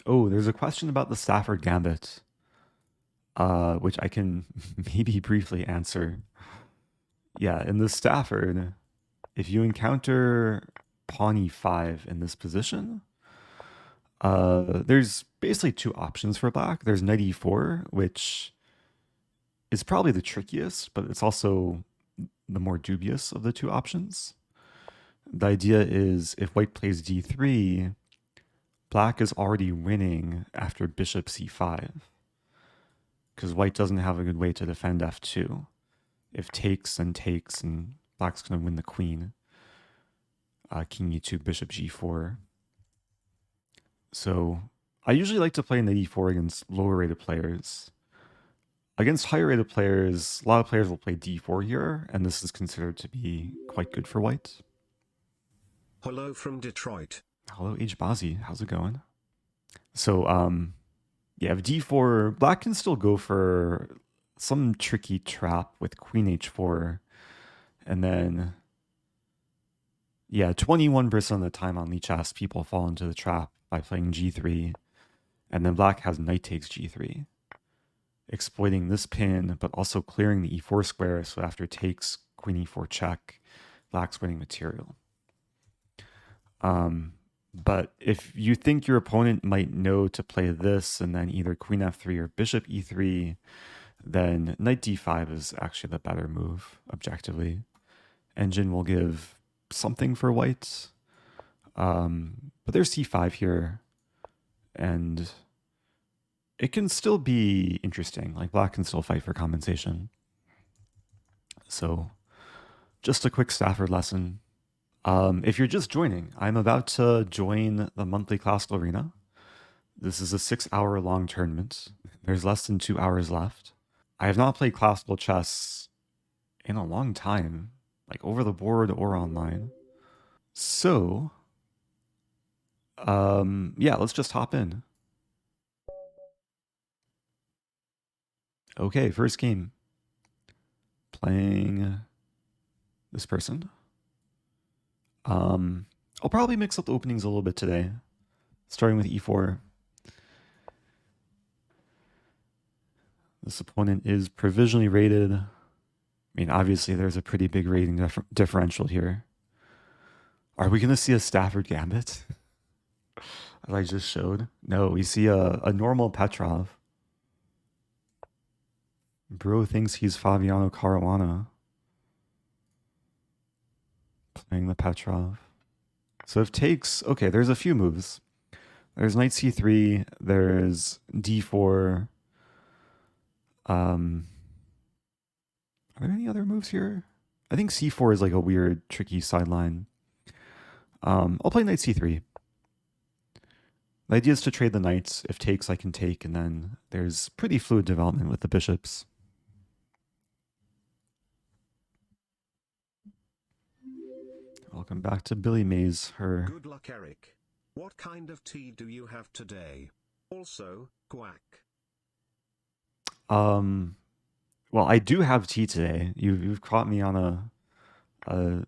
Oh, there's a question about the Stafford Gambit, which I can maybe briefly answer. Yeah, in the Stafford, if you encounter pawn e5 in this position, there's basically two options for black. There's knight e4, which is probably the trickiest, but it's also the more dubious of the two options. The idea is if white plays d3, black is already winning after bishop c5, because white doesn't have a good way to defend f2. If takes, and black's going to win the queen. King e2, bishop g4. So I usually like to play knight e4 against lower rated players. Against higher rated players, a lot of players will play d4 here, and this is considered to be quite good for white. Hello from Detroit. Hello, Hbazi. How's it going? So, yeah, if d4, black can still go for some tricky trap with queen h4, and then, yeah, 21% of the time on Lichess, people fall into the trap by playing g3, and then black has knight takes g3, exploiting this pin, but also clearing the e4 square, so after takes, queen e4 check, black's winning material. But if you think your opponent might know to play this and then either queen f3 or bishop e3, then knight d5 is actually the better move, objectively. Engine will give something for white, but there's c5 here, and it can still be interesting. Like, black can still fight for compensation. So, just a quick Stafford lesson. If you're just joining, I'm about to join the monthly classical arena. This is a 6-hour long tournament. There's less than 2 hours left. I have not played classical chess in a long time, like over the board or online. So, yeah, let's just hop in. Okay, first game. Playing this person. I'll probably mix up the openings a little bit today, starting with e4. This opponent is provisionally rated. I mean, obviously, there's a pretty big rating differential here. Are we going to see a Stafford Gambit? As I just showed? No, we see a normal Petrov. Bro thinks he's Fabiano Caruana. Playing the Petrov. So if takes, okay, there's a few moves. There's knight c3, there's d4. Are there any other moves here? I think c4 is like a weird, tricky sideline. I'll play knight c3. The idea is to trade the knights. If takes, I can take, and then there's pretty fluid development with the bishops. Welcome back to Billy Mays. Her. Good luck, Eric. What kind of tea do you have today? Also, quack. Well, I do have tea today. You've caught me on a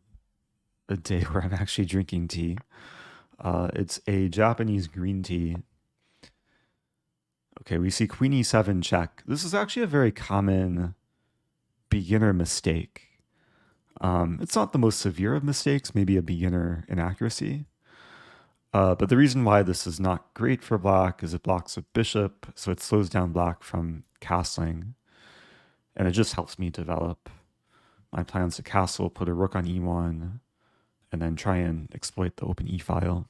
day where I'm actually drinking tea. It's a Japanese green tea. Okay, we see queen e7 check. This is actually a very common beginner mistake. It's not the most severe of mistakes, maybe a beginner inaccuracy. But the reason why this is not great for black is it blocks a bishop, so it slows down black from castling. And it just helps me develop my plans to castle, put a rook on e1, and then try and exploit the open e-file.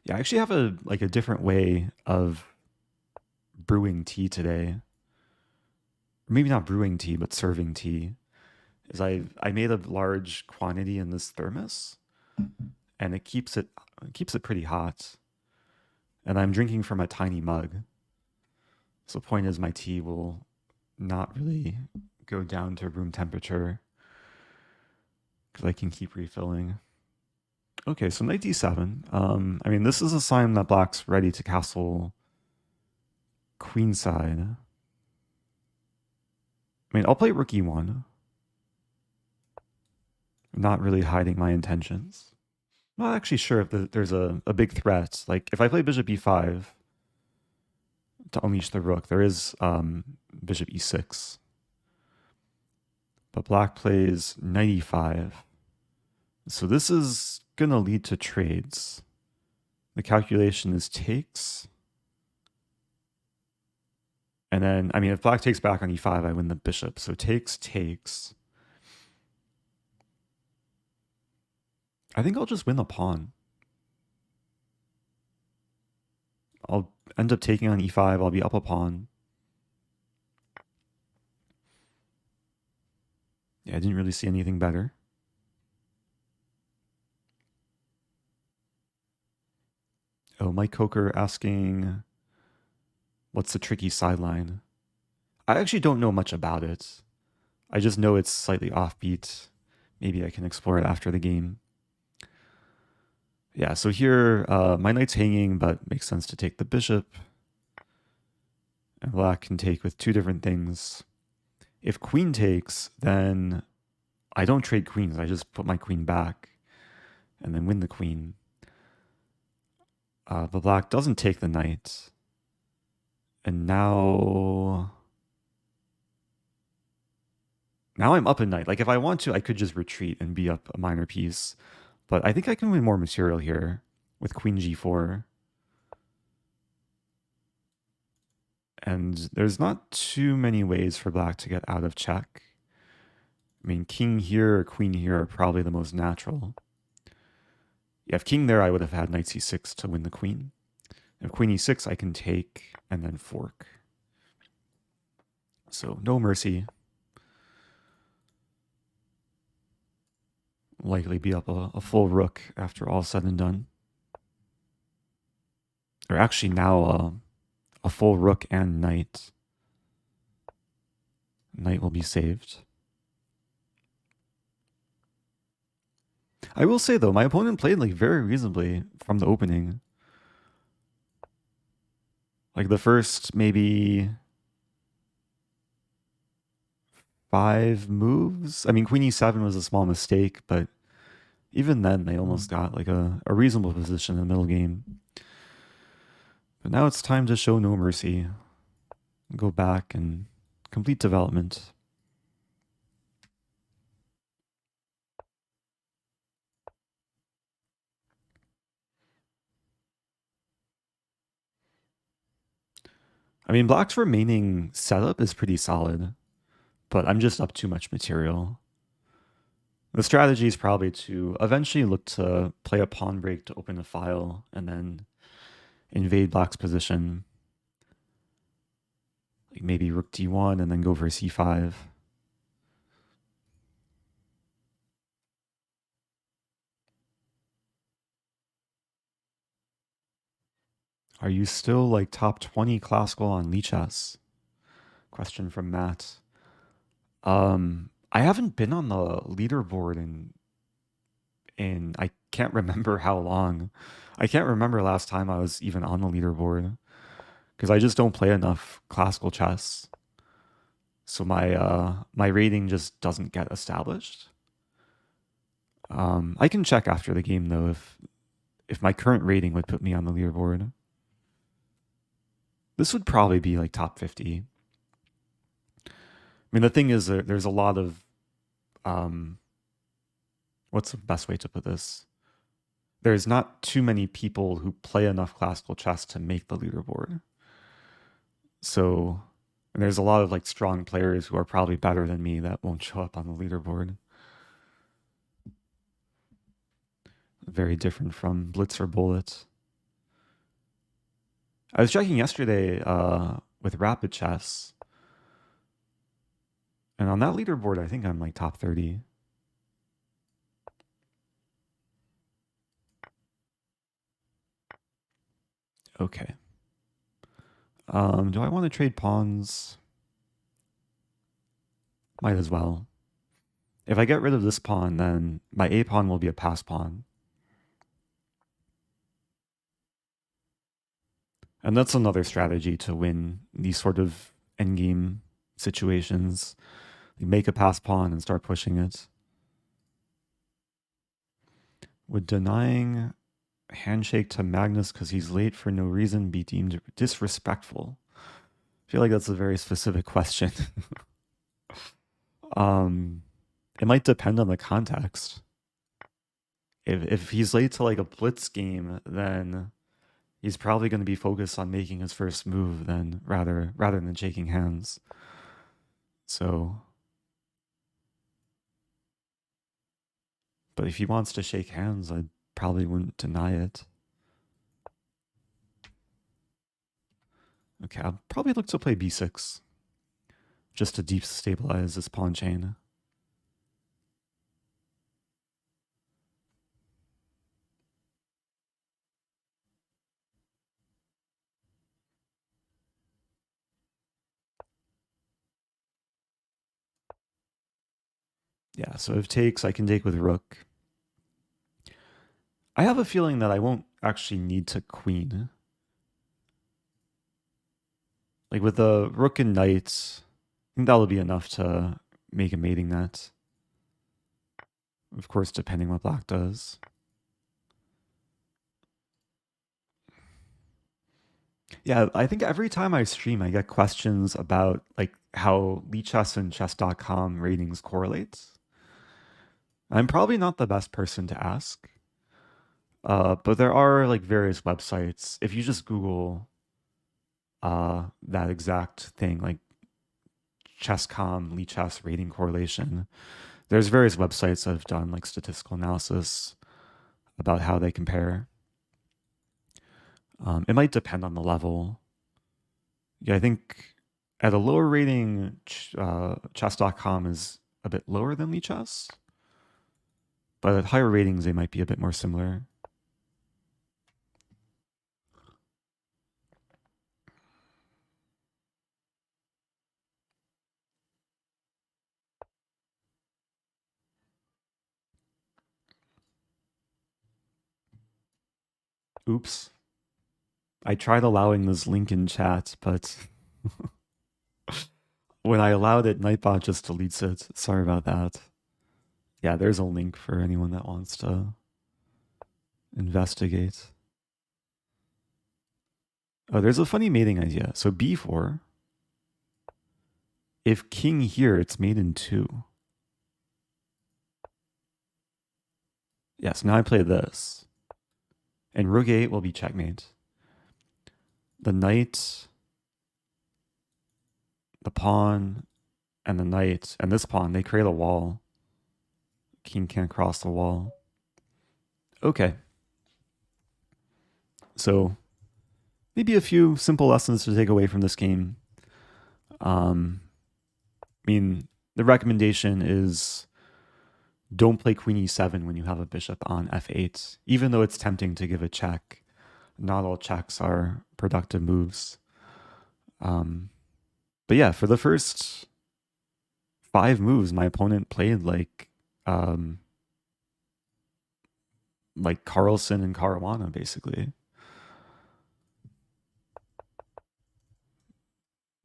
Yeah, I actually have a different way of brewing tea today. Maybe not brewing tea, but serving tea. Is I made a large quantity in this thermos, and it keeps it pretty hot. And I'm drinking from a tiny mug. So the point is my tea will not really go down to room temperature because I can keep refilling. Okay, so knight d7. I mean, this is a sign that black's ready to castle queenside. I mean, I'll play rook e1. I'm not really hiding my intentions. I'm not actually sure if there's a big threat. Like, if I play bishop e5 to unleash the rook, there is bishop e6. But black plays knight e5. So this is going to lead to trades. The calculation is takes. And then, I mean, if black takes back on e5, I win the bishop. So takes, takes. I think I'll just win the pawn. I'll end up taking on e5. I'll be up a pawn. Yeah, I didn't really see anything better. Oh, Mike Coker asking, what's the tricky sideline? I actually don't know much about it. I just know it's slightly offbeat. Maybe I can explore it after the game. Yeah, so here my knight's hanging, but makes sense to take the bishop. And black can take with two different things. If queen takes, then I don't trade queens. I just put my queen back and then win the queen. But black doesn't take the knight. And now I'm up a knight. Like, if I want to, I could just retreat and be up a minor piece. But I think I can win more material here with queen g4. And there's not too many ways for black to get out of check. I mean, king here or queen here are probably the most natural. Yeah, if king there, I would have had knight c6 to win the queen. If queen e6, I can take and then fork. So no mercy. Likely be up a full rook after all said and done. Or actually now a full rook and knight. Knight will be saved. I will say though, my opponent played like very reasonably from the opening. Like the first maybe 5 moves. I mean, queen e7 was a small mistake, but even then they almost got like a reasonable position in the middle game. But now it's time to show no mercy. Go back and complete development. I mean, black's remaining setup is pretty solid, but I'm just up too much material. The strategy is probably to eventually look to play a pawn break to open a file and then invade black's position. Like maybe rook d1 and then go for c5. Are you still like top 20 classical on Lichess? Question from Matt. I haven't been on the leaderboard in I can't remember how long. I can't remember last time I was even on the leaderboard because I just don't play enough classical chess. So my rating just doesn't get established. I can check after the game though if my current rating would put me on the leaderboard. This would probably be like top 50. I mean, the thing is there's a lot of what's the best way to put this? There's not too many people who play enough classical chess to make the leaderboard. So, and there's a lot of like strong players who are probably better than me that won't show up on the leaderboard. Very different from Blitz or Bullet. I was checking yesterday with Rapid Chess, and on that leaderboard, I think I'm like top 30. Okay. Do I want to trade pawns? Might as well. If I get rid of this pawn, then my A pawn will be a pass pawn. And that's another strategy to win these sort of endgame situations. You make a pass pawn and start pushing it. Would denying handshake to Magnus because he's late for no reason be deemed disrespectful? I feel like that's a very specific question. It might depend on the context. If he's late to like a blitz game, then he's probably going to be focused on making his first move then rather than shaking hands. So, but if he wants to shake hands, I probably wouldn't deny it. Okay, I'll probably look to play b6 just to destabilize this pawn chain. Yeah, so if takes, I can take with rook. I have a feeling that I won't actually need to queen. Like with the rook and knight, I think that'll be enough to make a mating net. Of course, depending what black does. Yeah, I think every time I stream, I get questions about like how Lichess and chess.com ratings correlate. I'm probably not the best person to ask. But there are like various websites. If you just Google that exact thing, like chess.com, Lichess rating correlation, there's various websites that have done like statistical analysis about how they compare. It might depend on the level. Yeah, I think at a lower rating, chess.com is a bit lower than Lichess, but at higher ratings, they might be a bit more similar. Oops. I tried allowing this link in chat, but when I allowed it, Nightbot just deletes it. Sorry about that. Yeah, there's a link for anyone that wants to investigate. Oh, there's a funny mating idea. So b4. If king here, it's mate in 2. Yes, now I play this. And rook 8 will be checkmate. The knight, the pawn, and the knight, and this pawn, they create a wall. King can't cross the wall. Okay. So maybe a few simple lessons to take away from this game. I mean, the recommendation is don't play queen e7 when you have a bishop on f8, even though it's tempting to give a check. Not all checks are productive moves. But yeah, for the first 5 moves, my opponent played like Carlsen and Caruana, basically.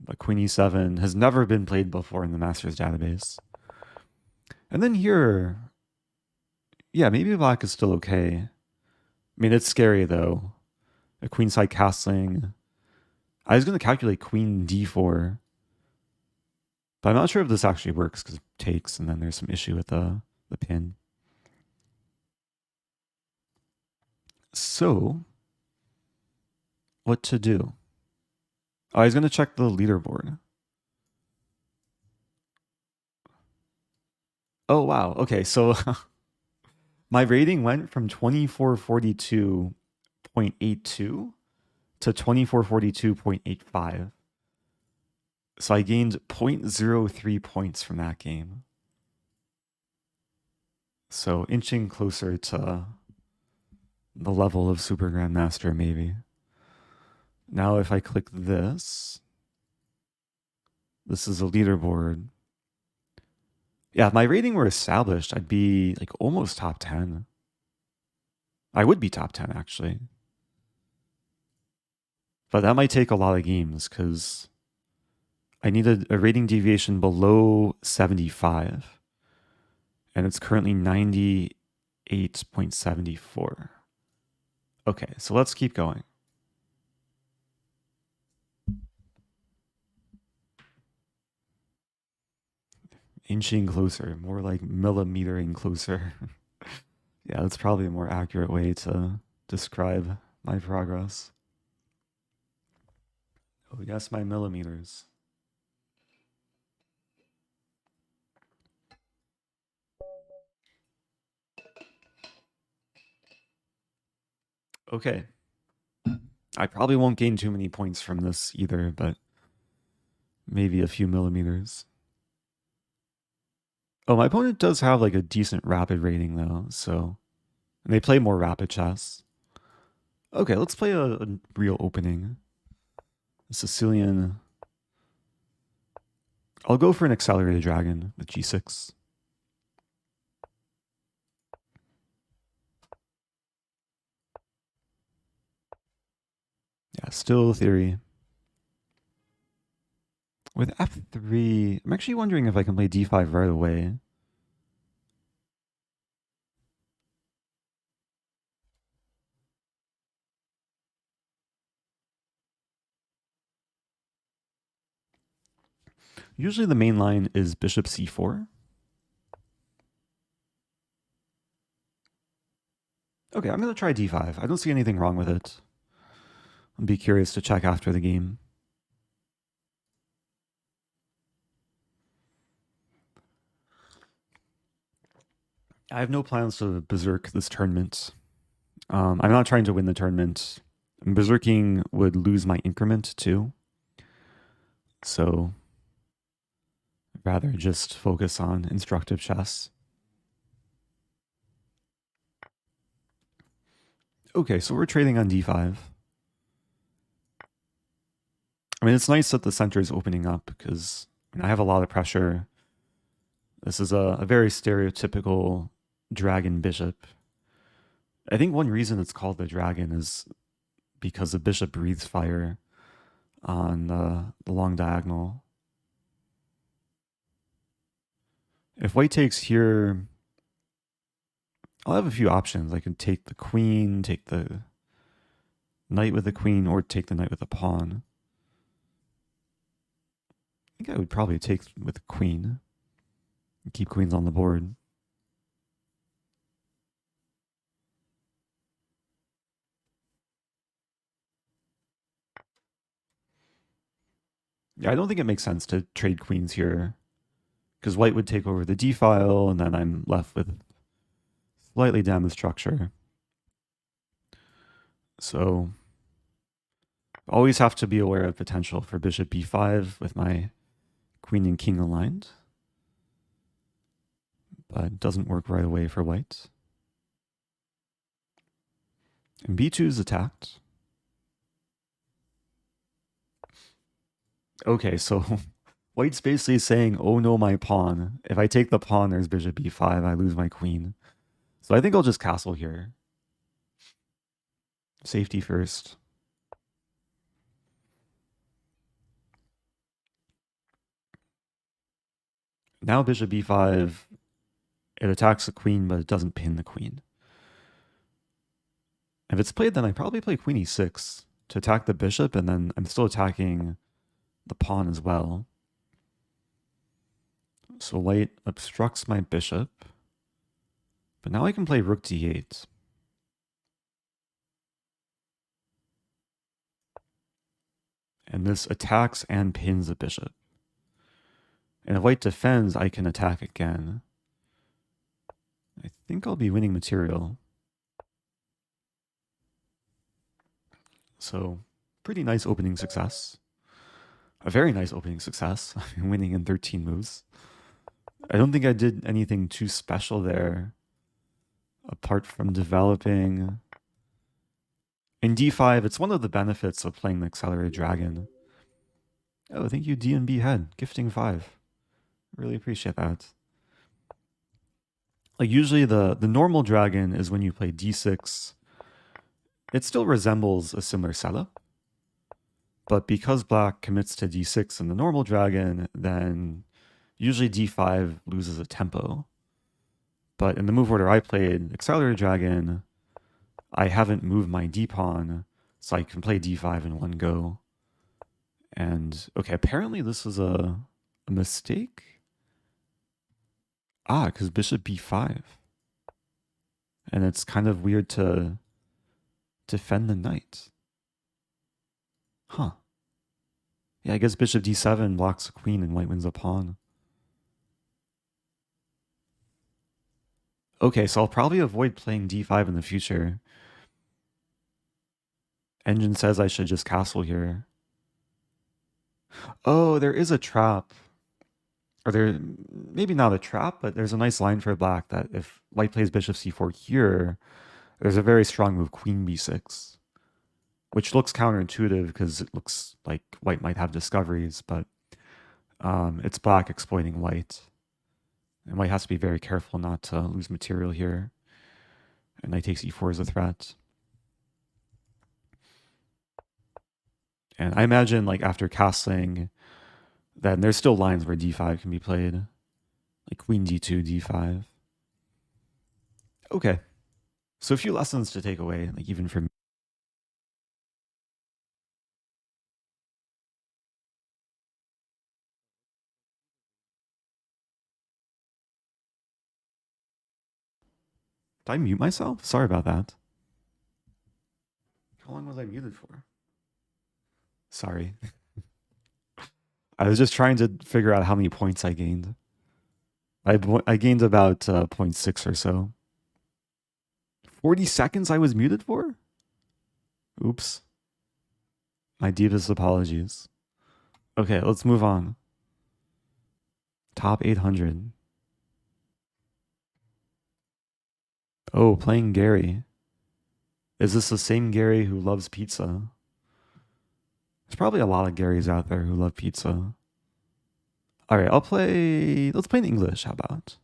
Like queen e7 has never been played before in the Masters database. And then here, yeah, maybe black is still okay. I mean, it's scary though. A queenside castling. I was going to calculate queen d4, but I'm not sure if this actually works because it takes, and then there's some issue with the pin. So, what to do? Oh, I was going to check the leaderboard. Oh, wow. Okay, so my rating went from 2442.82 to 2442.85. So I gained 0.03 points from that game. So inching closer to the level of Super Grandmaster, maybe. Now if I click this is a leaderboard. Yeah, if my rating were established, I'd be like almost top 10. I would be top 10, actually. But that might take a lot of games because I need a rating deviation below 75. And it's currently 98.5. 8.74. Okay, so let's keep going. Inching closer, more like millimetering closer. Yeah, that's probably a more accurate way to describe my progress. Oh, yes, my millimeters. Okay. I probably won't gain too many points from this either, but maybe a few millimeters. Oh, my opponent does have like a decent rapid rating though, so... And they play more rapid chess. Okay, let's play a real opening. A Sicilian... I'll go for an accelerated dragon with g6. Yeah, still theory. With f3, I'm actually wondering if I can play d5 right away. Usually the main line is bishop c4. Okay, I'm going to try d5. I don't see anything wrong with it. I'll be curious to check after the game. I have no plans to berserk this tournament. I'm not trying to win the tournament. Berserking would lose my increment too. So I'd rather just focus on instructive chess. Okay, so we're trading on d5. I mean, it's nice that the center is opening up because I have a lot of pressure. This is a very stereotypical dragon bishop. I think one reason it's called the dragon is because the bishop breathes fire on the long diagonal. If white takes here, I'll have a few options. I can take the queen, take the knight with the queen, or take the knight with the pawn. I think I would probably take with the queen and keep queens on the board. Yeah, I don't think it makes sense to trade queens here because white would take over the d file, and then I'm left with slightly damaged structure. So always have to be aware of potential for bishop b5 with my queen and king aligned. But it doesn't work right away for white. And b2 is attacked. Okay, so white's basically saying, oh no, my pawn. If I take the pawn, there's bishop b5, I lose my queen. So I think I'll just castle here. Safety first. Now bishop b5, it attacks the queen, but it doesn't pin the queen. If it's played, then I probably play queen e6 to attack the bishop, and then I'm still attacking the pawn as well. So white obstructs my bishop, but now I can play rook d8. And this attacks and pins the bishop. And if white defends, I can attack again. I think I'll be winning material. So, pretty nice opening success. A very nice opening success. Winning in 13 moves. I don't think I did anything too special there, apart from developing. In d5, it's one of the benefits of playing the accelerated dragon. Oh, thank you, D&B Head, gifting 5. Really appreciate that. Like usually the normal dragon is when you play d6. It still resembles a similar setup. But because black commits to d6 in the normal dragon, then usually d5 loses a tempo. But in the move order I played, Accelerator Dragon, I haven't moved my d-pawn, so I can play d5 in one go. And, okay, apparently this is a mistake? Ah, because bishop b5. And it's kind of weird to defend the knight. Huh. Yeah, I guess bishop d7 blocks the queen and white wins a pawn. Okay, so I'll probably avoid playing d5 in the future. Engine says I should just castle here. Oh, there is a trap. Or there, maybe not a trap, but there's a nice line for black that if white plays bishop c4 here, there's a very strong move, queen b6. Which looks counterintuitive because it looks like white might have discoveries, but it's black exploiting white. And white has to be very careful not to lose material here. And knight takes e4 is a threat. And I imagine like after castling, then there's still lines where d5 can be played. Like queen d2, d5. Okay. So a few lessons to take away, like even for me. Did I mute myself? Sorry about that. How long was I muted for? Sorry. I was just trying to figure out how many points I gained. I gained about 0.6 or so. 40 seconds I was muted for? Oops. My deepest apologies. Okay, let's move on. Top 800. Oh, playing Gary. Is this the same Gary who loves pizza? There's probably a lot of Garys out there who love pizza. All right, let's play in English, how about?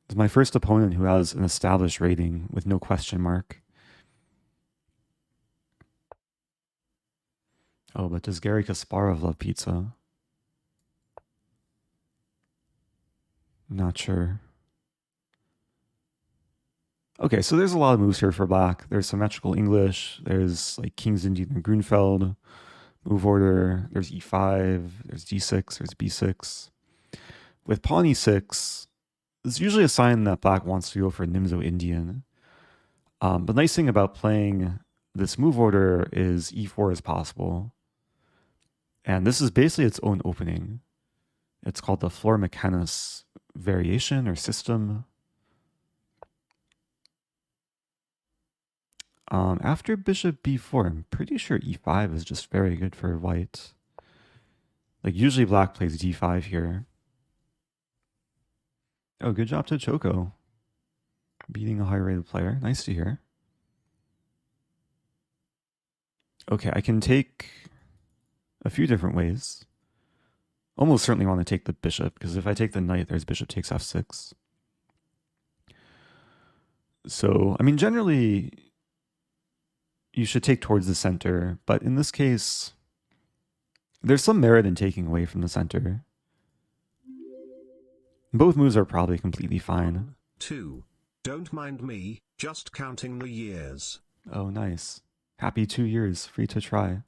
It's my first opponent who has an established rating with no question mark. Oh, but does Gary Kasparov love pizza? Not sure. Okay, so there's a lot of moves here for black. There's symmetrical English. There's like King's Indian and Grunfeld. Move order. There's e5. There's d6. There's b6. With pawn e6, it's usually a sign that black wants to go for Nimzo Indian. The nice thing about playing this move order is e4 is possible. And this is basically its own opening. It's called the floor Mikenas variation or system. After bishop b4, I'm pretty sure e5 is just very good for white. Like usually black plays d5 here. Oh, good job to Choco. Beating a high-rated player. Nice to hear. Okay, I can take a few different ways. Almost certainly want to take the bishop, because if I take the knight, there's bishop takes f6. So, I mean, generally, you should take towards the center, but in this case, there's some merit in taking away from the center. Both moves are probably completely fine. 1, 2. Don't mind me, just counting the years. Oh, nice. Happy 2 years, free to try.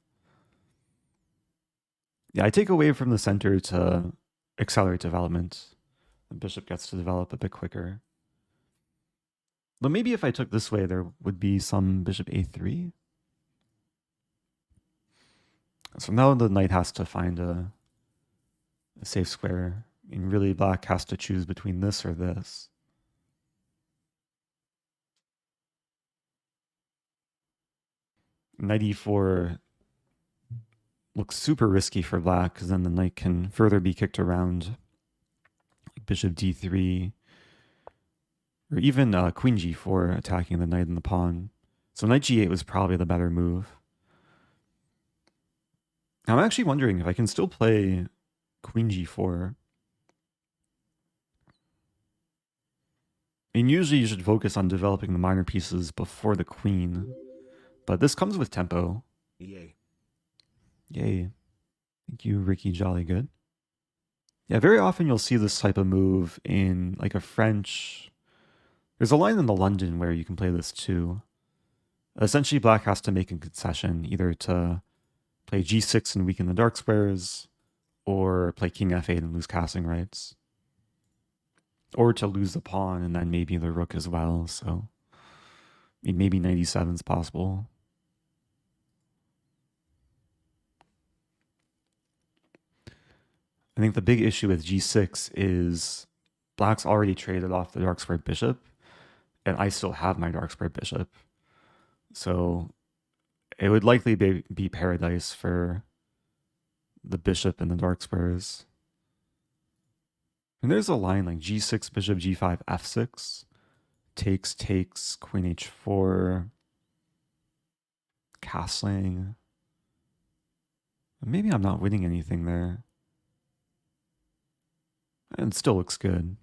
Yeah, I take away from the center to accelerate development. The bishop gets to develop a bit quicker. But maybe if I took this way, there would be some bishop a3. So now the knight has to find a safe square. I mean, really, black has to choose between this or this. Knight e4 looks super risky for black because then the knight can further be kicked around. Like bishop d3. Or even queen g4 attacking the knight and the pawn. So knight g8 was probably the better move. I'm actually wondering if I can still play queen g4. And usually you should focus on developing the minor pieces before the queen. But this comes with tempo. Yay. Yay. Thank you, Ricky Jollygood. Yeah, very often you'll see this type of move in like a French. There's a line in the London where you can play this too. Essentially, black has to make a concession either to play g6 and weaken the dark squares, or play king f8 and lose castling rights, or to lose the pawn and then maybe the rook as well. So I mean, maybe 97 is possible. I think the big issue with g6 is black's already traded off the dark square bishop, and I still have my dark square bishop. So it would likely be paradise for the bishop and the dark squares. And there's a line like g6, bishop, g5, f6, takes, queen h4, castling. Maybe I'm not winning anything there. And it still looks good.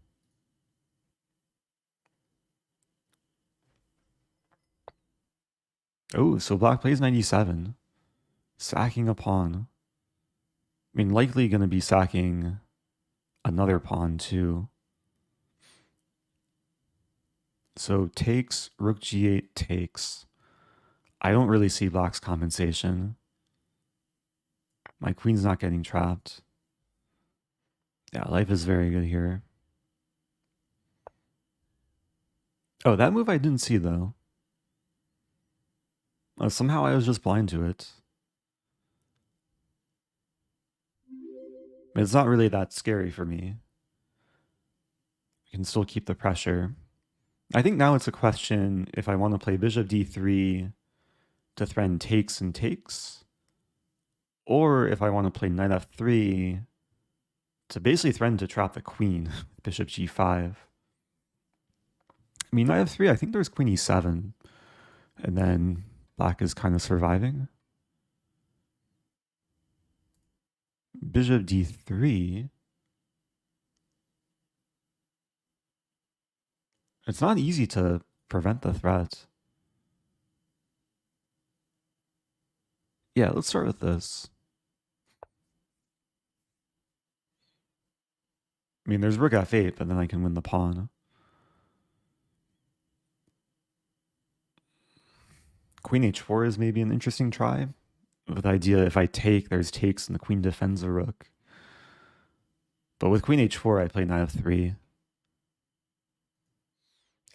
Oh, so black plays 97. Sacking a pawn. I mean, likely going to be sacking another pawn too. So takes, rook g8 takes. I don't really see black's compensation. My queen's not getting trapped. Yeah, life is very good here. Oh, that move I didn't see though. Somehow I was just blind to it. It's not really that scary for me. I can still keep the pressure. I think now it's a question if I want to play bishop d3 to threaten takes and takes, or if I want to play knight f3 to basically threaten to trap the queen with bishop g5. I mean, knight f3, I think there's queen e7, and then black is kind of surviving. Bishop d3. It's not easy to prevent the threat. Yeah, let's start with this. I mean, there's rook f8, but then I can win the pawn. Queen h4 is maybe an interesting try. With the idea if I take, there's takes and the queen defends the rook. But with queen h4, I play knight f3.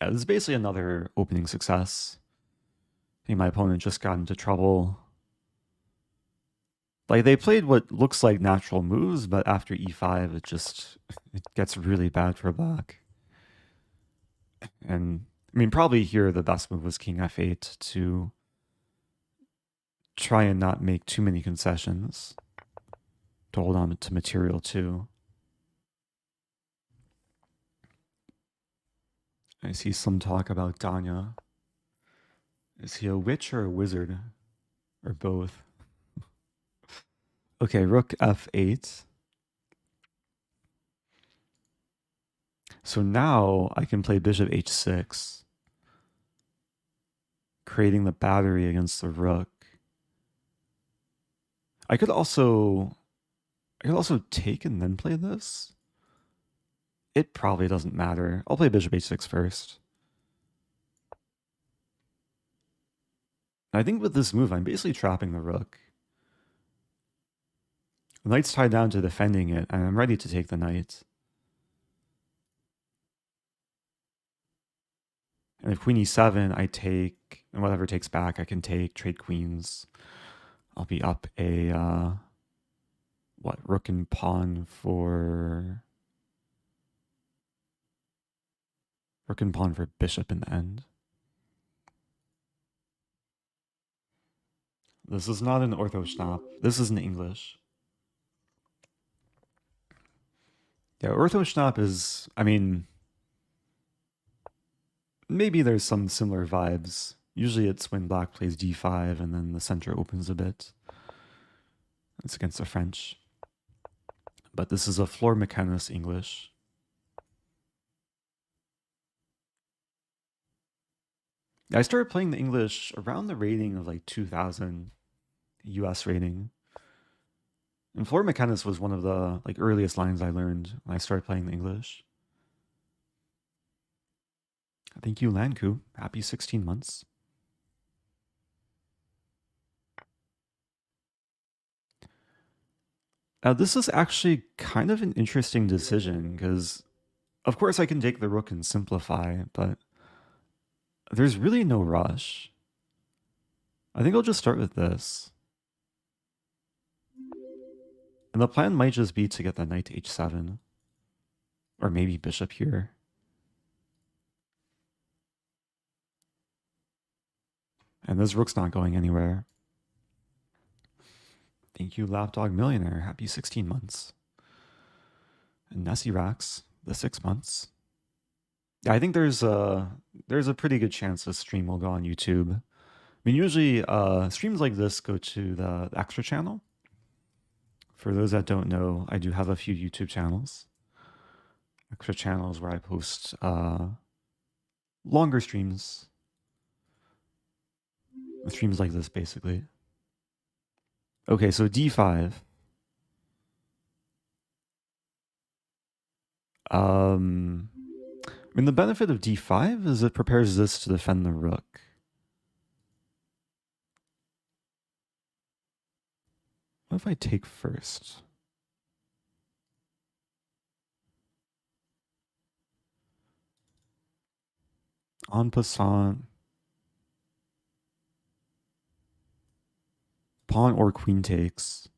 Yeah, this is basically another opening success. I think my opponent just got into trouble. Like, they played what looks like natural moves, but after e5, it gets really bad for black. And, I mean, probably here the best move was king f8 to try and not make too many concessions, to hold on to material too. I see some talk about Danya. Is he a witch or a wizard? Or both? Okay, rook f8. So now I can play bishop h6, creating the battery against the rook. I could also take and then play this. It probably doesn't matter. I'll play bishop h6 first. I think with this move, I'm basically trapping the rook. The knight's tied down to defending it, and I'm ready to take the knight. And if queen e7, I take, and whatever takes back, I can take, trade queens. I'll be up a, rook and pawn for... Rook and pawn for bishop in the end. This is not an Orthoschnap. This is in English. Yeah, Orthoschnap is, I mean, maybe there's some similar vibes. Usually it's when black plays d5 and then the center opens a bit. It's against the French. But this is a floor Mikenas English. I started playing the English around the rating of like 2000 US rating. And floor mechanics was one of the like earliest lines I learned when I started playing English. Thank you, Lanku. Happy 16 months. Now, this is actually kind of an interesting decision because, of course, I can take the rook and simplify, but there's really no rush. I think I'll just start with this. And the plan might just be to get the knight to h7. Or maybe bishop here. And this rook's not going anywhere. Thank you, Lapdog Millionaire. Happy 16 months. And Nessie Rax, the 6 months. Yeah, I think there's a pretty good chance this stream will go on YouTube. I mean, usually streams like this go to the extra channel. For those that don't know, I do have a few YouTube channels. Extra channels where I post longer streams. Streams like this, basically. Okay, so d5. I mean, the benefit of d5 is it prepares this to defend the rook. What if I take first? En passant. Pawn or queen takes.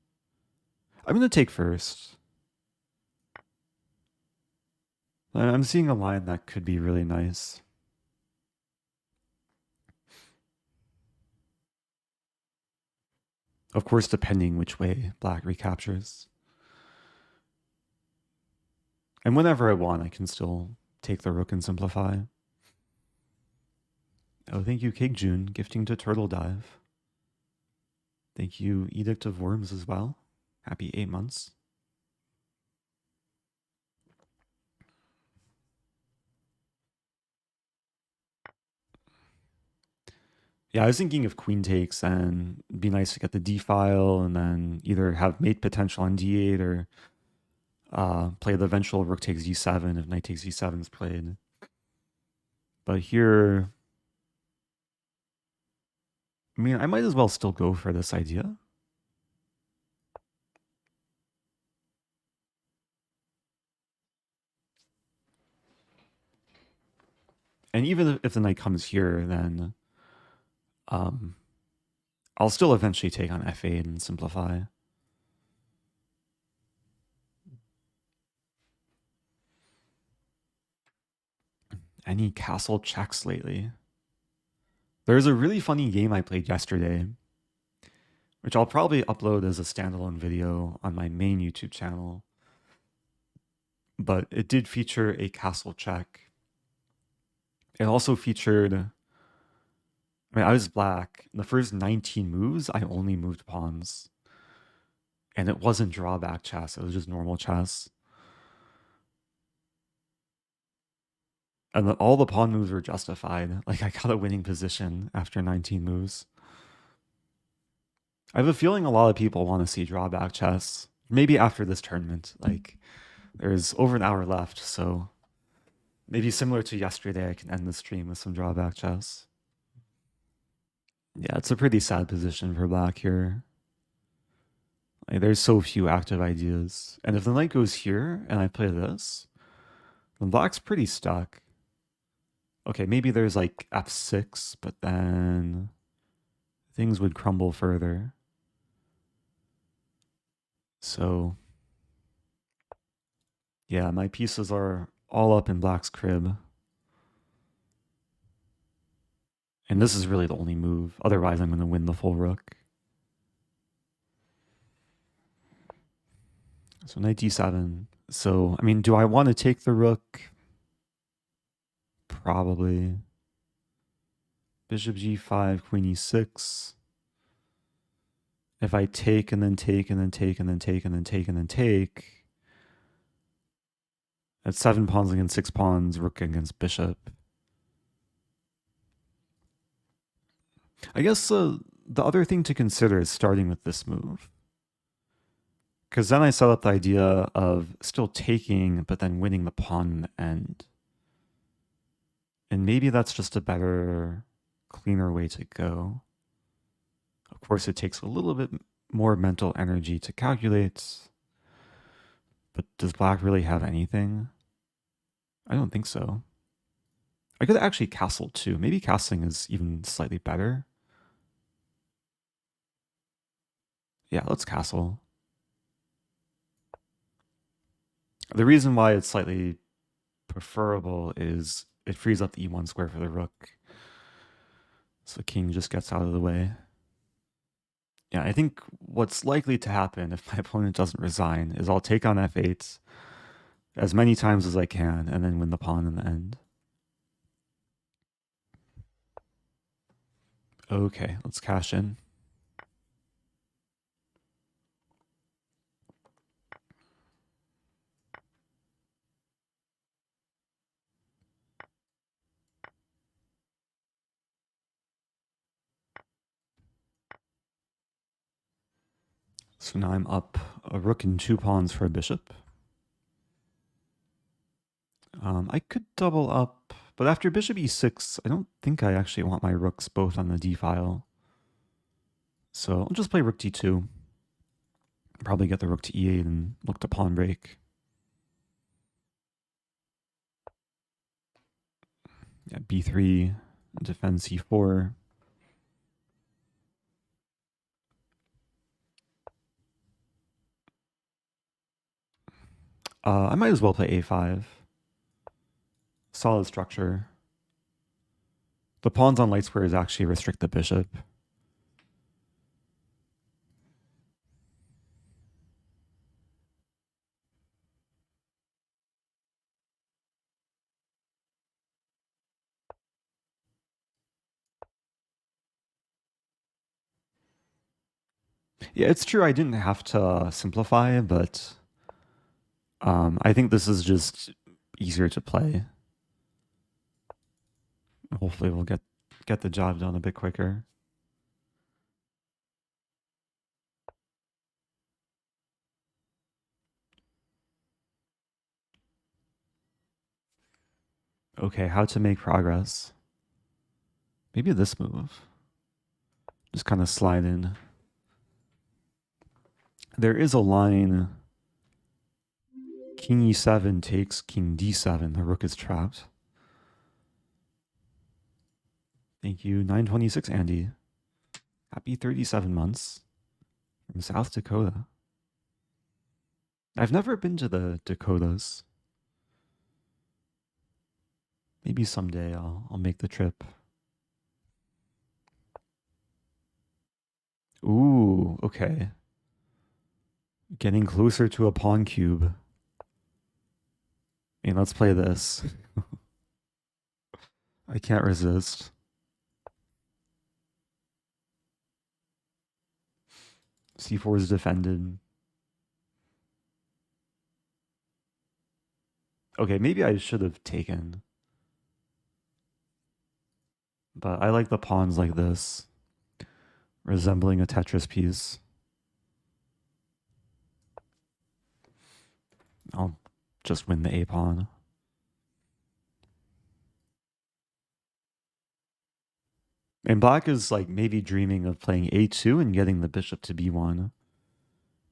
I'm going to take first. I'm seeing a line that could be really nice. Of course, depending which way black recaptures. And whenever I want, I can still take the rook and simplify. Oh, thank you, Cake June, gifting to Turtle Dive. Thank you, Edict of Worms as well. Happy 8 months. Yeah, I was thinking of queen takes and it'd be nice to get the d file and then either have mate potential on d8 or play the eventual rook takes d7 if knight takes d7 is played. But here, I mean, I might as well still go for this idea. And even if the knight comes here, then I'll still eventually take on f8 and simplify. Any castle checks lately? There's a really funny game I played yesterday, which I'll probably upload as a standalone video on my main YouTube channel. But it did feature a castle check. It also featured, I mean, I was black. In the first 19 moves, I only moved pawns. And it wasn't drawback chess, it was just normal chess. And all the pawn moves were justified. Like, I got a winning position after 19 moves. I have a feeling a lot of people want to see drawback chess. Maybe after this tournament. Like, there's over an hour left, so maybe similar to yesterday, I can end the stream with some drawback chess. Yeah, it's a pretty sad position for black here. Like, there's so few active ideas. And if the knight goes here and I play this, then black's pretty stuck. Okay, maybe there's like f6, but then things would crumble further. So, yeah, my pieces are all up in black's crib. And this is really the only move. Otherwise, I'm going to win the full rook. So knight d7. So, I mean, do I want to take the rook? Probably. Bishop g5, queen e6. If I take and then take and then take and then take and then take and then take, that's 7 pawns against 6 pawns, rook against bishop. I guess the other thing to consider is starting with this move. Because then I set up the idea of still taking, but then winning the pawn in the end. And maybe that's just a better, cleaner way to go. Of course, it takes a little bit more mental energy to calculate. But does black really have anything? I don't think so. I could actually castle too. Maybe castling is even slightly better. Yeah, let's castle. The reason why it's slightly preferable is it frees up the e1 square for the rook. So the king just gets out of the way. Yeah, I think what's likely to happen if my opponent doesn't resign is I'll take on f8 as many times as I can and then win the pawn in the end. Okay, let's cash in. So now I'm up a rook and 2 pawns for a bishop. I could double up, but after bishop e6, I don't think I actually want my rooks both on the d file. So I'll just play rook d2. Probably get the rook to e8 and look to pawn break. Yeah, b3, defend c4. I might as well play a5. Solid structure. The pawns on light squares actually restrict the bishop. Yeah, it's true I didn't have to simplify, but I think this is just easier to play. Hopefully we'll get the job done a bit quicker. Okay, how to make progress. Maybe this move. Just kind of slide in. There is a line. King e7 takes king d7. The rook is trapped. Thank you, 926 Andy. Happy 37 months from South Dakota. I've never been to the Dakotas. Maybe someday I'll make the trip. Ooh, okay. Getting closer to a pawn cube. I mean, let's play this. I can't resist. c4 is defended. Okay, maybe I should have taken. But I like the pawns like this, resembling a Tetris piece. I'll just win the a pawn. And black is like maybe dreaming of playing a2 and getting the bishop to b1.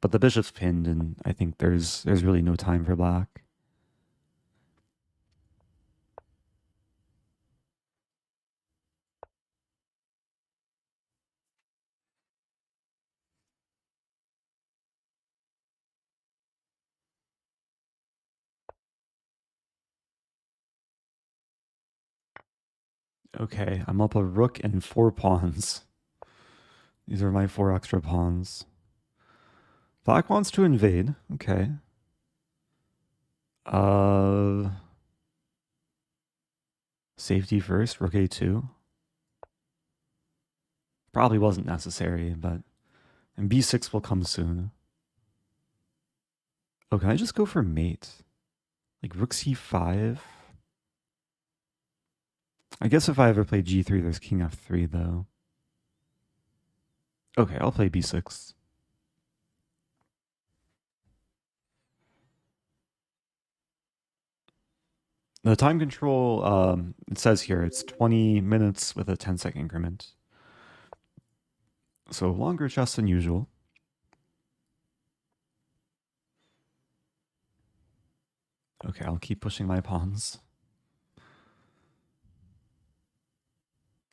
But the bishop's pinned, and I think there's really no time for black. Okay, I'm up a rook and 4 pawns. These are my 4 extra pawns. Black wants to invade. Okay. Safety first, rook a2. Probably wasn't necessary, but... And b6 will come soon. Oh, can I just go for mate? Like rook c5? I guess if I ever play g3, there's king f3, though. Okay, I'll play b6. The time control, it says here, it's 20 minutes with a 10-second increment. So longer chess than usual. Okay, I'll keep pushing my pawns.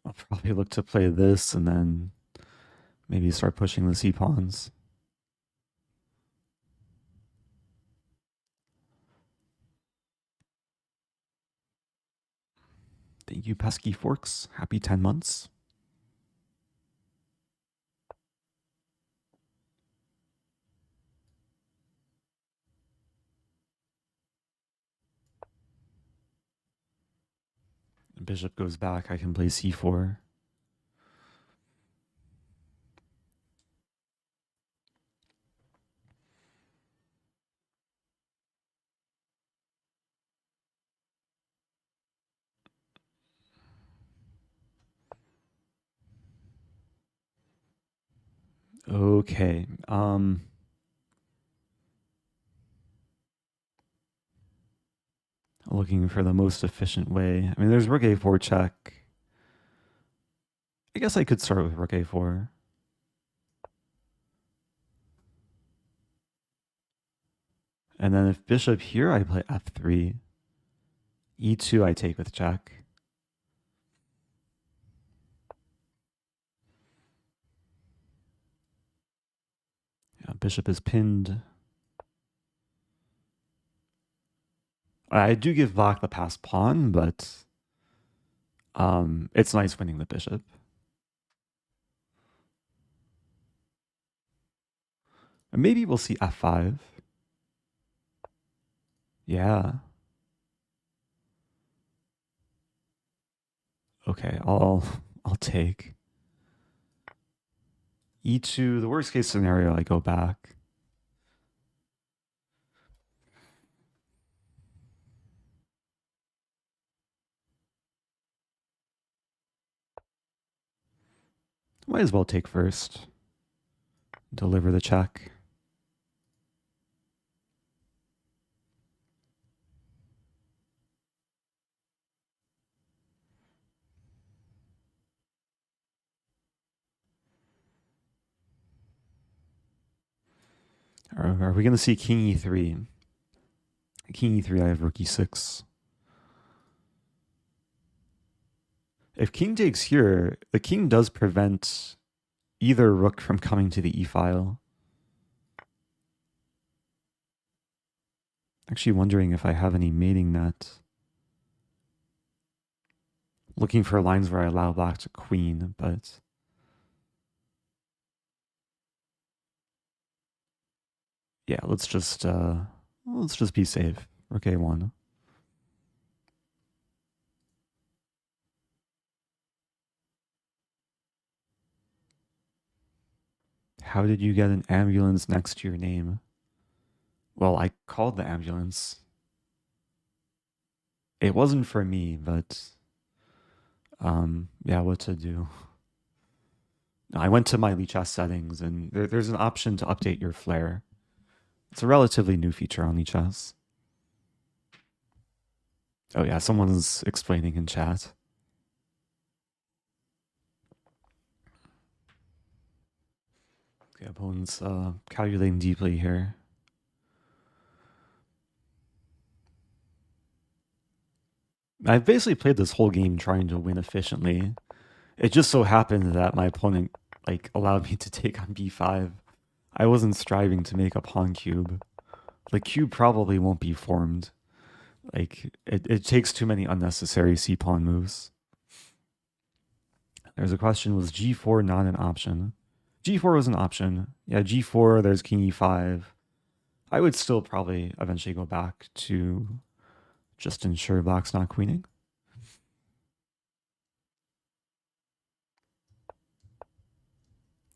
I'll probably look to play this and then maybe start pushing the c-pawns. Thank you, pesky forks. Happy 10 months. Bishop goes back. I can play c4. Okay. Looking for the most efficient way. I mean, there's rook a4 check. I guess I could start with rook a4. And then if bishop here, I play f3. e2, I take with check. Yeah, bishop is pinned. I do give black the passed pawn, but it's nice winning the bishop. And maybe we'll see f5. Yeah. Okay, I'll take. e2, the worst case scenario, I go back. Might as well take first. Deliver the check. Are we going to see king e3? King e3, I have rook e6. If king takes here, the king does prevent either rook from coming to the e-file. Actually wondering if I have any mating net. Looking for lines where I allow black to queen, but yeah, let's just be safe. Rook a1. How did you get an ambulance next to your name? Well, I called the ambulance. It wasn't for me, but yeah, what to do? I went to my Lichess settings, and there's an option to update your flare. It's a relatively new feature on Lichess. Oh yeah, someone's explaining in chat. The opponent's calculating deeply here. I've basically played this whole game trying to win efficiently. It just so happened that my opponent allowed me to take on b5. I wasn't striving to make a pawn cube. The cube probably won't be formed. It takes too many unnecessary c-pawn moves. There's a question, was g4 not an option? g4 was an option. Yeah, g4, there's king e5. I would still probably eventually go back to just ensure black's not queening.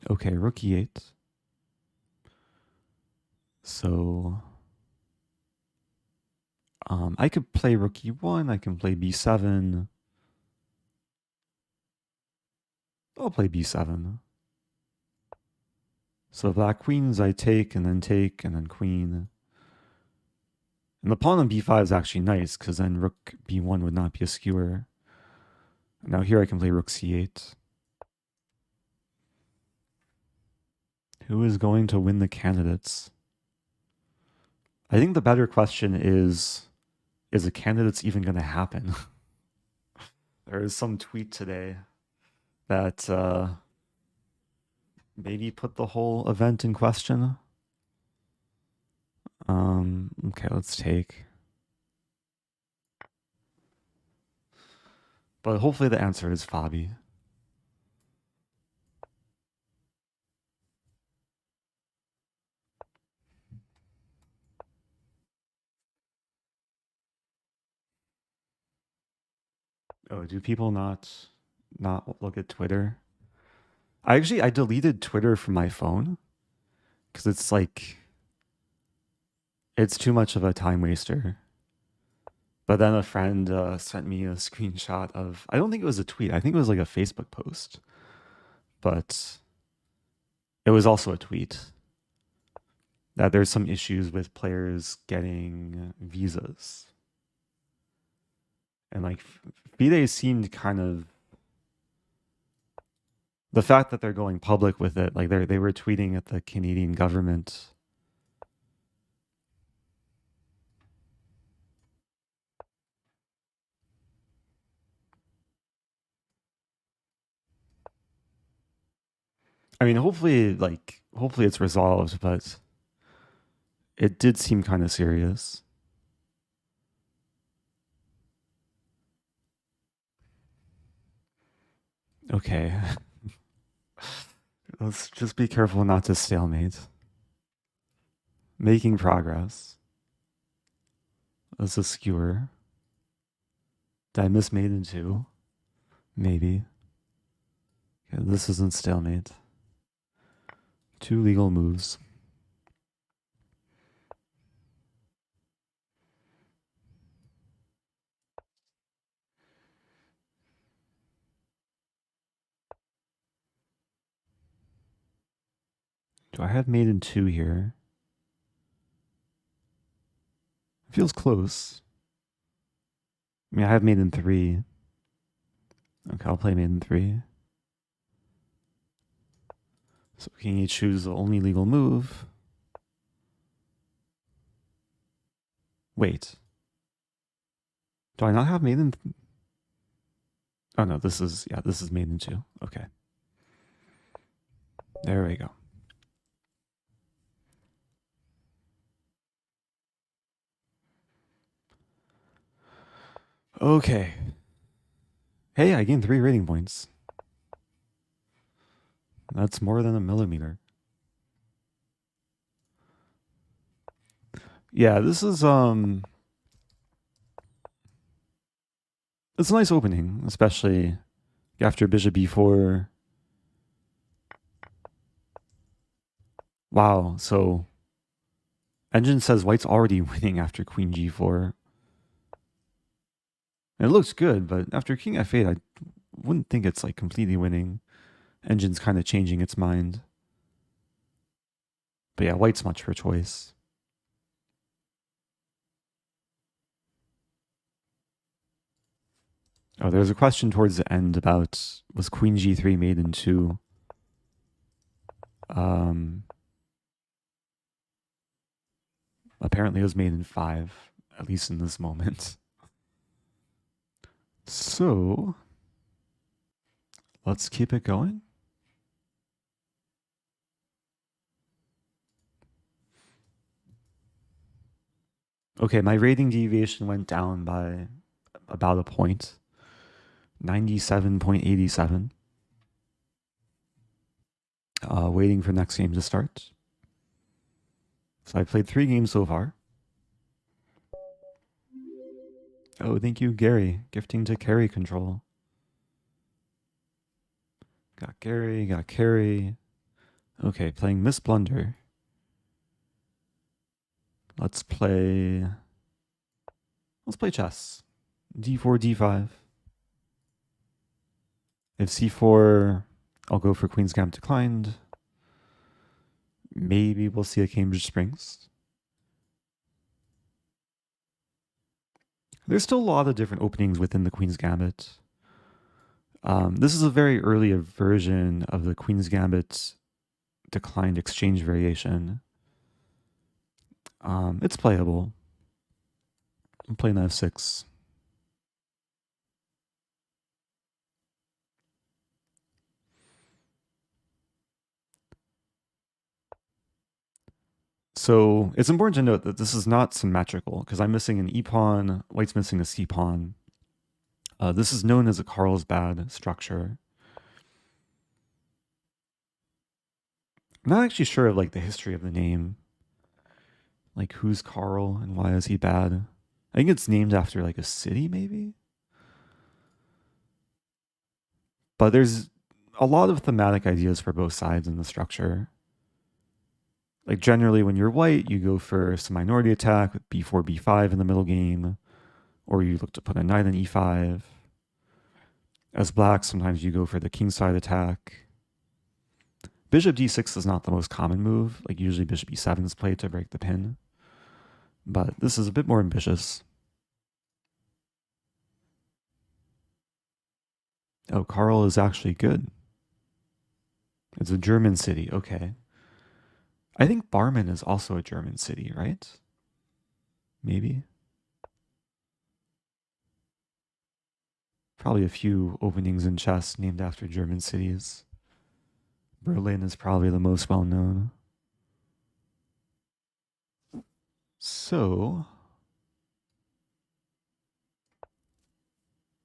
Okay, rook e8. So I could play rook e1, I can play b7. I'll play b7. So black queens, I take and then queen. And the pawn on b5 is actually nice, because then rook b1 would not be a skewer. Now here I can play rook c8. Who is going to win the candidates? I think the better question is the candidates even going to happen? There is some tweet today that maybe put the whole event in question. Okay, let's take. But hopefully the answer is Fabi. Oh, do people not look at Twitter? I deleted Twitter from my phone because it's like it's too much of a time waster. But then a friend sent me a screenshot of, I don't think it was a tweet, I think it was like a Facebook post, but it was also a tweet that there's some issues with players getting visas. And like FIDE seemed kind of, the fact that they're going public with it, like they were tweeting at the Canadian government. I mean, hopefully it's resolved, but it did seem kind of serious. Okay. Let's just be careful not to stalemate. Making progress. That's a skewer. Did I miss mate in 2? Maybe. Okay, this isn't stalemate. 2 legal moves. Do I have mate in 2 here? It feels close. I mean, I have mate in 3. Okay, I'll play mate in 3. So king h2 is the only legal move. Wait. Do I not have mate in... Oh no, this is mate in 2. Okay. There we go. Okay. Hey, I gained 3 rating points. That's more than a millimeter. Yeah, this is it's a nice opening, especially after bishop b4. Wow, so Engine says white's already winning after queen g4. And it looks good, but after king f8, I wouldn't think it's like completely winning. Engine's kind of changing its mind. But yeah, white's much her choice. Oh, there's a question towards the end about, was queen g3 made in 2? Apparently it was made in 5, at least in this moment. So, let's keep it going. Okay, my rating deviation went down by about a point. 97.87. Waiting for next game to start. So I played 3 games so far. Oh, thank you, Gary. Gifting to carry control. Got Gary, got carry. Okay, playing Miss Blunder. Let's play chess. d4, d5. If c4, I'll go for Queen's Gambit declined. Maybe we'll see a Cambridge Springs. There's still a lot of different openings within the Queen's Gambit. This is a very early version of the Queen's Gambit declined exchange variation. It's playable. I'm playing f6. So it's important to note that this is not symmetrical because I'm missing an e-pawn, white's missing a c-pawn. This is known as a Carlsbad structure. I'm not actually sure of like the history of the name. Like who's Carl and why is he bad? I think it's named after like a city maybe? But there's a lot of thematic ideas for both sides in the structure. Like generally when you're white, you go for some minority attack with b4, b5 in the middle game, or you look to put a knight on e5. As black, sometimes you go for the kingside attack. Bishop d6 is not the most common move. Like usually bishop e7 is played to break the pin. But this is a bit more ambitious. Oh, Carl is actually good. It's a German city. Okay. I think Barmen is also a German city, right? Maybe. Probably a few openings in chess named after German cities. Berlin is probably the most well known. So,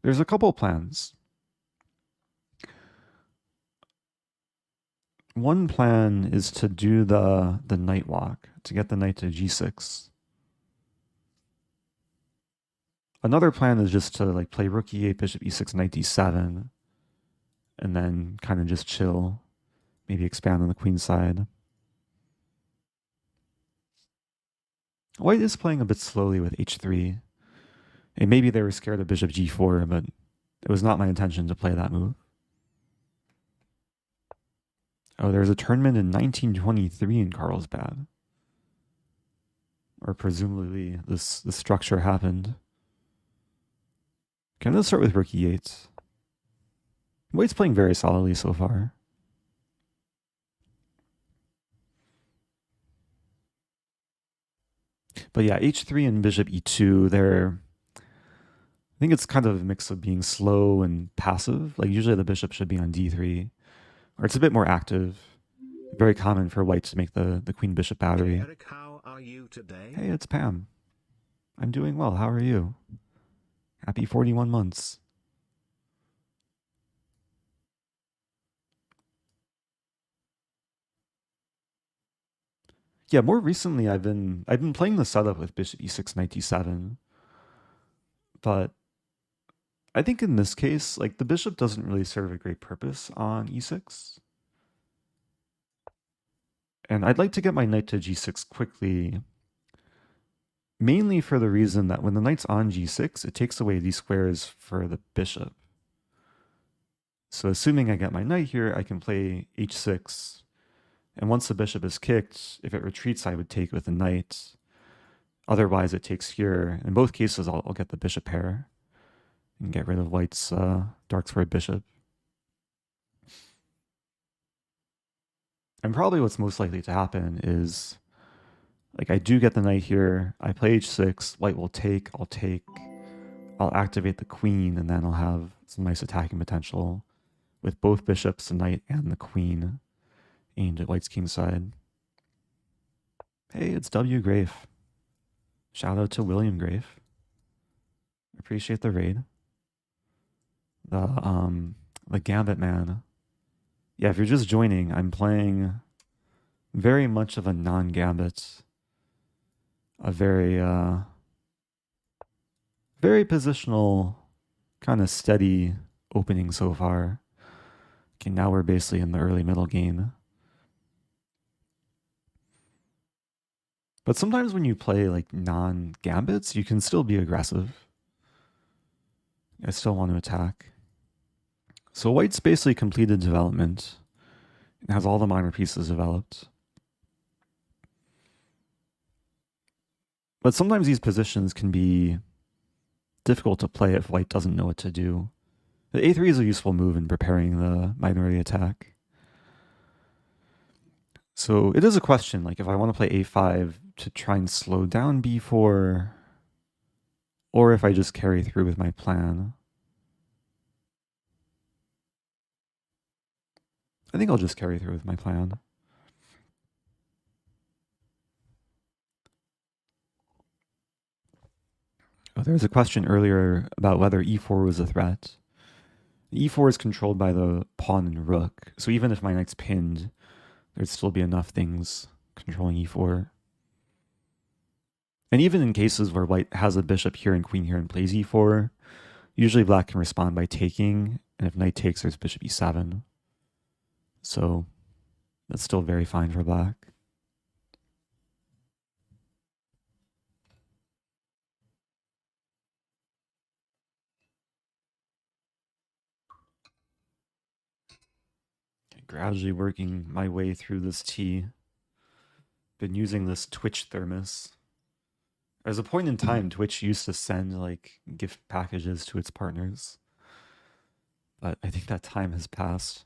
there's a couple plans. One plan is to do the knight walk, to get the knight to g6. Another plan is just to like play rook e8, bishop e6, knight d7, and then kind of just chill, maybe expand on the queen side. White is playing a bit slowly with h3. And maybe they were scared of bishop g4, but it was not my intention to play that move. Oh, there's a tournament in 1923 in Carlsbad. Or presumably this structure happened. Okay, let's start with rook e8. White's playing very solidly so far. But yeah, h3 and bishop e2, I think it's kind of a mix of being slow and passive. Like usually the bishop should be on d3, or it's a bit more active. Very common for white to make the queen bishop battery. Eric, how are you today? Hey, it's Pam. I'm doing well. How are you? Happy 41 months. Yeah, more recently I've been playing the setup with bishop e6, knight d7. But I think in this case, like the bishop doesn't really serve a great purpose on e6. And I'd like to get my knight to g6 quickly, mainly for the reason that when the knight's on g6, it takes away these squares for the bishop. So assuming I get my knight here, I can play h6. And once the bishop is kicked, if it retreats, I would take with the knight. Otherwise, it takes here. In both cases, I'll get the bishop pair and get rid of white's dark squared bishop. And probably what's most likely to happen is, like, I do get the knight here. I play h6. White will take. I'll take. I'll activate the queen, and then I'll have some nice attacking potential with both bishops, the knight, and the queen aimed at white's kingside. Hey, it's W. Grafe. Shout out to William Grafe. Appreciate the raid. The Gambit man. Yeah, if you're just joining, I'm playing very much of a non-Gambit. A very positional, kind of steady opening so far. Okay, now we're basically in the early middle game. But sometimes when you play like non-Gambits, you can still be aggressive. I still want to attack. So white's basically completed development. It has all the minor pieces developed. But sometimes these positions can be difficult to play if white doesn't know what to do. The a3 is a useful move in preparing the minority attack. So it is a question, like if I want to play a5 to try and slow down b4, or if I just carry through with my plan. I think I'll just carry through with my plan. Oh, there was a question earlier about whether e4 was a threat. E4 is controlled by the pawn and rook, so even if my knight's pinned, there'd still be enough things controlling e4. And even in cases where white has a bishop here and queen here and plays e4, usually black can respond by taking, and if knight takes, there's bishop e7. So that's still very fine for black. Gradually working my way through this tea. Been using this Twitch thermos. There's a point in time Twitch used to send like gift packages to its partners, but I think that time has passed.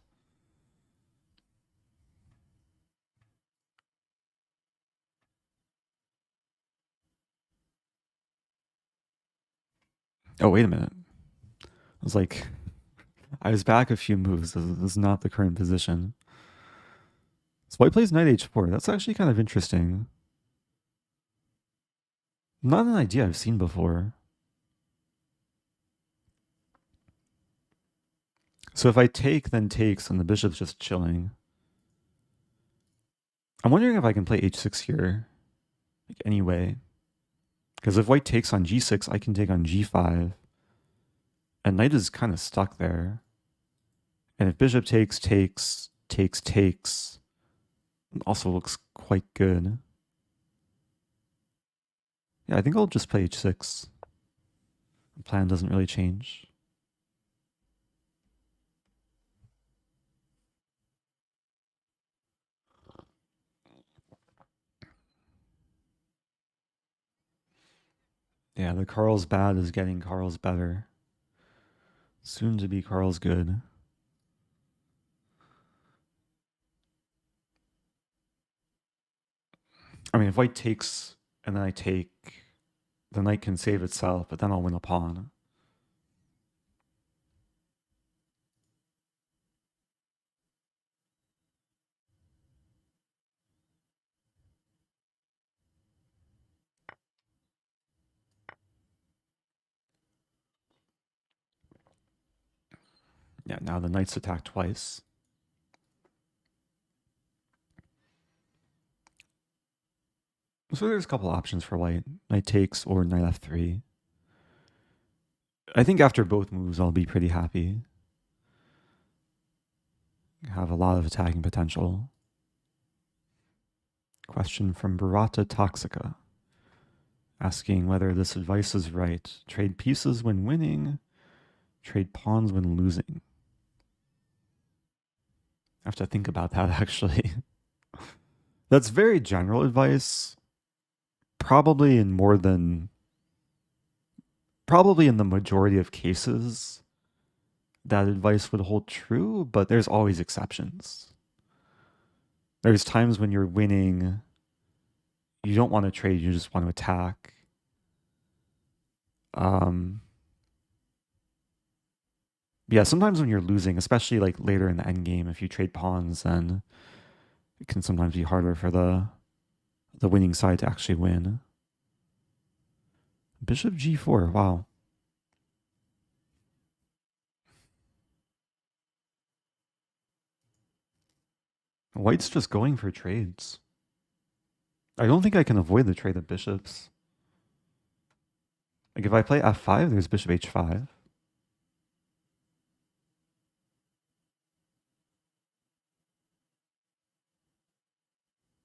Oh, wait a minute. I was back a few moves. This is not the current position. So white plays knight h4. That's actually kind of interesting. Not an idea I've seen before. So if I take, then takes, and the bishop's just chilling. I'm wondering if I can play h6 here, like anyway. Because if white takes on g6, I can take on g5. And knight is kind of stuck there. And if bishop takes, takes, takes, takes, it also looks quite good. Yeah, I think I'll just play h6. The plan doesn't really change. Yeah, the Carls bad is getting Carls better. Soon to be Carls good. I mean, if white takes and then I take, the knight can save itself, but then I'll win a pawn. Yeah, now the knight's attacked twice. So there's a couple options for white. Knight takes or knight f3. I think after both moves, I'll be pretty happy. Have a lot of attacking potential. Question from Barata Toxica, asking whether this advice is right. Trade pieces when winning, trade pawns when losing. I have to think about that, actually. That's very general advice. Probably in the majority of cases, that advice would hold true, but there's always exceptions. There's times when you're winning, you don't want to trade, you just want to attack. Yeah, sometimes when you're losing, especially like later in the end game, if you trade pawns, then it can sometimes be harder for the winning side to actually win. Bishop g4, wow. White's just going for trades. I don't think I can avoid the trade of bishops. Like if I play f5, there's bishop h5.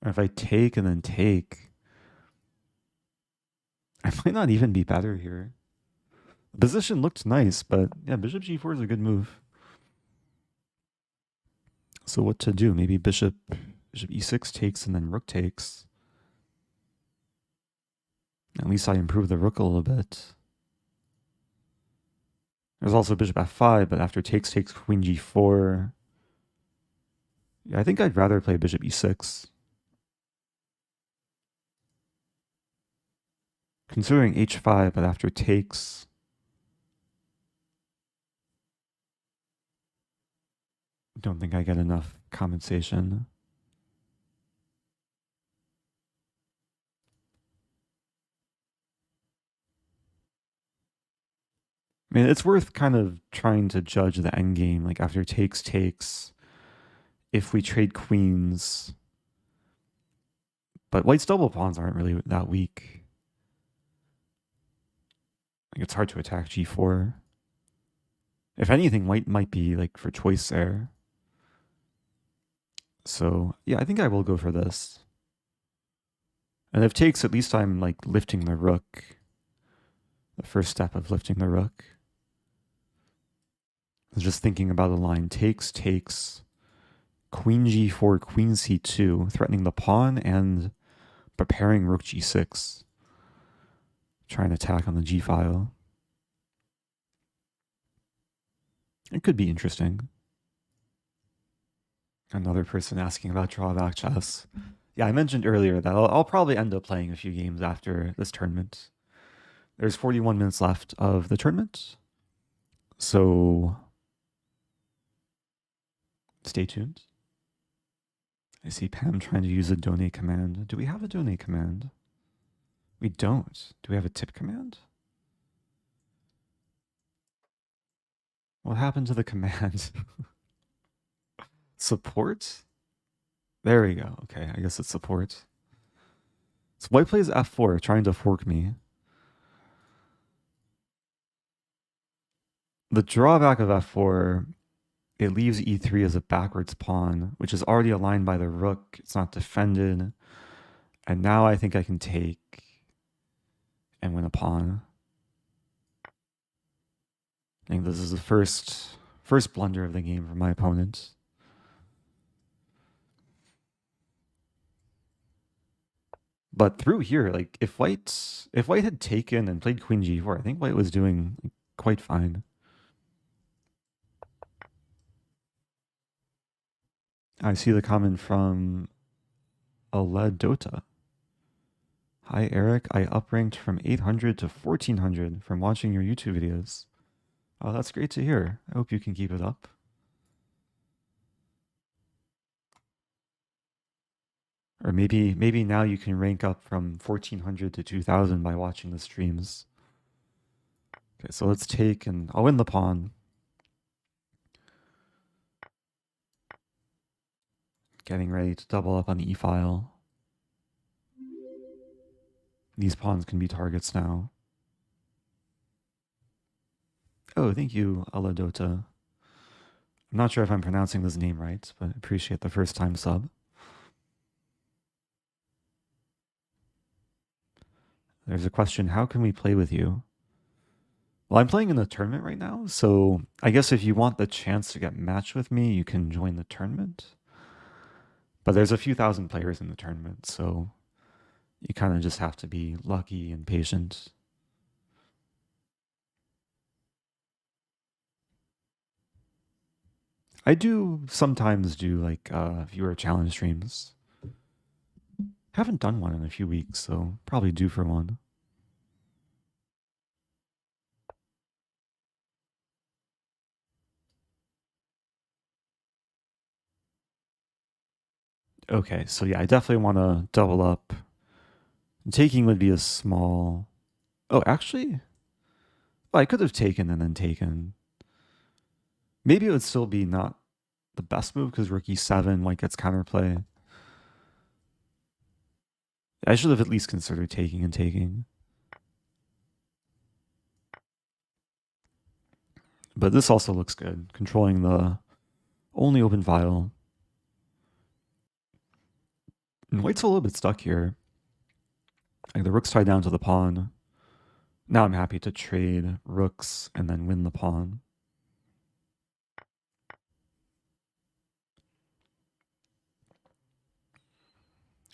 Or if I take and then take, I might not even be better here. The position looked nice, but yeah, bishop g4 is a good move. So what to do? Maybe bishop e6 takes and then rook takes. At least I improve the rook a little bit. There's also bishop f5, but after takes queen g4. Yeah, I think I'd rather play bishop e6. Considering h5, but after takes. Don't think I get enough compensation. I mean, it's worth kind of trying to judge the endgame, like after takes. If we trade queens, but white's double pawns aren't really that weak. Like it's hard to attack g4. If anything, white might be like for choice there. So yeah, I think I will go for this. And if takes, at least I'm like lifting the rook. The first step of lifting the rook. I was just thinking about the line takes, queen g4, queen c2, threatening the pawn and preparing rook g6. Try and attack on the g file. It could be interesting. Another person asking about Drawback Chess. Yeah, I mentioned earlier that I'll probably end up playing a few games after this tournament. There's 41 minutes left of the tournament. So stay tuned. I see Pam trying to use a donate command. Do we have a donate command? We don't. Do we have a tip command? What happened to the command? Support? There we go. Okay, I guess it's support. So white plays f4, trying to fork me. The drawback of f4, it leaves e3 as a backwards pawn, which is already aligned by the rook. It's not defended. And now I think I can take and win a pawn. I think this is the first blunder of the game for my opponent. But through here, like if white had taken and played queen g4, I think white was doing quite fine. I see the comment from Laclede Ave. Hi Eric, I upranked from 800 to 1400 from watching your YouTube videos. Oh, that's great to hear. I hope you can keep it up. Or maybe now you can rank up from 1400 to 2000 by watching the streams. Okay, so let's take and I'll win the pawn. Getting ready to double up on the e-file. These pawns can be targets now. Oh, thank you, Aladota. I'm not sure if I'm pronouncing this name right, but I appreciate the first time sub. There's a question, how can we play with you? Well, I'm playing in the tournament right now, so I guess if you want the chance to get matched with me, you can join the tournament. But there's a few thousand players in the tournament, so you kind of just have to be lucky and patient. I do sometimes do like viewer challenge streams. Haven't done one in a few weeks, so probably due for one. Okay, so yeah, I definitely want to double up. Taking would be a small... Oh, actually? Well, I could have taken and then taken. Maybe it would still be not the best move because rook e7, white gets counterplay. I should have at least considered taking and taking. But this also looks good, controlling the only open file. And white's a little bit stuck here. Like the rook's tied down to the pawn. Now I'm happy to trade rooks and then win the pawn.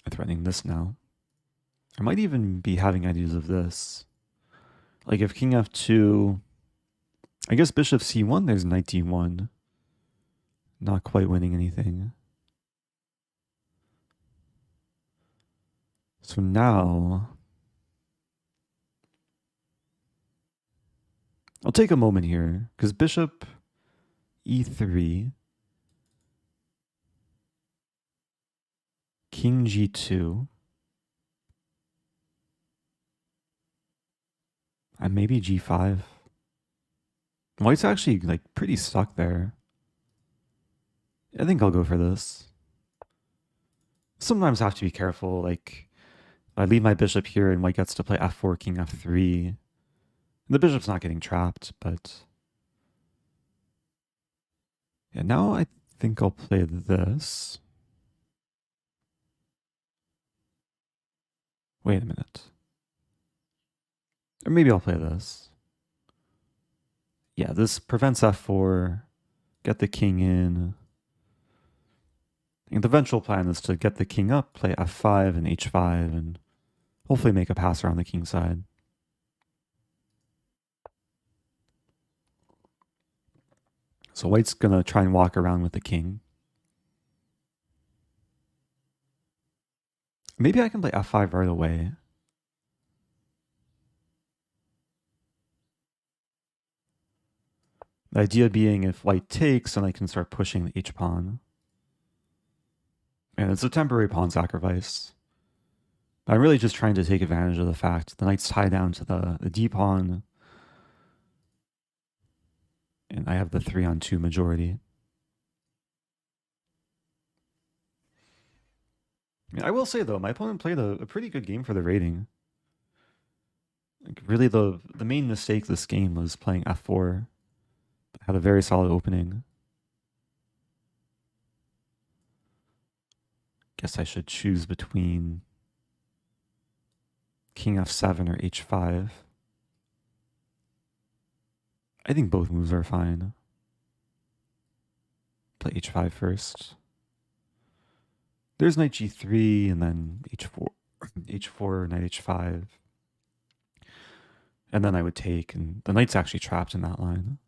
I'm threatening this now. I might even be having ideas of this. Like if king f2, I guess bishop c1, there's knight d1. Not quite winning anything. So now I'll take a moment here because bishop e3, king g2, and maybe g5. White's actually like pretty stuck there. I think I'll go for this. Sometimes I have to be careful. Like, I leave my bishop here and white gets to play f4, king f3. The bishop's not getting trapped, but yeah, now I think I'll play this. Wait a minute. Or maybe I'll play this. Yeah, this prevents f4, get the king in. And the eventual plan is to get the king up, play f5 and h5, and hopefully make a pass around the king side. So white's going to try and walk around with the king. Maybe I can play f5 right away. The idea being if white takes, then I can start pushing the h-pawn. And it's a temporary pawn sacrifice. But I'm really just trying to take advantage of the fact the knight's tied down to the d-pawn. And I have the 3-on-2 majority. I will say, though, my opponent played a pretty good game for the rating. Like, really, the main mistake this game was playing f4. Had a very solid opening. Guess I should choose between king f7 or h5. I think both moves are fine. Play h5 first. There's knight g3 and then h4, knight h5. And then I would take, and the knight's actually trapped in that line.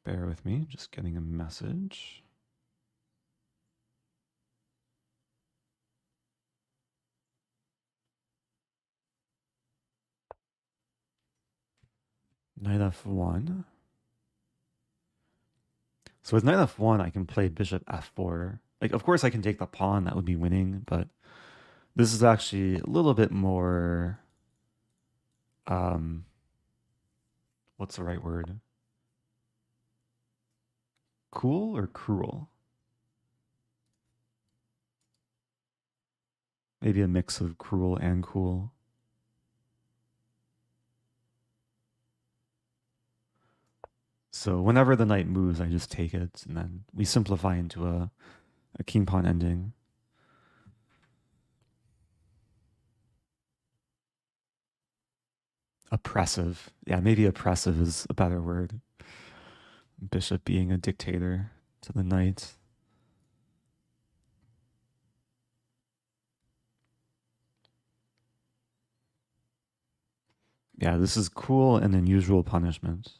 Bear with me, just getting a message. Knight f1. So with knight f1, I can play bishop f4. Like, of course I can take the pawn, that would be winning, but this is actually a little bit more, what's the right word? Cool or cruel? Maybe a mix of cruel and cool. So whenever the knight moves, I just take it, and then we simplify into a king pawn ending. Oppressive. Yeah, maybe oppressive is a better word. Bishop being a dictator to the knight. Yeah, this is cool and unusual punishment.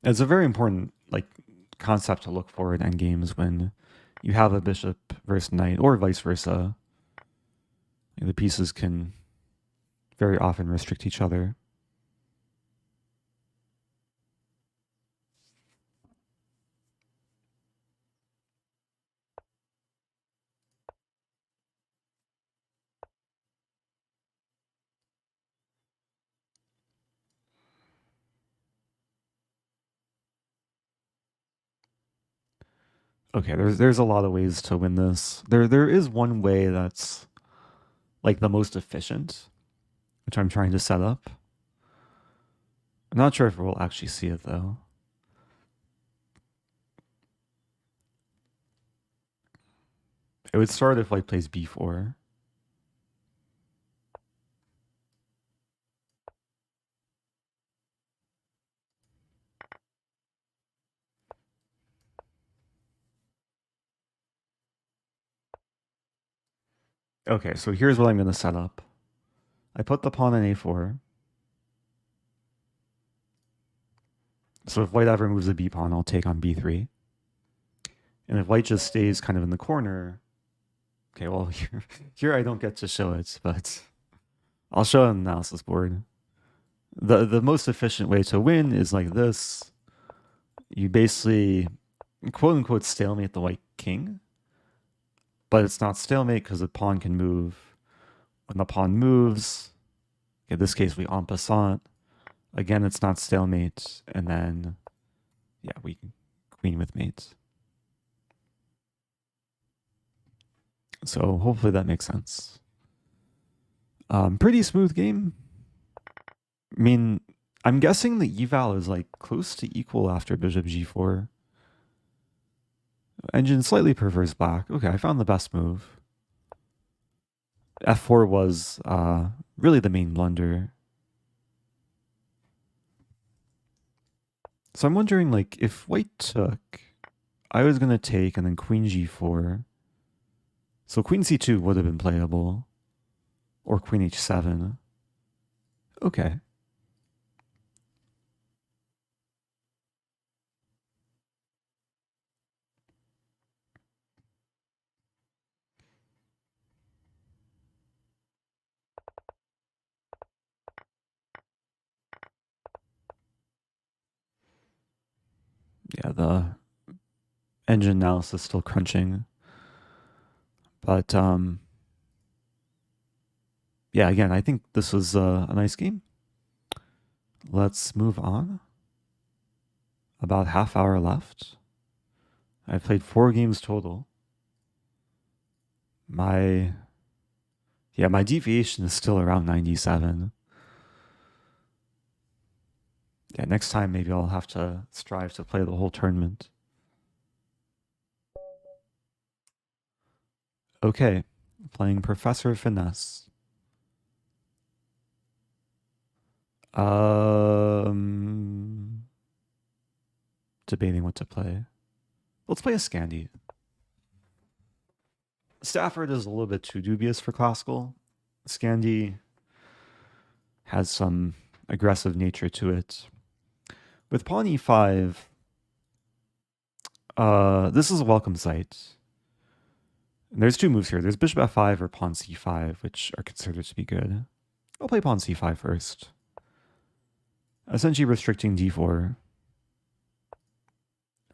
It's a very important concept to look for in endgames when you have a bishop versus knight, or vice versa. The pieces can very often restrict each other. Okay, there's a lot of ways to win this. There is one way that's like the most efficient, which I'm trying to set up. I'm not sure if we'll actually see it though. It would start if white plays b4. Okay, so here's what I'm going to set up. I put the pawn on a4. So if white ever moves a b pawn, I'll take on b3. And if white just stays kind of in the corner, okay, well, here I don't get to show it, but I'll show an analysis board. The most efficient way to win is like this. You basically, quote unquote, stalemate the white king, but it's not stalemate because the pawn can move. When the pawn moves, in this case, we en passant. Again, it's not stalemate, and then, yeah, we queen with mate. So hopefully that makes sense. Pretty smooth game. I mean, I'm guessing the eval is like close to equal after bishop g4. Engine slightly prefers black. Okay, I found the best move. f4 was really the main blunder. So I'm wondering, like, if white took, I was going to take and then queen g4. So queen c2 would have been playable. Or queen h7. Okay. Yeah, the engine analysis still crunching. But yeah, again, I think this was a nice game. Let's move on. About half hour left. I've played 4 games total. My deviation is still around 97. Yeah, next time maybe I'll have to strive to play the whole tournament. Okay, playing ProfessorFinesse. Debating what to play. Let's play a Scandi. Stafford is a little bit too dubious for classical. Scandi has some aggressive nature to it. With pawn e5, this is a welcome sight. And there's 2 moves here. There's bishop f5 or pawn c5, which are considered to be good. I'll play pawn c5 first. Essentially restricting d4. Or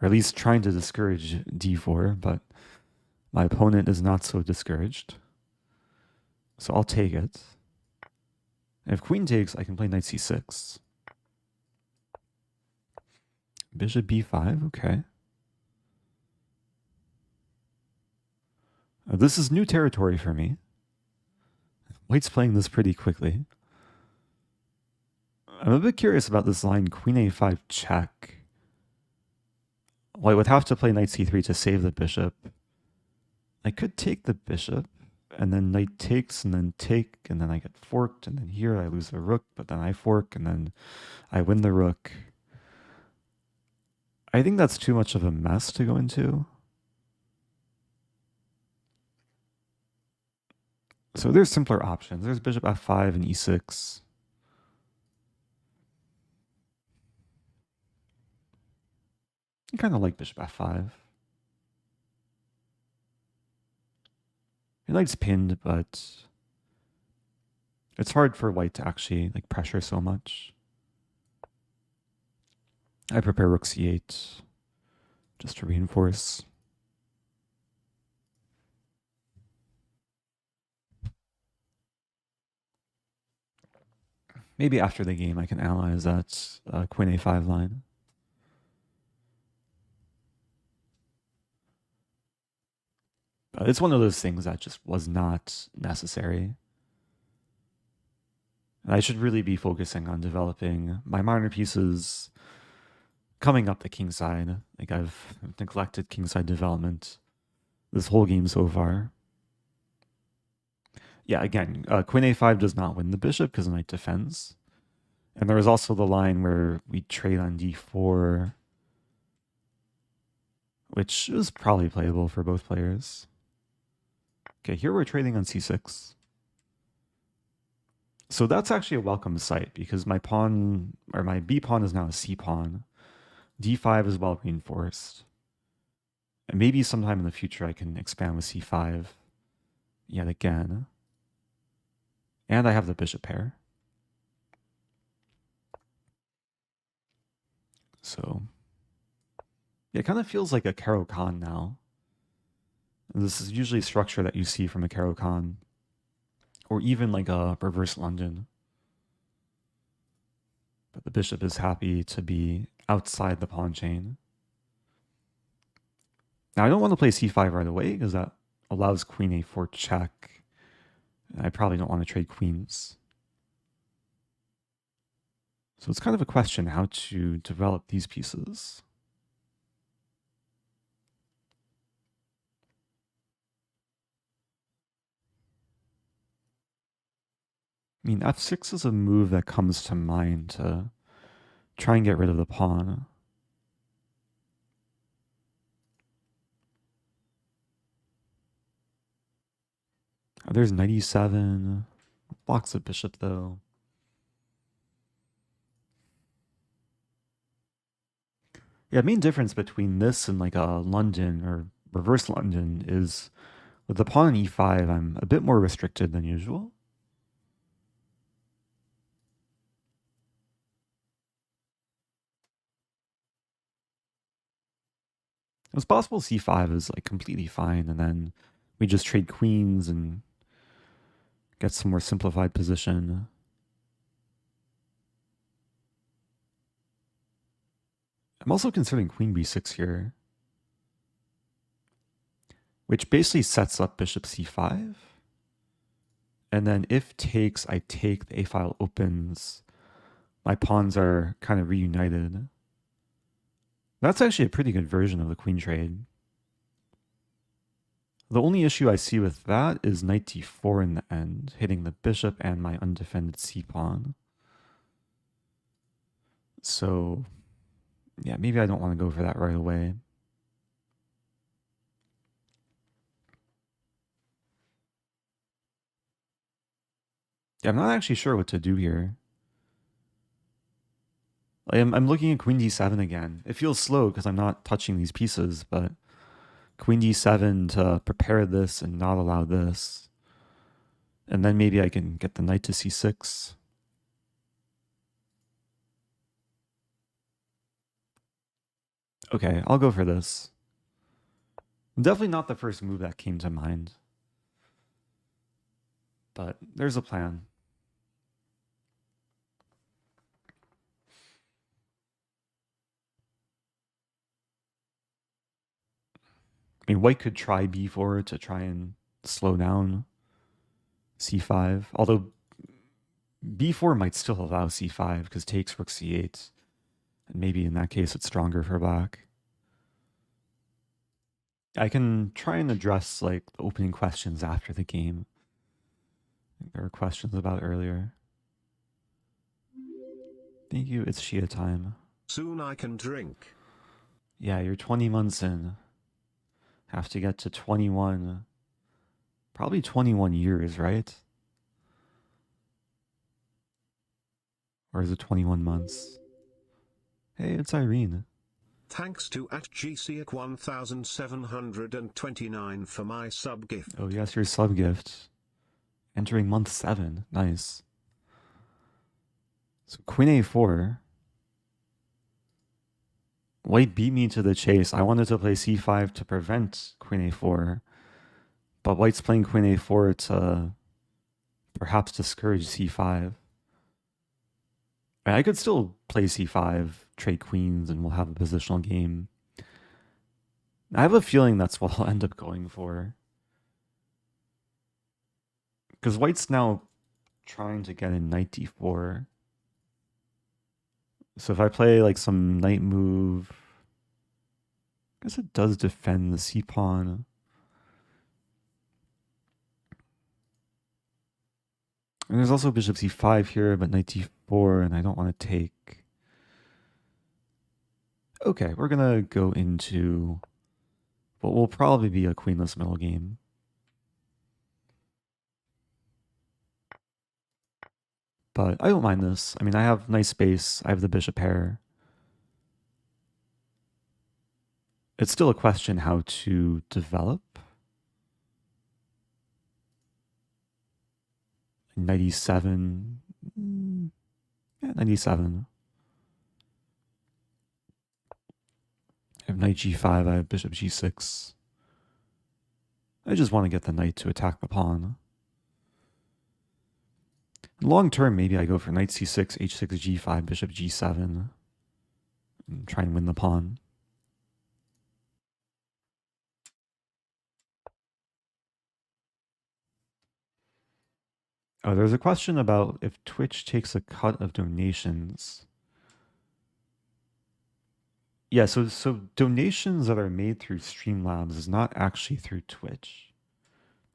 at least trying to discourage d4, but my opponent is not so discouraged. So I'll take it. And if queen takes, I can play knight c6. Bishop b5, okay. This is new territory for me. White's playing this pretty quickly. I'm a bit curious about this line, queen a5 check. White would have to play knight c3 to save the bishop. I could take the bishop, and then knight takes, and then take, and then I get forked, and then here I lose the rook, but then I fork, and then I win the rook. I think that's too much of a mess to go into. So there's simpler options. There's bishop f5 and e6. I kind of like bishop f5. Your knight's pinned, but it's hard for white to actually like pressure so much. I prepare rook c8 just to reinforce. Maybe after the game I can analyze that queen a5 line. It's one of those things that just was not necessary. And I should really be focusing on developing my minor pieces coming up the kingside. Like I've neglected kingside development this whole game so far. Yeah, again, queen a5 does not win the bishop because knight defends. And there was also the line where we trade on d4, which is probably playable for both players. Okay, here we're trading on c6. So that's actually a welcome sight because my pawn, or my b pawn is now a c pawn. d5 is well reinforced. And maybe sometime in the future I can expand with c5 yet again. And I have the bishop pair. So yeah, it kind of feels like a Caro-Kann now. And this is usually a structure that you see from a Caro-Kann, or even like a reverse London. But the bishop is happy to be outside the pawn chain. Now I don't want to play c5 right away because that allows queen a4 check. I probably don't want to trade queens. So it's kind of a question how to develop these pieces. I mean, f6 is a move that comes to mind to try and get rid of the pawn. Oh, there's knight e7. Blocks the bishop, though. Yeah, the main difference between this and like a London or reverse London is with the pawn on e5, I'm a bit more restricted than usual. It's possible c5 is like completely fine, and then we just trade queens and get some more simplified position. I'm also considering queen b6 here, which basically sets up bishop c5. And then if takes, I take, the a file opens. My pawns are kind of reunited. That's actually a pretty good version of the queen trade. The only issue I see with that is knight d4 in the end, hitting the bishop and my undefended c-pawn. So, yeah, maybe I don't want to go for that right away. Yeah, I'm not actually sure what to do here. I'm looking at queen d7 again. It feels slow because I'm not touching these pieces, but queen d7 to prepare this and not allow this. And then maybe I can get the knight to c6. Okay, I'll go for this. Definitely not the first move that came to mind. But there's a plan. I mean, white could try b4 to try and slow down c5. Although b4 might still allow c5 because takes rook c8. And maybe in that case it's stronger for black. I can try and address like the opening questions after the game. There were questions about earlier. Thank you, it's Shia time. Soon I can drink. Yeah, you're 20 months in. Have to get to 21. Probably 21 years, right? Or is it 21 months? Hey, it's Irene. Thanks to @GCAC1729 for my sub gift. Oh yes, your sub gift. Entering month 7. Nice. So queen a4. White beat me to the chase. I wanted to play c5 to prevent queen a4. But white's playing queen a4 to perhaps discourage c5. I could still play c5, trade queens, and we'll have a positional game. I have a feeling that's what I'll end up going for. Because white's now trying to get in knight d4. So if I play like some knight move, I guess it does defend the c-pawn. And there's also bishop c5 here, but knight d4, and I don't want to take. Okay, we're going to go into what will probably be a queenless middle game. But I don't mind this. I mean, I have nice space. I have the bishop pair. It's still a question how to develop. Knight e7. Yeah, knight e7. I have knight g5. I have bishop g6. I just want to get the knight to attack the pawn. Long term, maybe I go for knight c6, h6, g5, bishop g7, and try and win the pawn. Oh, there's a question about if Twitch takes a cut of donations. Yeah, so donations that are made through Streamlabs is not actually through Twitch.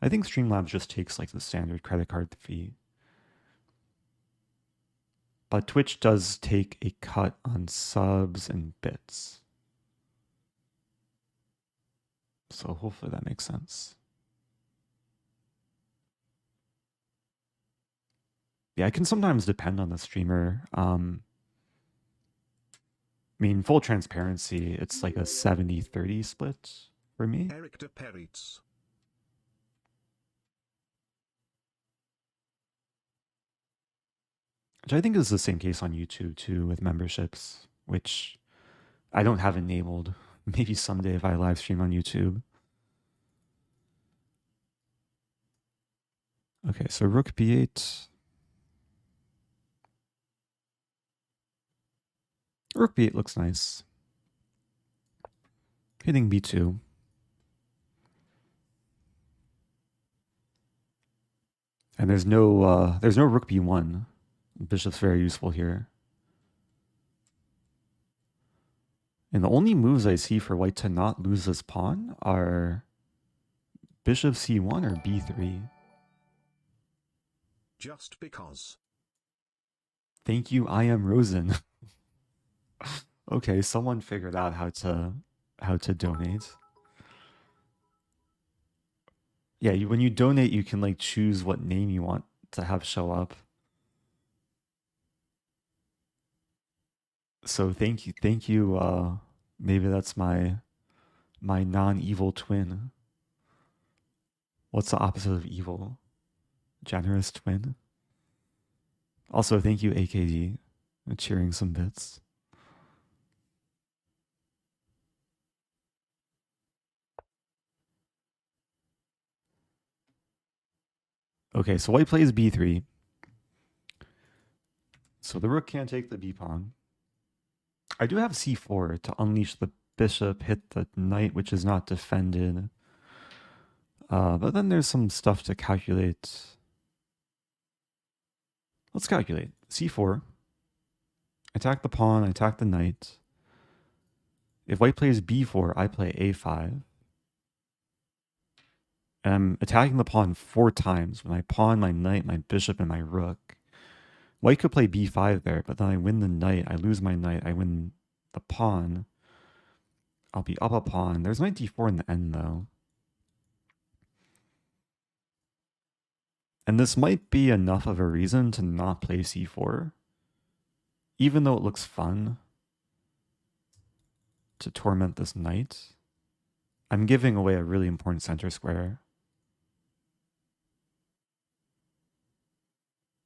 I think Streamlabs just takes like the standard credit card fee. But Twitch does take a cut on subs and bits. So hopefully that makes sense. Yeah, I can sometimes depend on the streamer. I mean, full transparency, it's like a 70-30 split for me. Eric de Peritz. Which I think is the same case on YouTube too with memberships, which I don't have enabled. Maybe someday if I live stream on YouTube. Okay, so rook b8. Rook b8 looks nice. Hitting b2. And there's no rook b1. Bishop's very useful here. And the only moves I see for white to not lose this pawn are bishop c1 or b3. Just because. Thank you, I am Rosen. Okay, someone figured out how to donate. Yeah, when you donate, you can like choose what name you want to have show up. So thank you. Maybe that's my non-evil twin. What's the opposite of evil? Generous twin. Also, thank you, AKD, cheering some bits. Okay, so white plays b3. So the rook can't take the b pawn. I do have c4 to unleash the bishop, hit the knight, which is not defended. But then there's some stuff to calculate. Let's calculate. c4. Attack the pawn, attack the knight. If white plays b4, I play a5. And I'm attacking the pawn 4 times when I pawn my knight, my bishop, and my rook. White could play b5 there, but then I win the knight, I lose my knight, I win the pawn. I'll be up a pawn. There's knight d4 in the end, though. And this might be enough of a reason to not play c4. Even though it looks fun to torment this knight, I'm giving away a really important center square.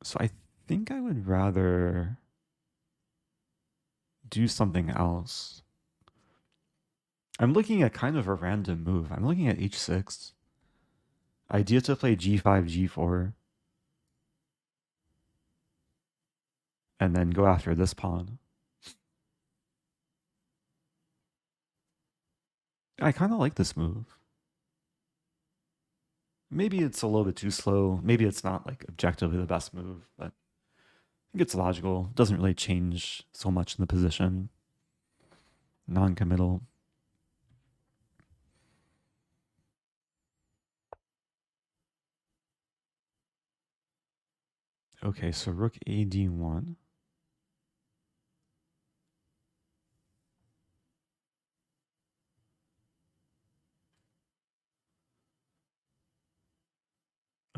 So I think I would rather do something else. I'm looking at kind of a random move. I'm looking at h6. Idea to play g5, g4. And then go after this pawn. I kind of like this move. Maybe it's a little bit too slow. Maybe it's not like objectively the best move, but I think it's logical. It doesn't really change so much in the position. Non-committal. Okay, so rook AD1.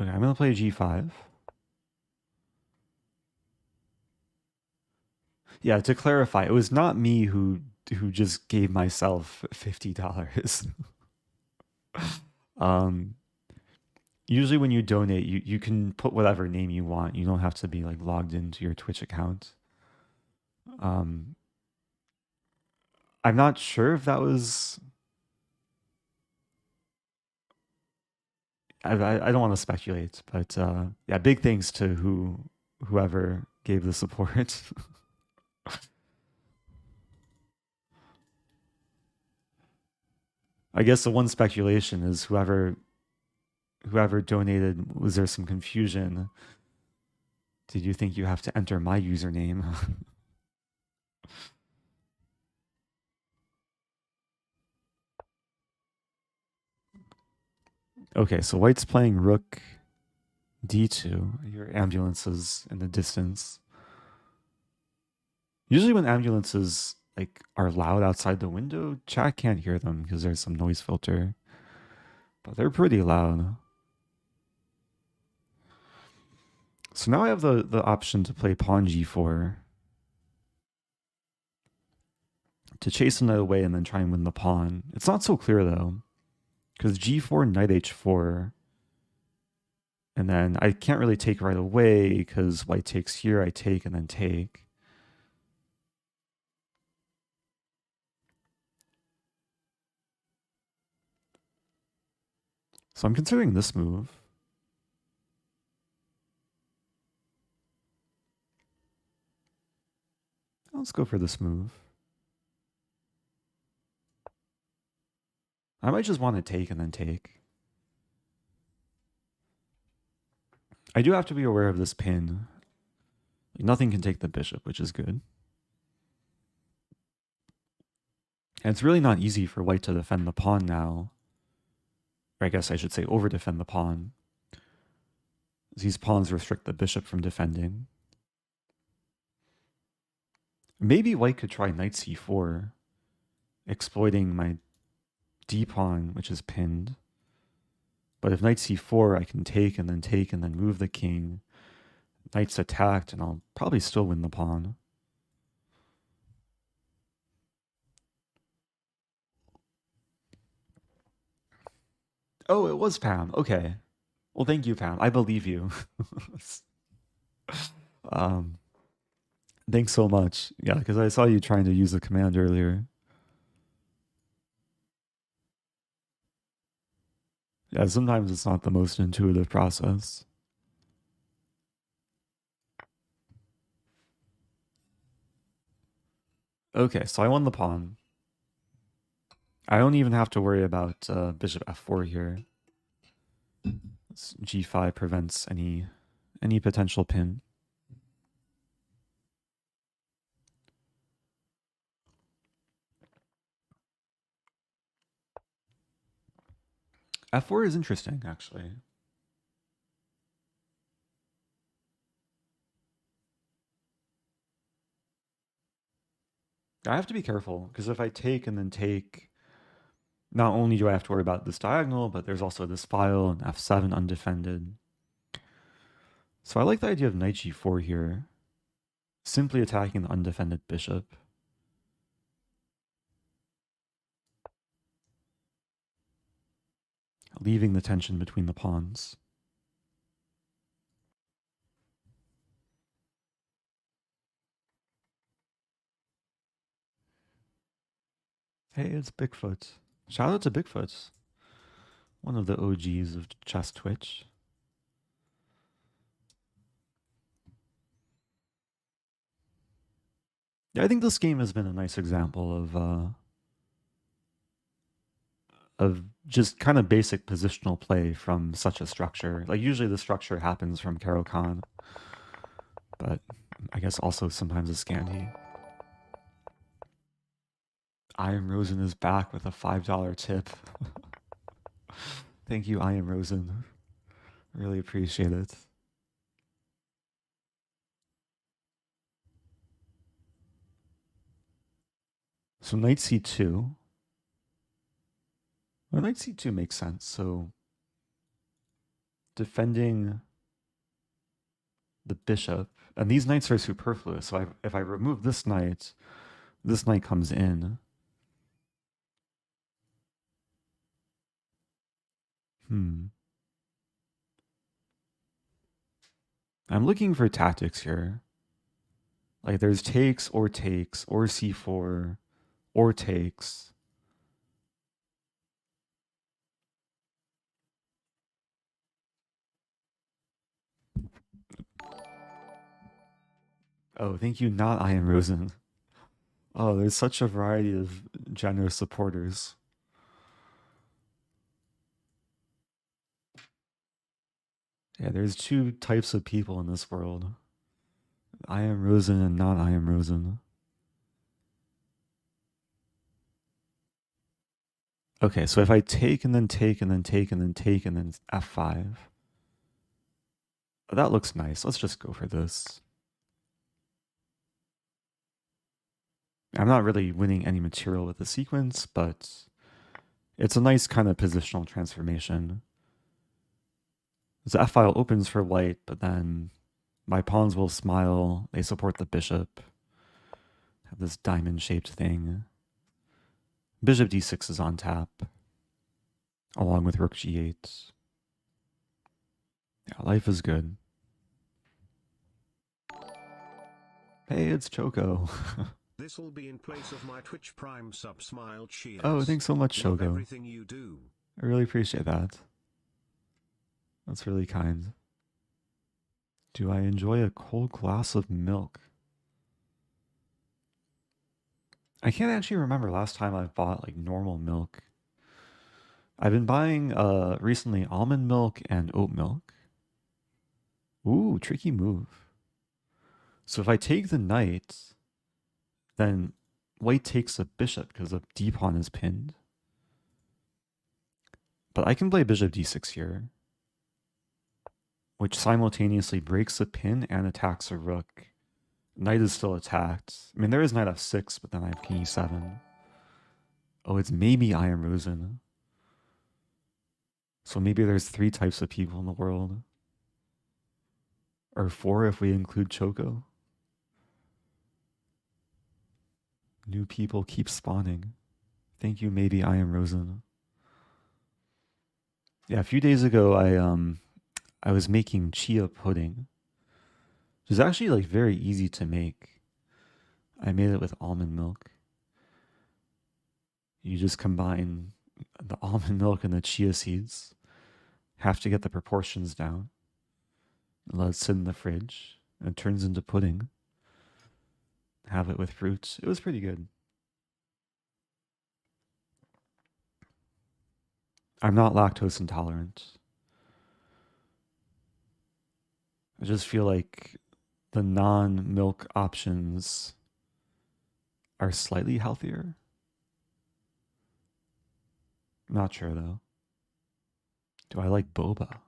Okay, I'm going to play G5. Yeah, to clarify, it was not me who just gave myself $50. um, usually when you donate, you can put whatever name you want. You don't have to be like logged into your Twitch account. Um, I'm not sure if that was. I don't want to speculate, but yeah, big thanks to whoever gave the support. I guess the one speculation is whoever donated, was there some confusion? Did you think you have to enter my username? Okay, so white's playing rook d2. Your ambulance is in the distance. Usually when ambulances like are loud outside the window, chat can't hear them because there's some noise filter. But they're pretty loud. So now I have the option to play pawn g4 to chase the knight away and then try and win the pawn. It's not so clear though, because g4, knight h4, and then I can't really take right away because white takes here, I take and then take. So I'm considering this move. Let's go for this move. I might just want to take and then take. I do have to be aware of this pin. Like, nothing can take the bishop, which is good. And it's really not easy for white to defend the pawn now. Or I guess I should say over-defend the pawn. These pawns restrict the bishop from defending. Maybe white could try knight c4, exploiting my d-pawn, which is pinned. But if knight c4, I can take and then move the king. Knight's attacked, and I'll probably still win the pawn. Oh, it was Pam. Okay. Well, thank you, Pam. I believe you. um, thanks so much. Yeah, because I saw you trying to use the command earlier. Yeah, sometimes it's not the most intuitive process. Okay, so I won the pawn. I don't even have to worry about bishop f4 here. G5 prevents any potential pin. F4 is interesting, actually. I have to be careful, because if I take and then take, not only do I have to worry about this diagonal, but there's also this file and f7 undefended. So I like the idea of knight g4 here, simply attacking the undefended bishop. Leaving the tension between the pawns. Hey, it's Bigfoot. Shout out to Bigfoot, one of the OGs of chess Twitch. Yeah, I think this game has been a nice example of just kind of basic positional play from such a structure. Like usually the structure happens from Caro-Kann, but I guess also sometimes a Scandi. I Am Rosen is back with a $5 tip. Thank you, I Am Rosen. Really appreciate it. So knight c2. Well, knight c2 makes sense. So defending the bishop, and these knights are superfluous. So if I remove this knight comes in. I'm looking for tactics here. Like there's takes or c4 or takes. Oh, thank you, not I am Rosen. Oh, there's such a variety of generous supporters. Yeah, there's two types of people in this world. I am Rosen and not I am Rosen. Okay, so if I take and then take and then take and then take and then f5. That looks nice. Let's just go for this. I'm not really winning any material with the sequence, but it's a nice kind of positional transformation. The f file opens for white, but then my pawns will smile. They support the bishop. Have this diamond-shaped thing. Bishop d6 is on tap, along with rook g8. Yeah, life is good. Hey, it's Choco. This will be in place of my Twitch Prime sub smile. Cheers. Oh, thanks so much, Love Choco. everything you do. I really appreciate that. That's really kind. Do I enjoy a cold glass of milk? I can't actually remember last time I've bought like normal milk. I've been buying recently almond milk and oat milk. Ooh, tricky move. So if I take the knight, then white takes a bishop because the d pawn is pinned. But I can play bishop d6 here, which simultaneously breaks the pin and attacks a rook. Knight is still attacked. I mean, there is knight f6, but then I have king e7. Oh, it's maybe I am Rosen. So maybe there's 3 types of people in the world. Or 4 if we include Choco. New people keep spawning. Thank you, maybe I am Rosen. Yeah, a few days ago I was making chia pudding. It was actually like very easy to make. I made it with almond milk. You just combine the almond milk and the chia seeds. Have to get the proportions down. And let it sit in the fridge. And it turns into pudding. Have it with fruits. It was pretty good. I'm not lactose intolerant. I just feel like the non-milk options are slightly healthier. Not sure though. Do I like boba?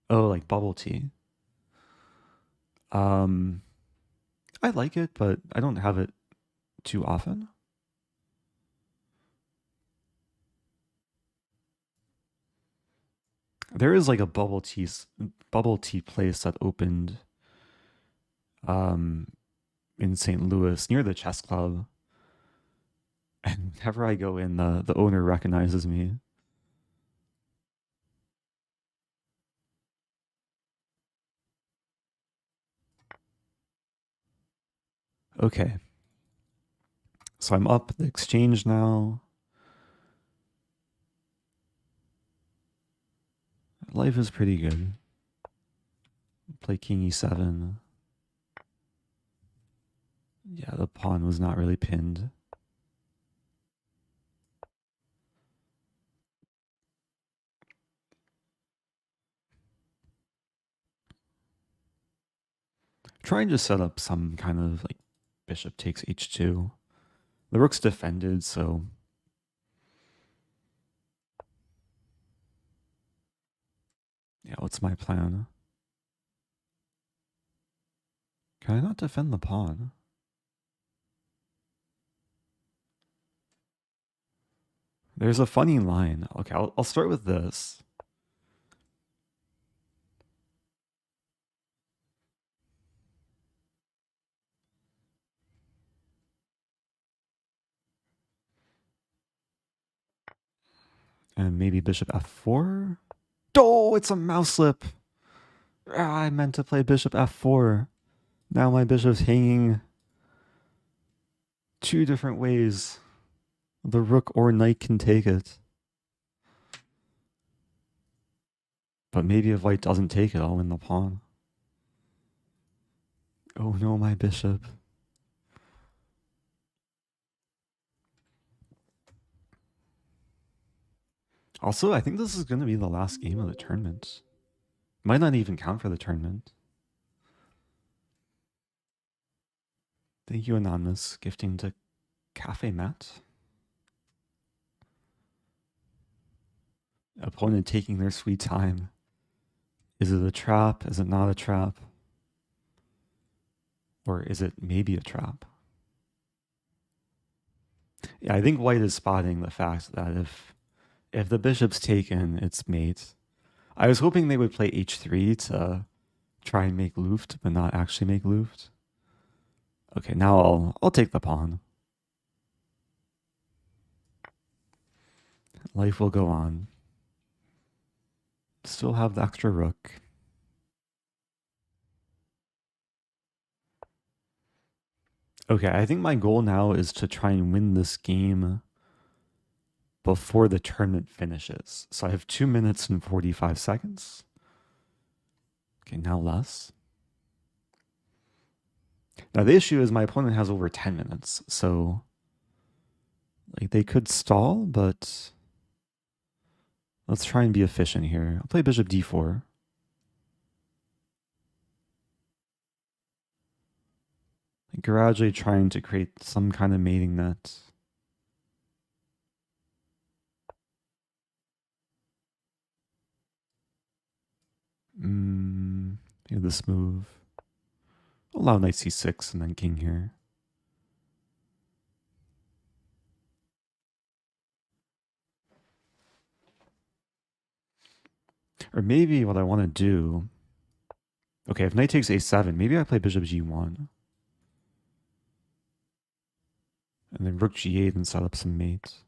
Oh, like bubble tea. I like it, but I don't have it too often. There is like a bubble tea place that opened in St. Louis near the chess club. And whenever I go in, the owner recognizes me. Okay. So I'm up the exchange now. Life is pretty good. Play king e7. Yeah, the pawn was not really pinned. Trying to set up some kind of like bishop takes h2. The rook's defended, so yeah, what's my plan? Can I not defend the pawn? There's a funny line. Okay, I'll start with this. And maybe bishop f4. Oh, it's a mouse slip. Ah, I meant to play bishop f4. Now my bishop's hanging two different ways. The rook or knight can take it. But maybe if white doesn't take it, I'll win the pawn. Oh no, my bishop. Also, I think this is going to be the last game of the tournament. Might not even count for the tournament. Thank you, Anonymous, gifting to Cafe Matt. Opponent taking their sweet time. Is it a trap? Is it not a trap? Or is it maybe a trap? Yeah, I think white is spotting the fact that if the bishop's taken, it's mate. I was hoping they would play h3 to try and make Luft, but not actually make Luft. Okay, now I'll take the pawn. Life will go on. Still have the extra rook. Okay, I think my goal now is to try and win this game before the tournament finishes. So I have 2 minutes and 45 seconds. Okay, now less. Now the issue is my opponent has over 10 minutes. So like they could stall, but let's try and be efficient here. I'll play bishop d4. Gradually trying to create some kind of mating net. Maybe this move. Allow knight c6 and then king here. Or maybe what I want to do... Okay, if knight takes a7, maybe I play bishop g1. And then rook g8 and set up some mates.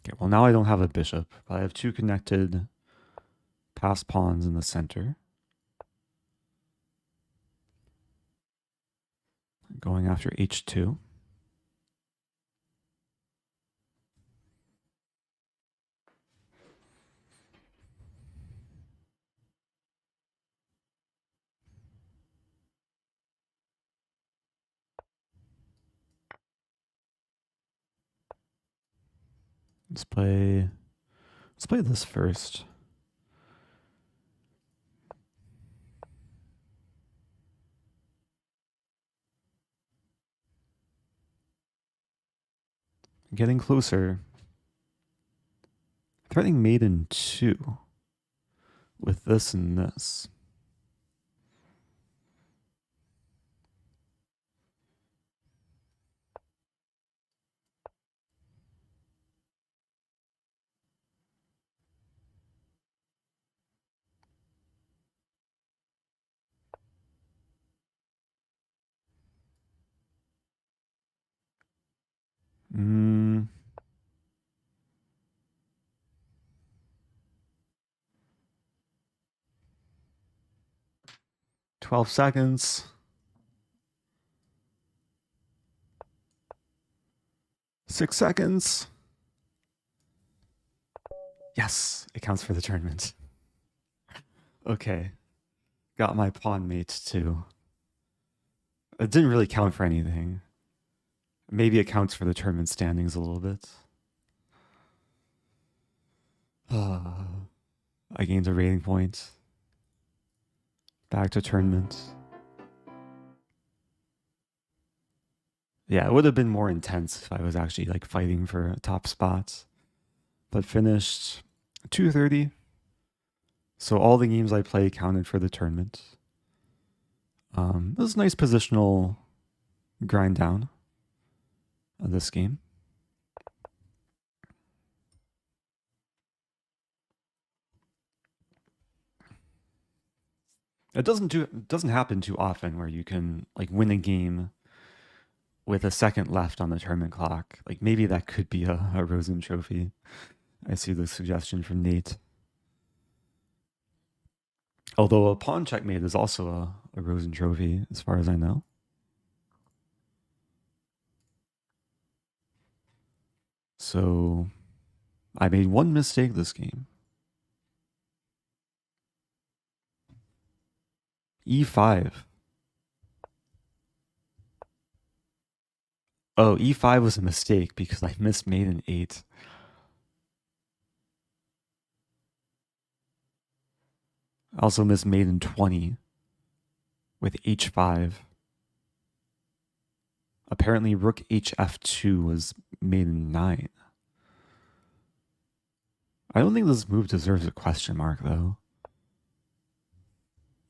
Okay, well now I don't have a bishop, but I have two connected passed pawns in the center. Going after h2. Let's play this first. Getting closer. Threatening mate in 2 with this and this. Hmm. 12 seconds. 6 seconds. Yes, it counts for the tournament. Okay. Got my pawn mates too. It didn't really count for anything. Maybe it counts for the tournament standings a little bit. I gained a rating point. Back to tournament. Yeah, it would have been more intense if I was actually like fighting for top spots. But finished 230. So all the games I played counted for the tournament. It was a nice positional grind down. of this game. It doesn't happen too often where you can like win a game with a second left on the tournament clock. Like maybe that could be a Rosen trophy. I see the suggestion from Nate. Although a pawn checkmate is also a Rosen trophy, as far as I know. So I made one mistake this game. E5. Oh, E5 was a mistake because I missed mate in 8. I also missed mate in 20 with H5. Apparently rook HF2 was mate in 9. I don't think this move deserves a question mark, though.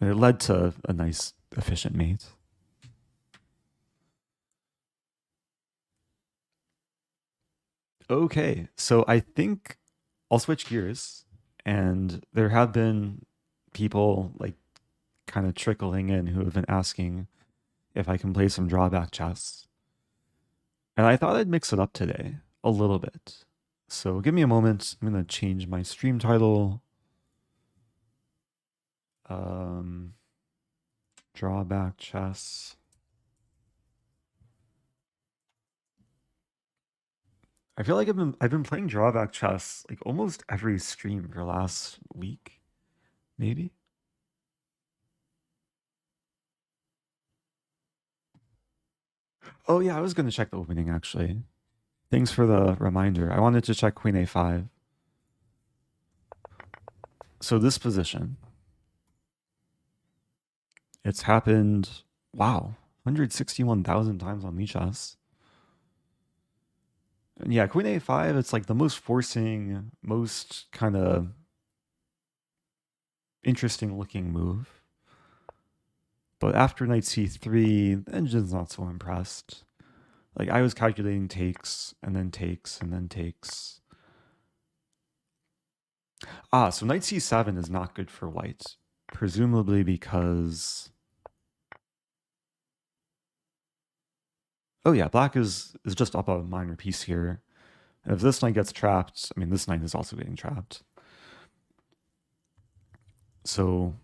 It led to a nice, efficient mate. Okay, so I think I'll switch gears. And there have been people like kind of trickling in who have been asking if I can play some drawback chess. And I thought I'd mix it up today a little bit. So give me a moment. I'm going to change my stream title. Drawback chess. I feel like I've been playing drawback chess like almost every stream for the last week, maybe. Oh yeah, I was going to check the opening actually. Thanks for the reminder. I wanted to check queen a5. So this position, it's happened, wow, 161,000 times on Lichess. And yeah, queen a5, it's like the most forcing, most kind of interesting looking move. But after knight c3, the engine's not so impressed. Like I was calculating takes, and then takes, and then takes. Ah, so knight c7 is not good for white. Presumably because... Oh yeah, black is just up a minor piece here. And if this knight gets trapped, I mean, this knight is also getting trapped. So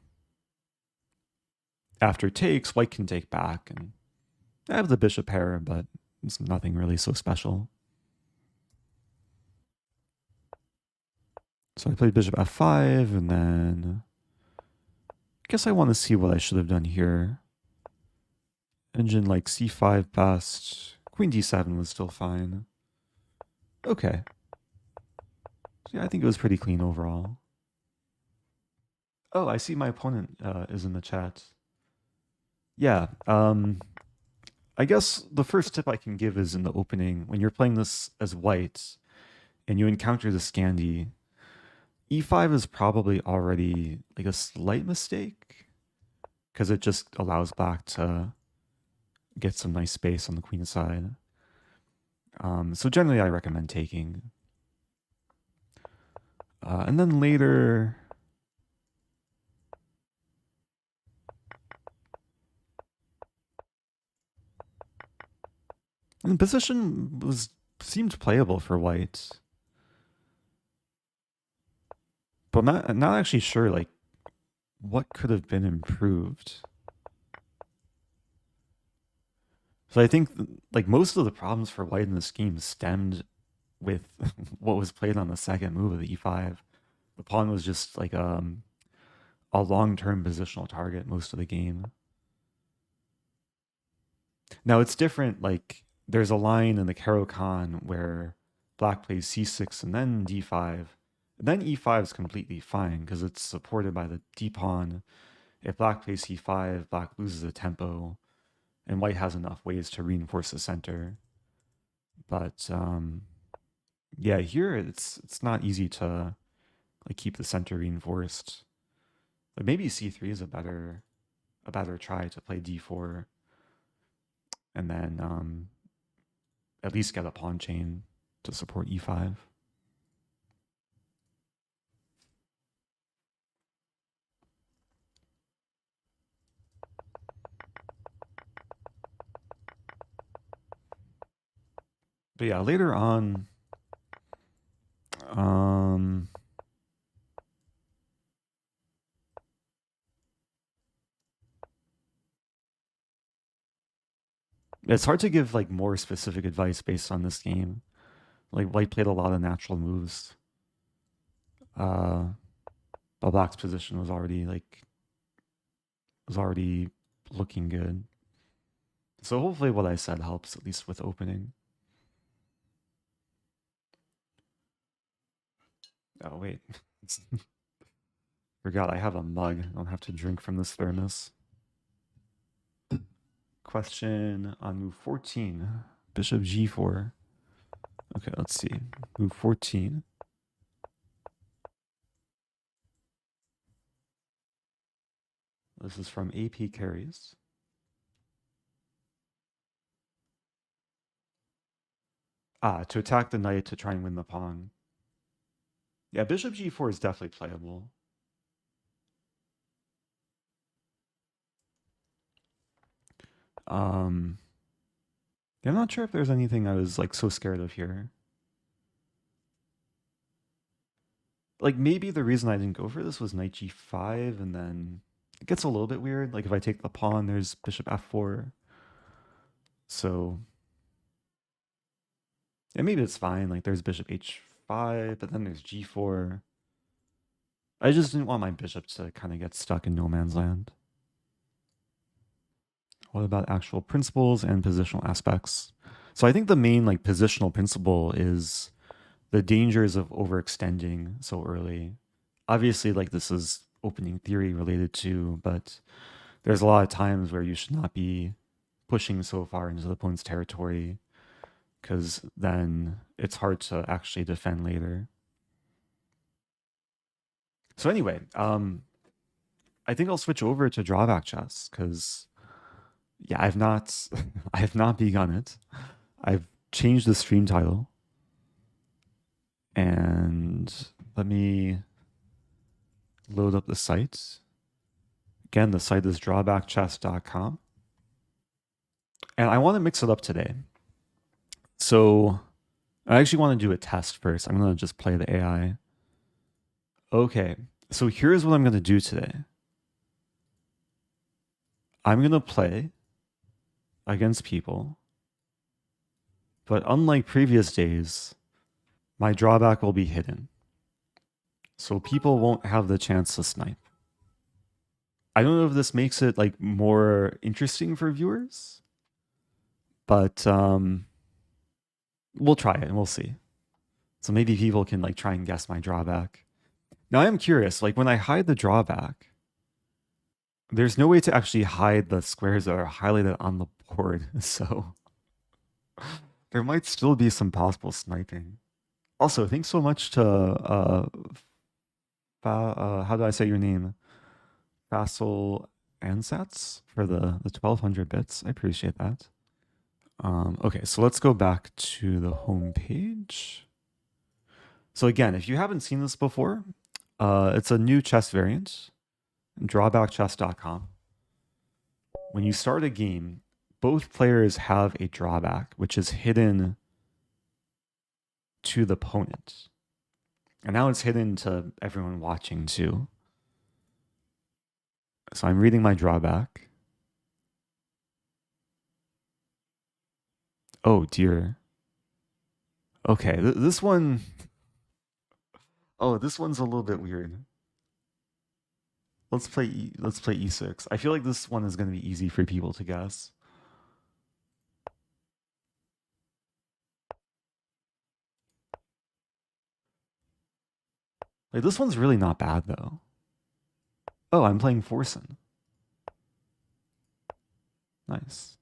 after takes, white can take back, and I have the bishop pair, but it's nothing really so special. So I played bishop f5, and then I guess I want to see what I should have done here. Engine like c5 best. Queen d7 was still fine. Okay. So yeah, I think it was pretty clean overall. Oh, I see my opponent is in the chat. Yeah, I guess the first tip I can give is in the opening, when you're playing this as white and you encounter the Scandi, e5 is probably already like a slight mistake because it just allows black to get some nice space on the queen side. So generally I recommend taking. And then later... the position seemed playable for white. But I'm not actually sure like what could have been improved. So I think like most of the problems for white in this game stemmed with what was played on the second move of the e5. The pawn was just like a long-term positional target most of the game. Now it's different, like there's a line in the Caro-Kann where black plays c6 and then d5. And then e5 is completely fine because it's supported by the d-pawn. If black plays c5, black loses a tempo, and white has enough ways to reinforce the center. But yeah, here it's not easy to like keep the center reinforced. Like maybe c3 is a better try to play d4, and then at least get a pawn chain to support e5. But yeah, later on, it's hard to give like more specific advice based on this game. Like White played a lot of natural moves. But Black's position was already looking good. So hopefully what I said helps, at least with opening. Oh wait. Forgot I have a mug. I don't have to drink from this thermos. Question on move 14. Bishop g4. Okay, let's see. Move 14. This is from AP Carries. To attack the knight to try and win the pawn. Yeah, bishop g4 is definitely playable. I'm not sure if there's anything I was like so scared of here. Like maybe the reason I didn't go for this was knight g5, and then it gets a little bit weird. Like if I take the pawn, there's bishop f4. So yeah, maybe it's fine. Like there's bishop h5, but then there's g4. I just didn't want my bishop to kind of get stuck in no man's land. What about actual principles and positional aspects? So I think the main like positional principle is the dangers of overextending so early. Obviously, like this is opening theory related to, but there's a lot of times where you should not be pushing so far into the opponent's territory, because then it's hard to actually defend later. So anyway, I think I'll switch over to Drawback Chess, because yeah, I have not begun it. I've changed the stream title. And let me load up the site. Again, the site is drawbackchess.com. And I want to mix it up today. So I actually want to do a test first. I'm going to just play the AI. Okay, so here's what I'm going to do today. I'm going to play against people. But unlike previous days, my drawback will be hidden. So people won't have the chance to snipe. I don't know if this makes it like more interesting for viewers, but we'll try it and we'll see. So maybe people can like try and guess my drawback. Now I am curious, like when I hide the drawback, there's no way to actually hide the squares that are highlighted on the board. So there might still be some possible sniping. Also, thanks so much to how do I say your name? Fassel Ansatz for the 1200 bits. I appreciate that. Okay, so let's go back to the home page. So again, if you haven't seen this before, it's a new chess variant, drawbackchess.com. When you start a game, both players have a drawback, which is hidden to the opponent. And now it's hidden to everyone watching too. So I'm reading my drawback. Oh dear. Okay, this one... Oh, this one's a little bit weird. Let's play e6. I feel like this one is going to be easy for people to guess. Like this one's really not bad though. Oh, I'm playing Forsen. Nice.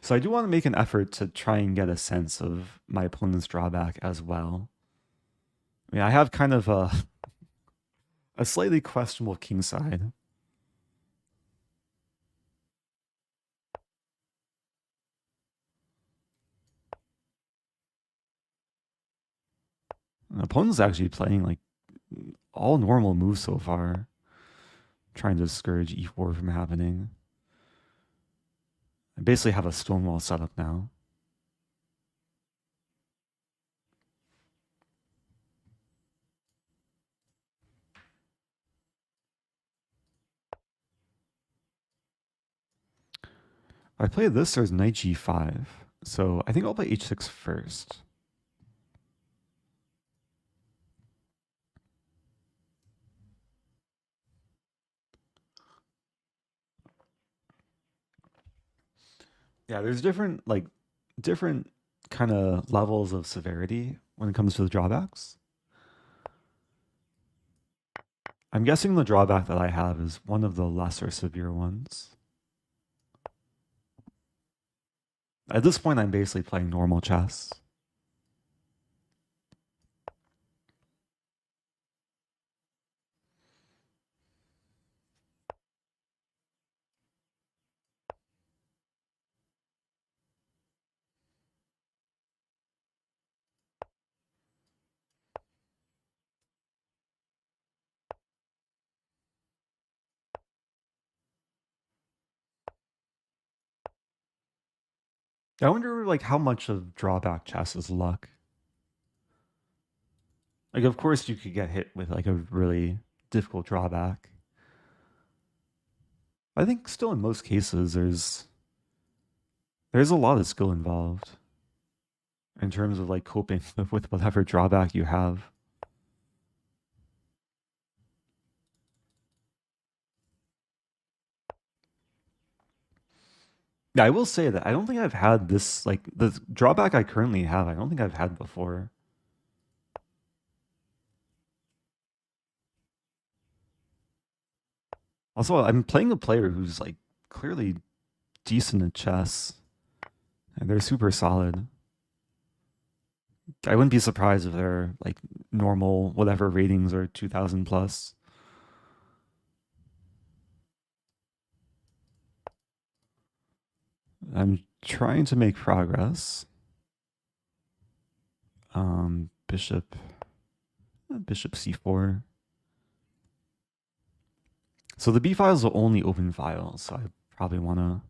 So I do want to make an effort to try and get a sense of my opponent's drawback as well. I mean, I have kind of a A slightly questionable kingside. The opponent's actually playing like all normal moves so far, trying to discourage e4 from happening. I basically have a stonewall setup now. If I play this, there's knight g5. So I think I'll play h6 first. Yeah, there's different kind of levels of severity when it comes to the drawbacks. I'm guessing the drawback that I have is one of the lesser severe ones. At this point, I'm basically playing normal chess. I wonder like how much of drawback chess is luck. Like, of course, you could get hit with like a really difficult drawback. I think still in most cases there's a lot of skill involved in terms of like coping with whatever drawback you have. Yeah, I will say that I don't think I've had this like the drawback I currently have. I don't think I've had before. Also, I'm playing a player who's like clearly decent at chess, and they're super solid. I wouldn't be surprised if they're like normal whatever ratings are 2000 plus. I'm trying to make progress. Bishop c4. So the b file is the only open file, so I probably want to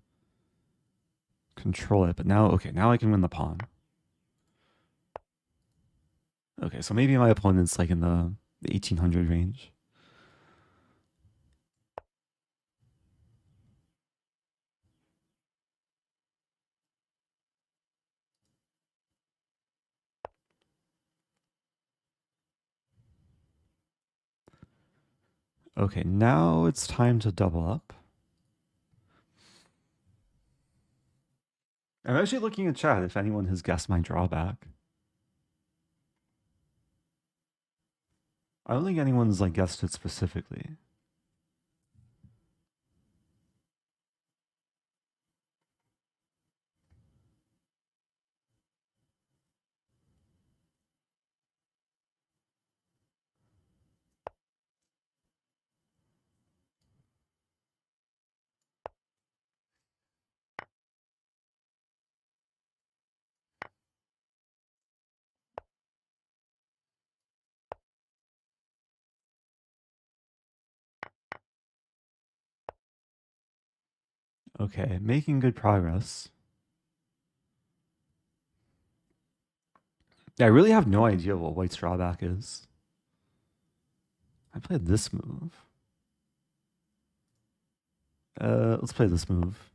control it. But now, okay, now I can win the pawn. Okay, so maybe my opponent's like in the 1800 range. Okay, now it's time to double up. I'm actually looking at chat if anyone has guessed my drawback. I don't think anyone's like guessed it specifically. Okay, making good progress. Yeah, I really have no idea what white's drawback is. I played this move. Let's play this move.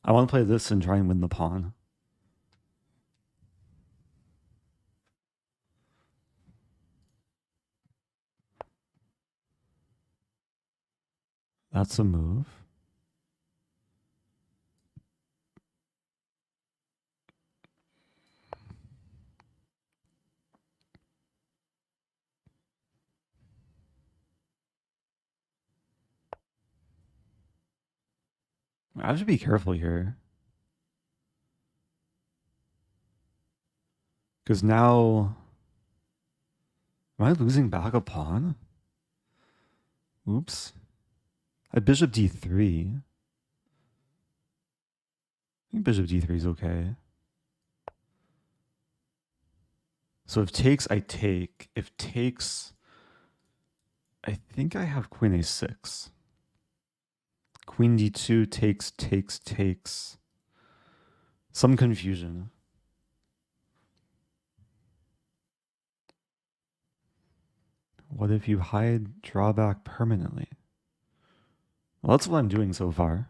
I want to play this and try and win the pawn. That's a move. I have to be careful here. Because now... Am I losing back a pawn? Oops. I bishop d3. I think bishop d3 is okay. So if takes, I take. If takes, I think I have queen a6. Queen d2 takes, takes, takes. Some confusion. What if you hide drawback permanently? Well, that's what I'm doing so far.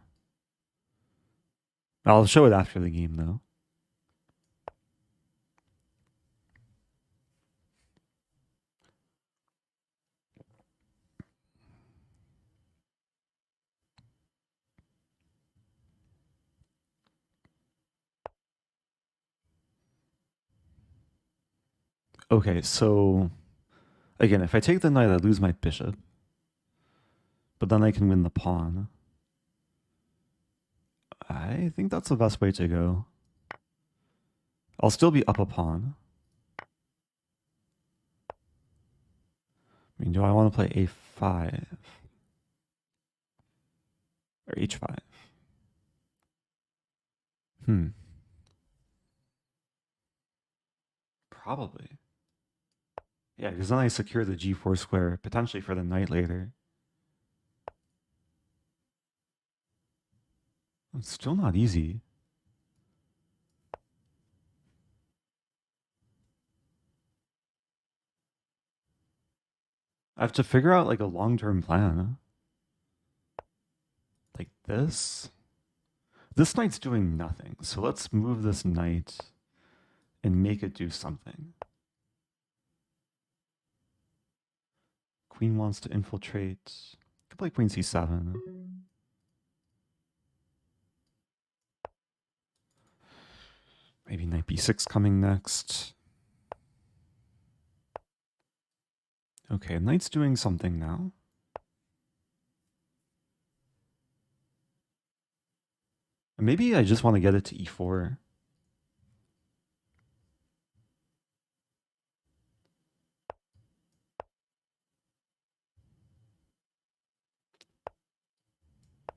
I'll show it after the game, though. Okay, so again, if I take the knight, I lose my bishop. But then I can win the pawn. I think that's the best way to go. I'll still be up a pawn. I mean, do I want to play a5? Or h5? Probably. Yeah, because then I secure the g4 square, potentially for the knight later. It's still not easy. I have to figure out like a long-term plan. Like this. This knight's doing nothing, so let's move this knight and make it do something. Queen wants to infiltrate. Could play queen c7. Maybe knight b6 coming next. Okay, knight's doing something now. Maybe I just want to get it to e4.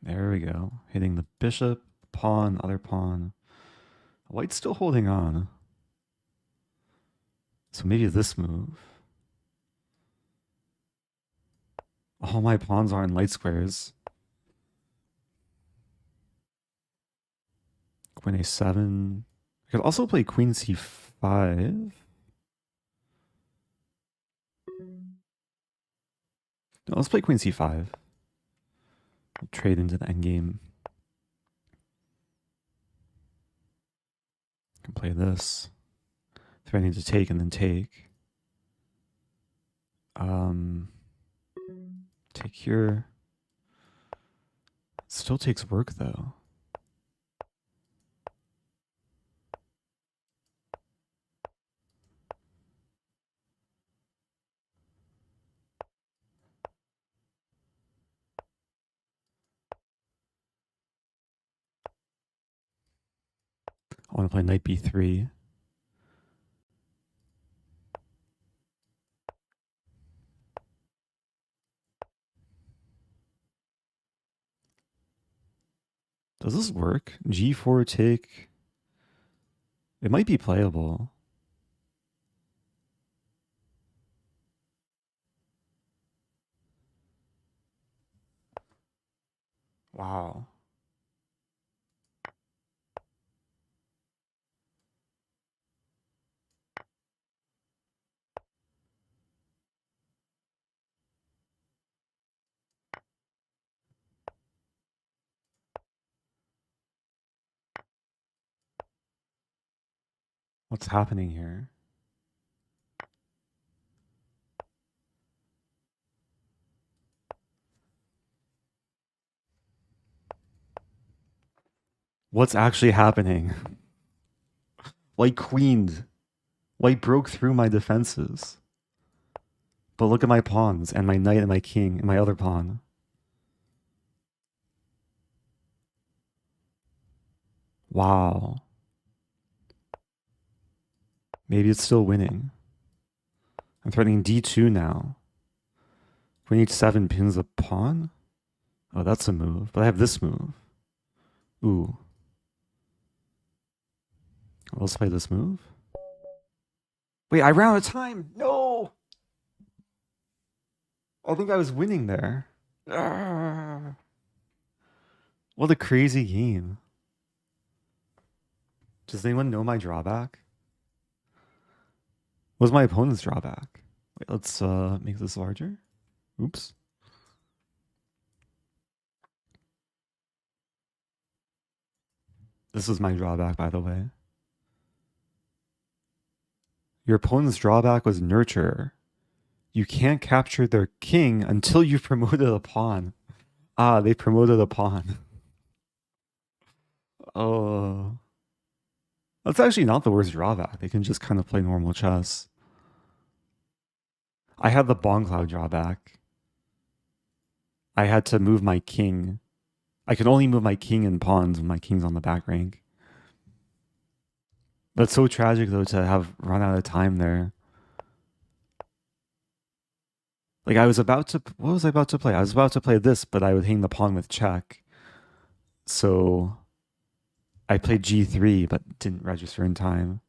There we go. Hitting the bishop, pawn, other pawn. White's still holding on. So maybe this move. All my pawns are in light squares. Queen a7. I could also play queen c5. No, let's play queen c5. We'll trade into the endgame. Can play this. Threatening to take and then take. Take here. It still takes work though. I want to play knight b3. Does this work? g4 take. It might be playable. Wow. What's happening here? What's actually happening? White queened. White broke through my defenses. But look at my pawns and my knight and my king and my other pawn. Wow. Maybe it's still winning. I'm threatening d2 now. Queen h7 pins a pawn? Oh, that's a move. But I have this move. Ooh. Let's play this move. Wait, I ran out of time. No! I think I was winning there. Arrgh. What a crazy game. Does anyone know my drawback? What's my opponent's drawback? Wait, let's make this larger. Oops. This is my drawback, by the way. Your opponent's drawback was nurturer. You can't capture their king until you've promoted a pawn. Ah, they promoted a pawn. Oh. That's actually not the worst drawback. They can just kind of play normal chess. I had the bomb cloud drawback. I had to move my king. I could only move my king and pawns when my king's on the back rank. That's so tragic, though, to have run out of time there. Like, I was about to... What was I about to play? I was about to play this, but I would hang the pawn with check. So I played g3, but didn't register in time.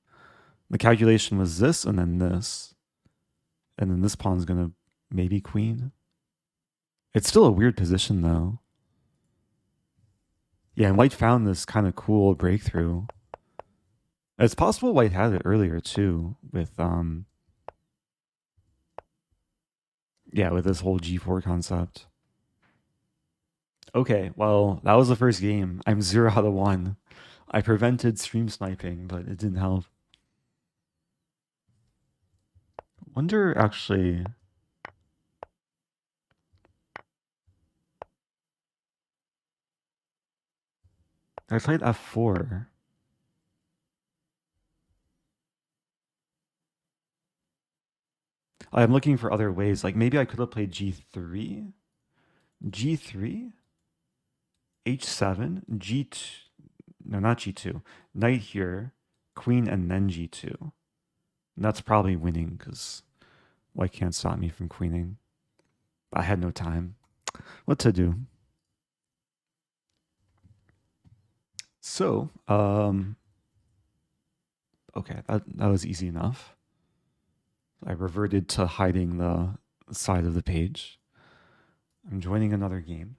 The calculation was this and then this. And then this pawn's going to maybe queen. It's still a weird position, though. Yeah, and white found this kind of cool breakthrough. It's possible white had it earlier, too, with... Yeah, with this whole g4 concept. Okay, well, that was the first game. I'm 0 out of 1. I prevented stream sniping, but it didn't help. Wonder, actually... I played f4. I'm looking for other ways. Like, maybe I could have played g3? g3? h7? g2? No, not g2. Knight here, queen, and then g2. And that's probably winning, because white can't stop me from queening. I had no time. What to do? So, okay, that was easy enough. I reverted to hiding the side of the page. I'm joining another game.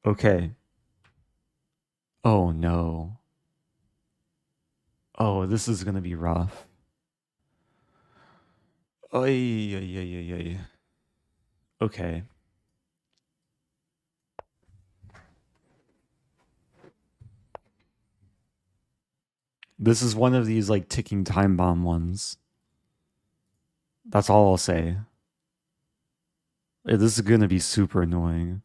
Okay. Oh no. Oh, this is gonna be rough. Oy, oy, oy, oy, oy. Okay. This is one of these like ticking time bomb ones. That's all I'll say. This is gonna be super annoying.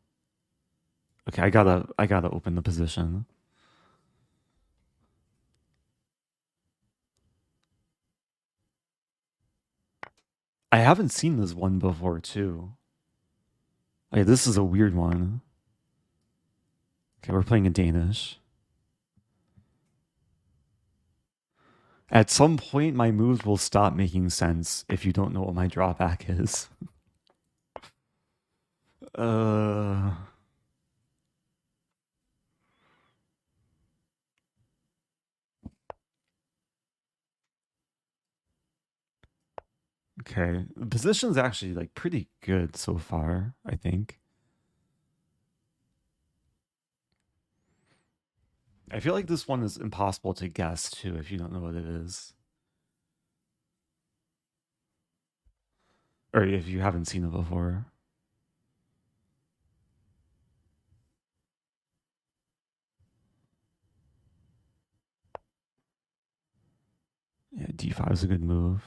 Okay, I gotta open the position. I haven't seen this one before too. Okay, this is a weird one. Okay, we're playing in Danish. At some point, my moves will stop making sense if you don't know what my drawback is. uh... Okay, the position's actually like pretty good so far, I think. I feel like this one is impossible to guess too if you don't know what it is. Or if you haven't seen it before. Yeah, d5 is a good move.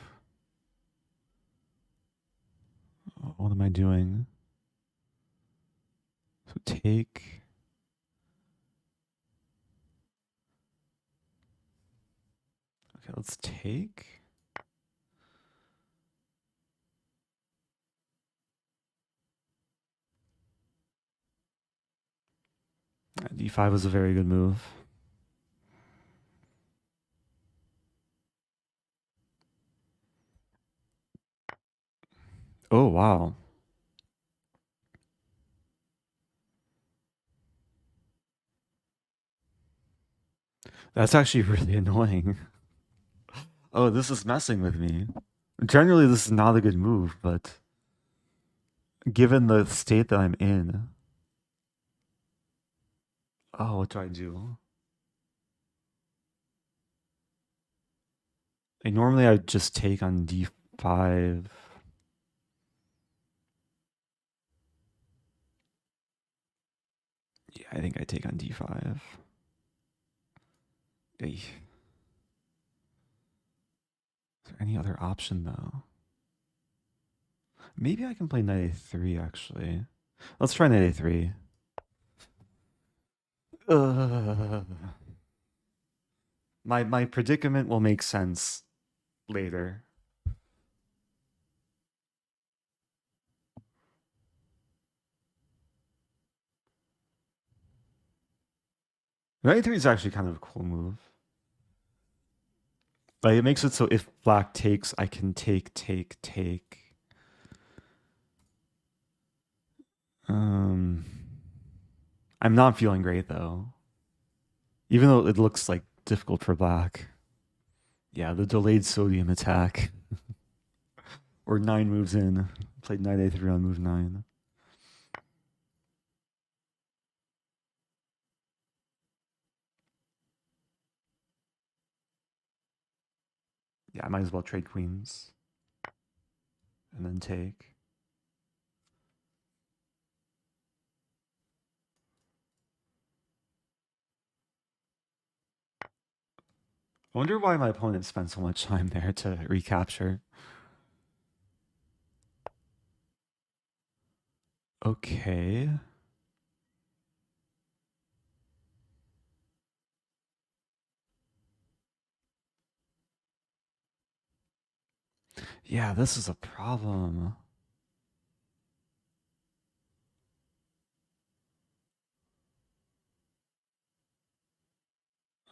What am I doing? So take. Okay, let's take. D5 was a very good move. Oh, wow. That's actually really annoying. Oh, this is messing with me. Generally, this is not a good move, but given the state that I'm in, oh, what do I do? Normally I just take on d5. Yeah, I think I take on d5. Hey. Is there any other option though? Maybe I can play knight a3 actually. Let's try knight a3. My predicament will make sense later. Knight a3 is actually kind of a cool move. Like it makes it so if black takes, I can take. I'm not feeling great though. Even though it looks like difficult for black. Yeah, the delayed sodium attack. Or 9 moves in. Played knight a3 on move 9. Yeah, I might as well trade queens. And then take. I wonder why my opponent spent so much time there to recapture. Okay. Yeah, this is a problem.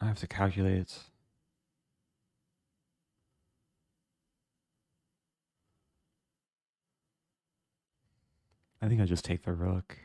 I have to calculate. I think I just take the rook.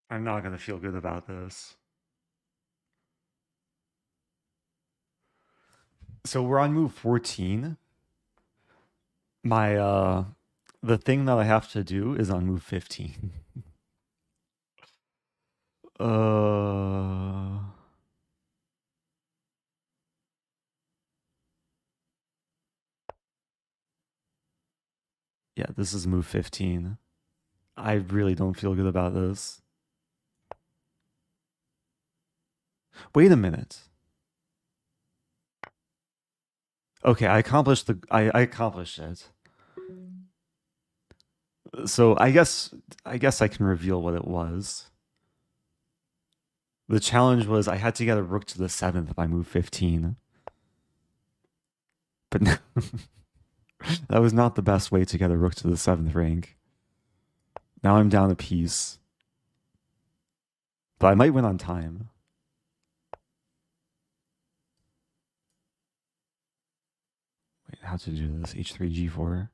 I'm not going to feel good about this. So we're on move 14. My the thing that I have to do is on move 15. uh Yeah, this is move 15. I really don't feel good about this. Wait a minute. Okay, I accomplished I accomplished it. So I guess I can reveal what it was. The challenge was I had to get a rook to the 7th by move 15. But no, that was not the best way to get a rook to the 7th rank. Now I'm down a piece. But I might win on time. Wait, how to do this? H3, G4.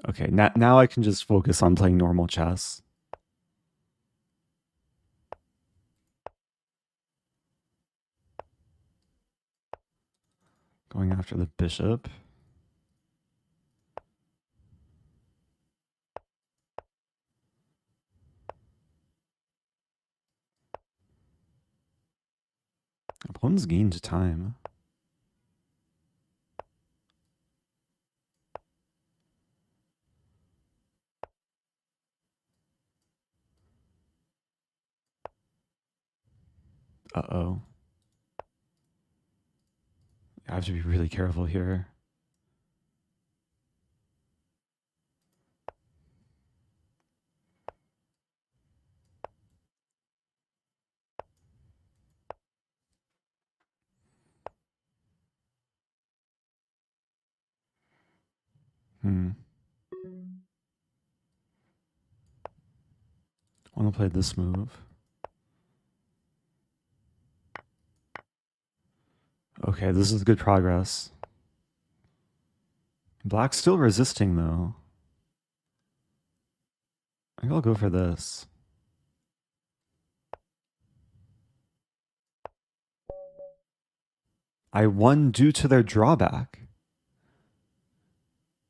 Okay, now I can just focus on playing normal chess. Going after the bishop. Opponent's gained time. Uh-oh. I have to be really careful here. I want to play this move. Okay, this is good progress. Black's still resisting, though. I think I'll go for this. I won due to their drawback.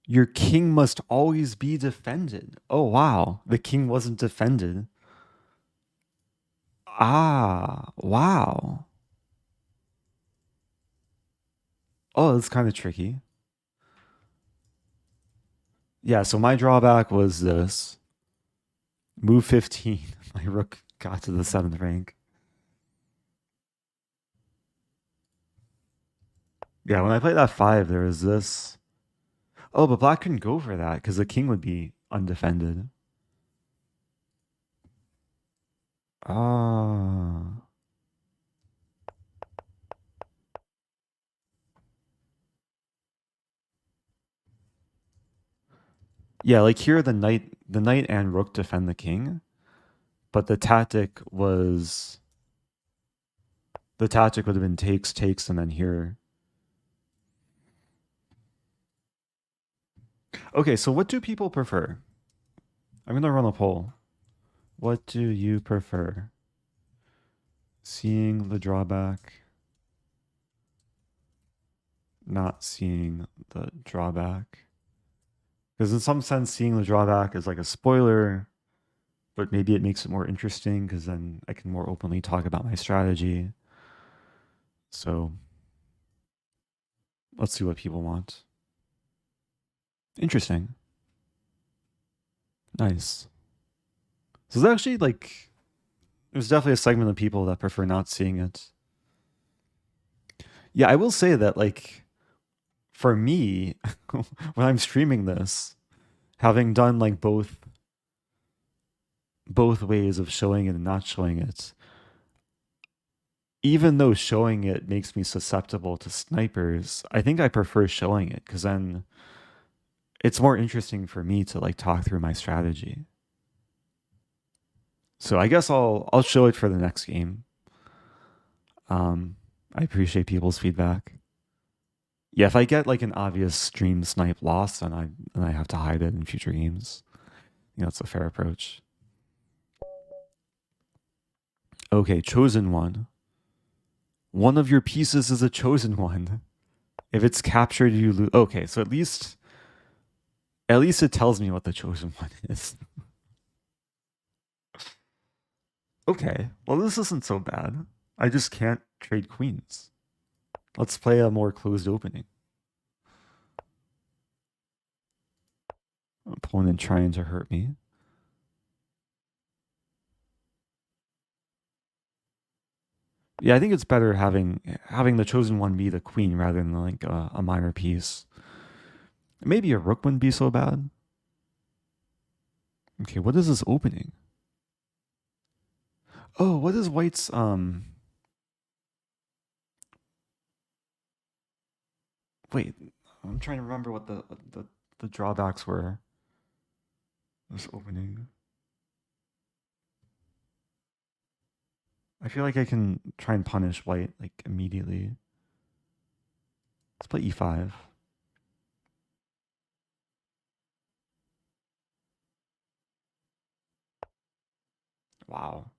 Your king must always be defended. Oh, wow. The king wasn't defended. Ah, wow. Oh, that's kind of tricky. Yeah, so my drawback was this. Move 15. My rook got to the 7th rank. Yeah, when I played that 5, there was this. Oh, but black couldn't go for that because the king would be undefended. Ah. Yeah, like here the knight and rook defend the king, but the tactic would have been takes, and then here. Okay, so what do people prefer? I'm gonna run a poll. What do you prefer? Seeing the drawback, not seeing the drawback? Because in some sense, seeing the drawback is like a spoiler, but maybe it makes it more interesting because then I can more openly talk about my strategy. So let's see what people want. Interesting. Nice. So there's actually like, there's definitely a segment of people that prefer not seeing it. Yeah, I will say that like, for me, when I'm streaming this, having done like both ways of showing it and not showing it, even though showing it makes me susceptible to snipers, I think I prefer showing it because then it's more interesting for me to like talk through my strategy. So I guess I'll show it for the next game. I appreciate people's feedback. Yeah, if I get like an obvious stream snipe loss, then I have to hide it in future games. You know, it's a fair approach. Okay, chosen one. One of your pieces is a chosen one. If it's captured, you lose. Okay, so at least it tells me what the chosen one is. Okay, well this isn't so bad. I just can't trade queens. Let's play a more closed opening. Opponent trying to hurt me. Yeah, I think it's better having the chosen one be the queen rather than like a minor piece. Maybe a rook wouldn't be so bad. Okay, what is this opening? Oh, what is white's wait, I'm trying to remember what the drawbacks were. This opening. I feel like I can try and punish white like immediately. Let's play e5. Wow.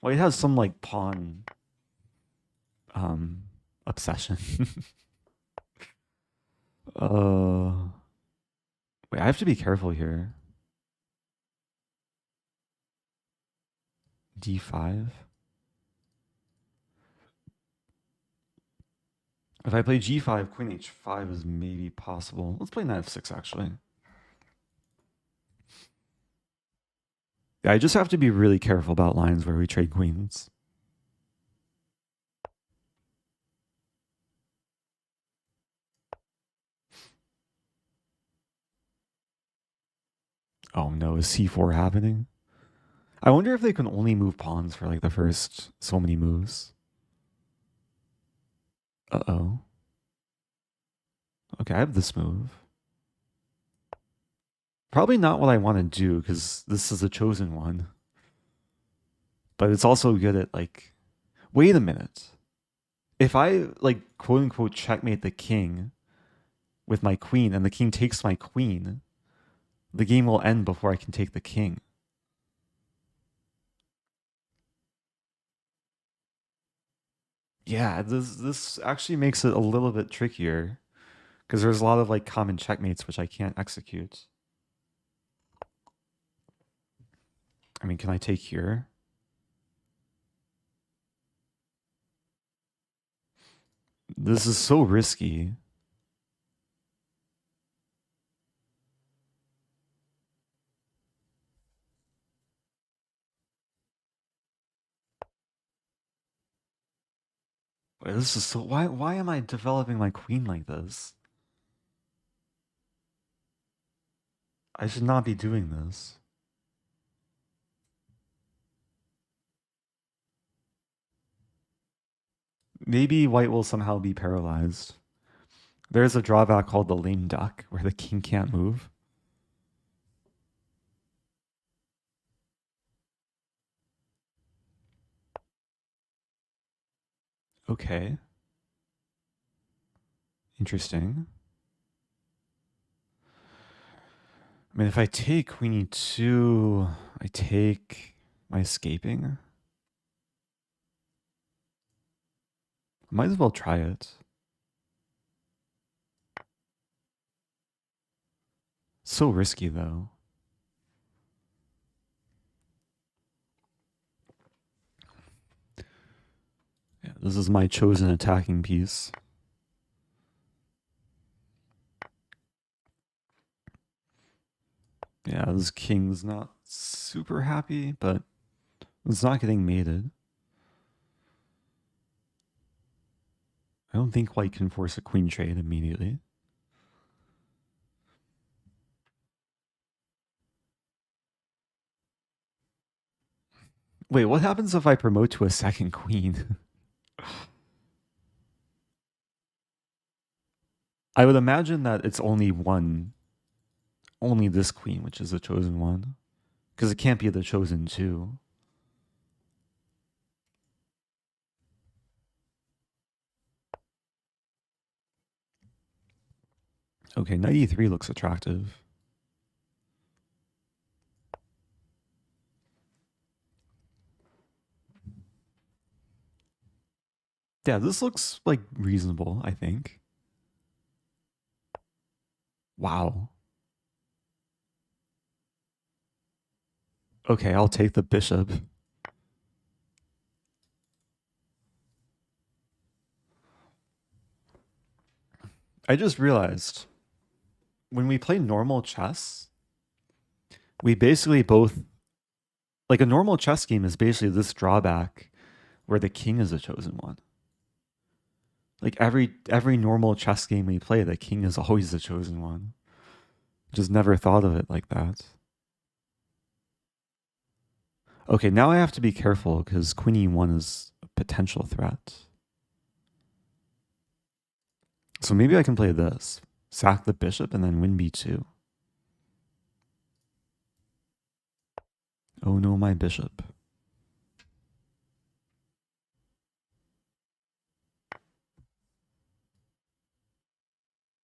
Well, it has some like pawn obsession. uh, Wait, I have to be careful here. D5. If I play G5, Queen H5 is maybe possible. Let's play Knight F6 actually. Yeah, I just have to be really careful about lines where we trade queens. Oh no, is C4 happening? I wonder if they can only move pawns for like the first so many moves. Uh-oh. Okay, I have this move. Probably not what I want to do because this is a chosen one. But it's also good at like, wait a minute. If I like quote unquote checkmate the king with my queen and the king takes my queen, the game will end before I can take the king. Yeah, this actually makes it a little bit trickier because there's a lot of like common checkmates which I can't execute. I mean, can I take here? This is so risky. Wait, this is so why am I developing my queen like this? I should not be doing this. Maybe white will somehow be paralyzed. There's a drawback called the lame duck where the king can't move. Okay. Interesting. I mean, if I take queen e2, I take my escaping. Might as well try it. So risky though. Yeah, this is my chosen attacking piece. Yeah, this king's not super happy, but it's not getting mated. I don't think white can force a queen trade immediately. Wait, what happens if I promote to a second queen? I would imagine that it's only this queen, which is the chosen one. Because it can't be the chosen two. Okay, knight e3 looks attractive. Yeah, this looks like reasonable, I think. Wow. Okay, I'll take the bishop. I just realized when we play normal chess, we basically both like a normal chess game is basically this drawback where the king is a chosen one. Like every normal chess game we play, the king is always the chosen one. Just never thought of it like that. Okay, now I have to be careful because queen e1 is a potential threat. So maybe I can play this. Sack the bishop and then win b2. Oh no, my bishop.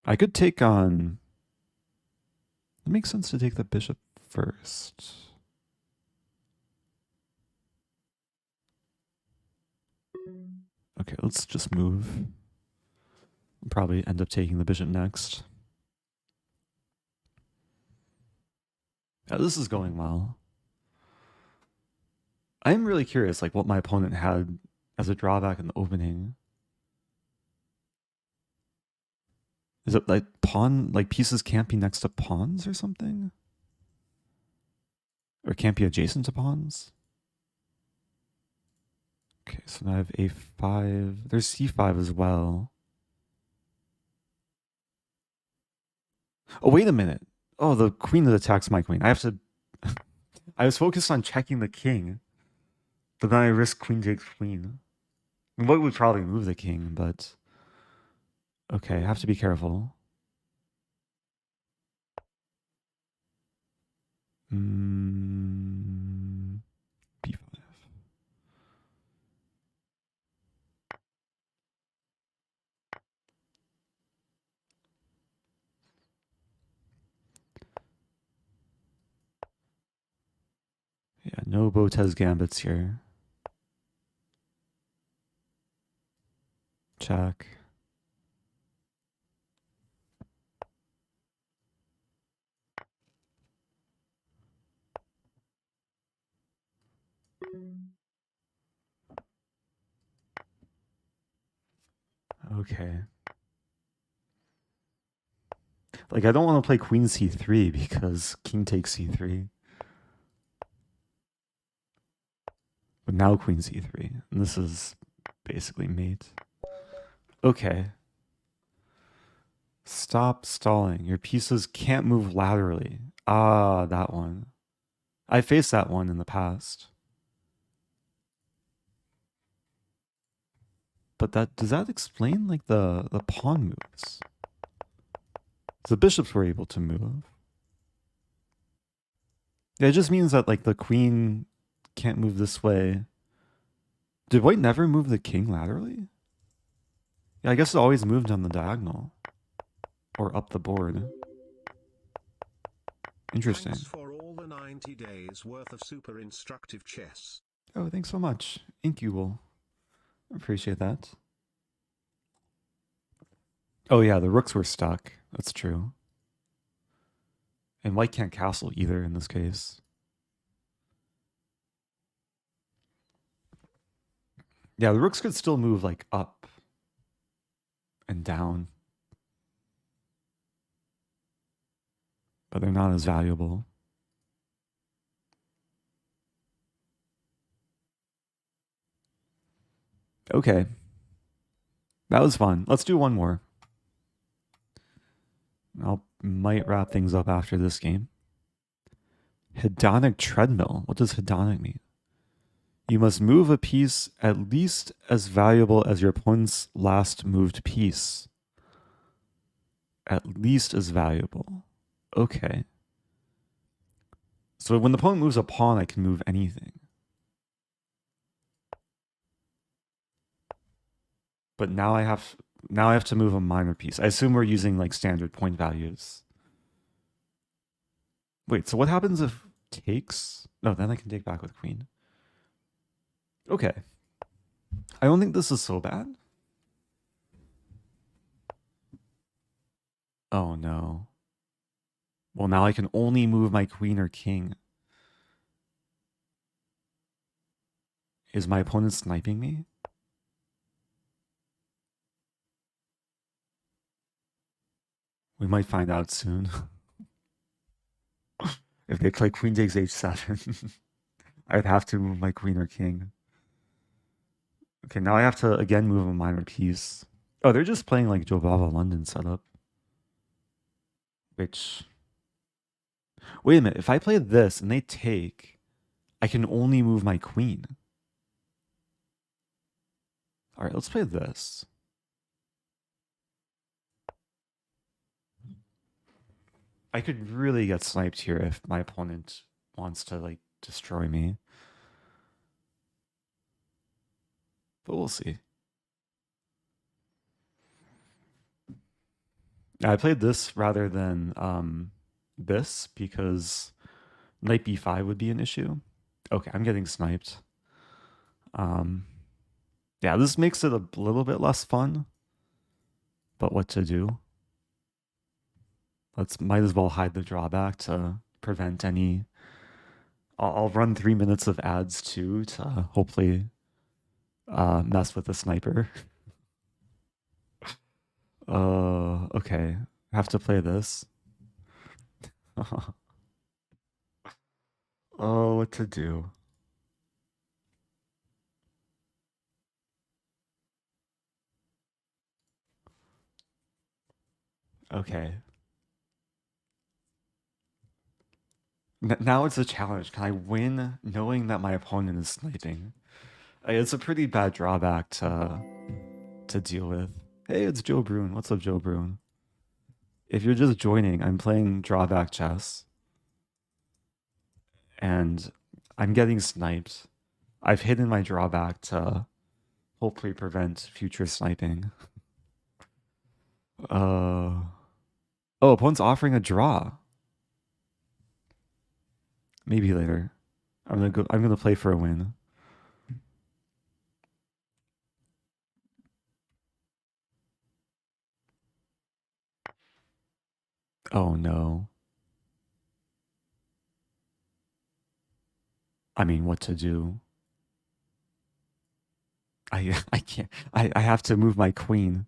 I could take on... It makes sense to take the bishop first. Okay, let's just move. We'll probably end up taking the bishop next. Yeah, this is going well. I'm really curious, like, what my opponent had as a drawback in the opening. Is it like pieces can't be next to pawns or something? Or can't be adjacent to pawns? Okay, so now I have a5. There's c5 as well. Oh, wait a minute. Oh, the queen that attacks my queen. I have to... I was focused on checking the king. But then I risk queen takes queen. What would probably move the king, but... Okay, I have to be careful. B5. Yeah, no Botez gambits here. Check. Okay. Like, I don't want to play queen c3 because king takes c3. But now queen c3. And this is basically mate. Okay. Stop stalling. Your pieces can't move laterally. Ah, that one. I faced that one in the past. But does that explain like the pawn moves? The bishops were able to move. Yeah, it just means that like the queen can't move this way. Did white never move the king laterally? Yeah, I guess it always moved on the diagonal. Or up the board. Interesting. Thanks for all the 90 days worth of super instructive chess. Oh, thanks so much. Incubal. Appreciate that. Oh yeah, the rooks were stuck. That's true. And white can't castle either in this case. Yeah, the rooks could still move like up and down. But they're not as valuable. Okay. That was fun. Let's do one more. Might wrap things up after this game. Hedonic Treadmill. What does hedonic mean? You must move a piece at least as valuable as your opponent's last moved piece. At least as valuable. Okay. So when the opponent moves a pawn, I can move anything. But now I have to move a minor piece. I assume we're using like standard point values. Wait, so what happens if takes? No, then I can take back with queen. Okay. I don't think this is so bad. Oh no. Well, now I can only move my queen or king. Is my opponent sniping me? We might find out soon. If they play queen takes h7, I'd have to move my queen or king. Okay, now I have to again move a minor piece. Oh, they're just playing like Jobava London setup. Which... Wait a minute, if I play this and they take, I can only move my queen. Alright, let's play this. I could really get sniped here if my opponent wants to like destroy me. But we'll see. I played this rather than this because knight b5 would be an issue. Okay, I'm getting sniped. Yeah, this makes it a little bit less fun. But what to do? Might as well hide the drawback to prevent any. I'll run 3 minutes of ads too to hopefully mess with the sniper. Okay. I have to play this. Oh, what to do? Okay. Now it's a challenge. Can I win knowing that my opponent is sniping? It's a pretty bad drawback to deal with. Hey, it's Joe Brune. What's up, Joe Brune? If you're just joining, I'm playing Drawback Chess, and I'm getting sniped. I've hidden my drawback to hopefully prevent future sniping. Oh, opponent's offering a draw. Maybe later. I'm gonna play for a win. Oh no. I mean, what to do? I can't. I have to move my queen.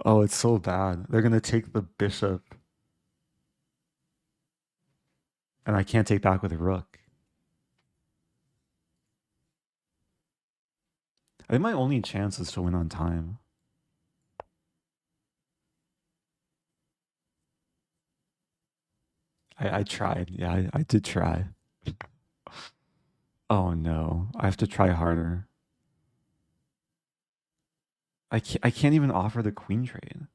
Oh, it's so bad. They're gonna take the bishop, and I can't take back with a rook. I think my only chance is to win on time. I tried. Yeah, I did try. Oh no, I have to try harder. I can't even offer the queen trade.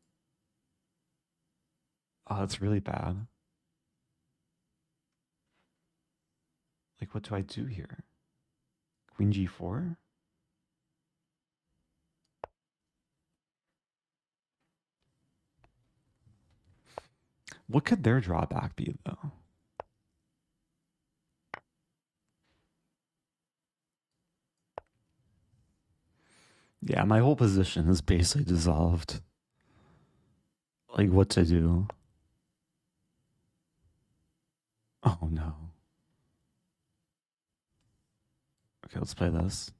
Oh, that's really bad. Like, what do I do here? Queen g4? What could their drawback be, though? Yeah, my whole position is basically dissolved. Like, what to do? Oh no. Okay, let's play this.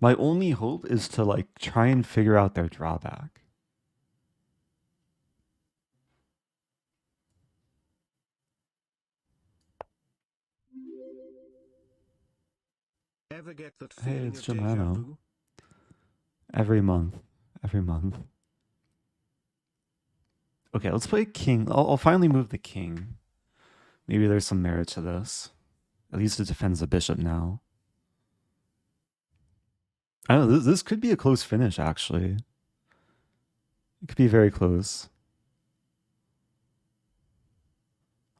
My only hope is to like try and figure out their drawback. Ever get that Hey, feeling it's of deja Germano. vu? Every month. Every month. Okay, let's play king. I'll finally move the king. Maybe there's some merit to this. At least it defends the bishop now. I don't know, this could be a close finish, actually. It could be very close.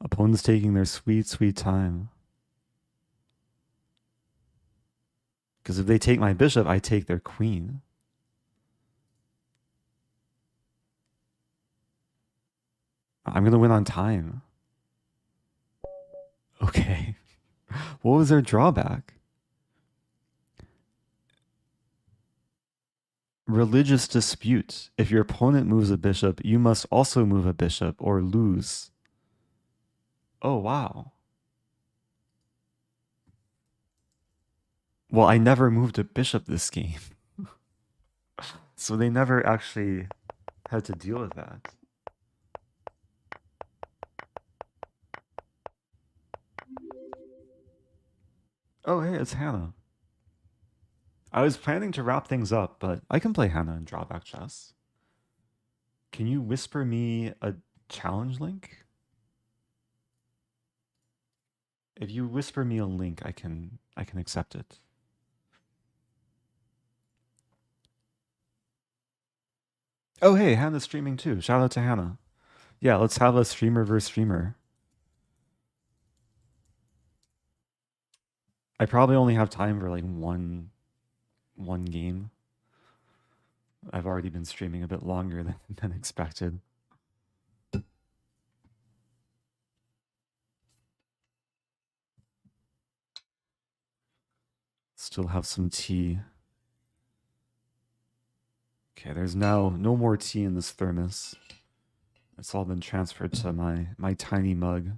Opponent's taking their sweet, sweet time. Because if they take my bishop, I take their queen. I'm going to win on time. Okay. What was their drawback? Religious dispute. If your opponent moves a bishop, you must also move a bishop or lose. Oh, wow. Well, I never moved a bishop this game. So they never actually had to deal with that. Oh, hey, it's Hannah. I was planning to wrap things up, but I can play Hannah in Drawback Chess. Can you whisper me a challenge link? If you whisper me a link, I can accept it. Oh, hey, Hannah's streaming too. Shout out to Hannah. Yeah, let's have a streamer versus streamer. I probably only have time for like one game. I've already been streaming a bit longer than expected. Still have some tea. Okay, there's now no more tea in this thermos. It's all been transferred to my tiny mug.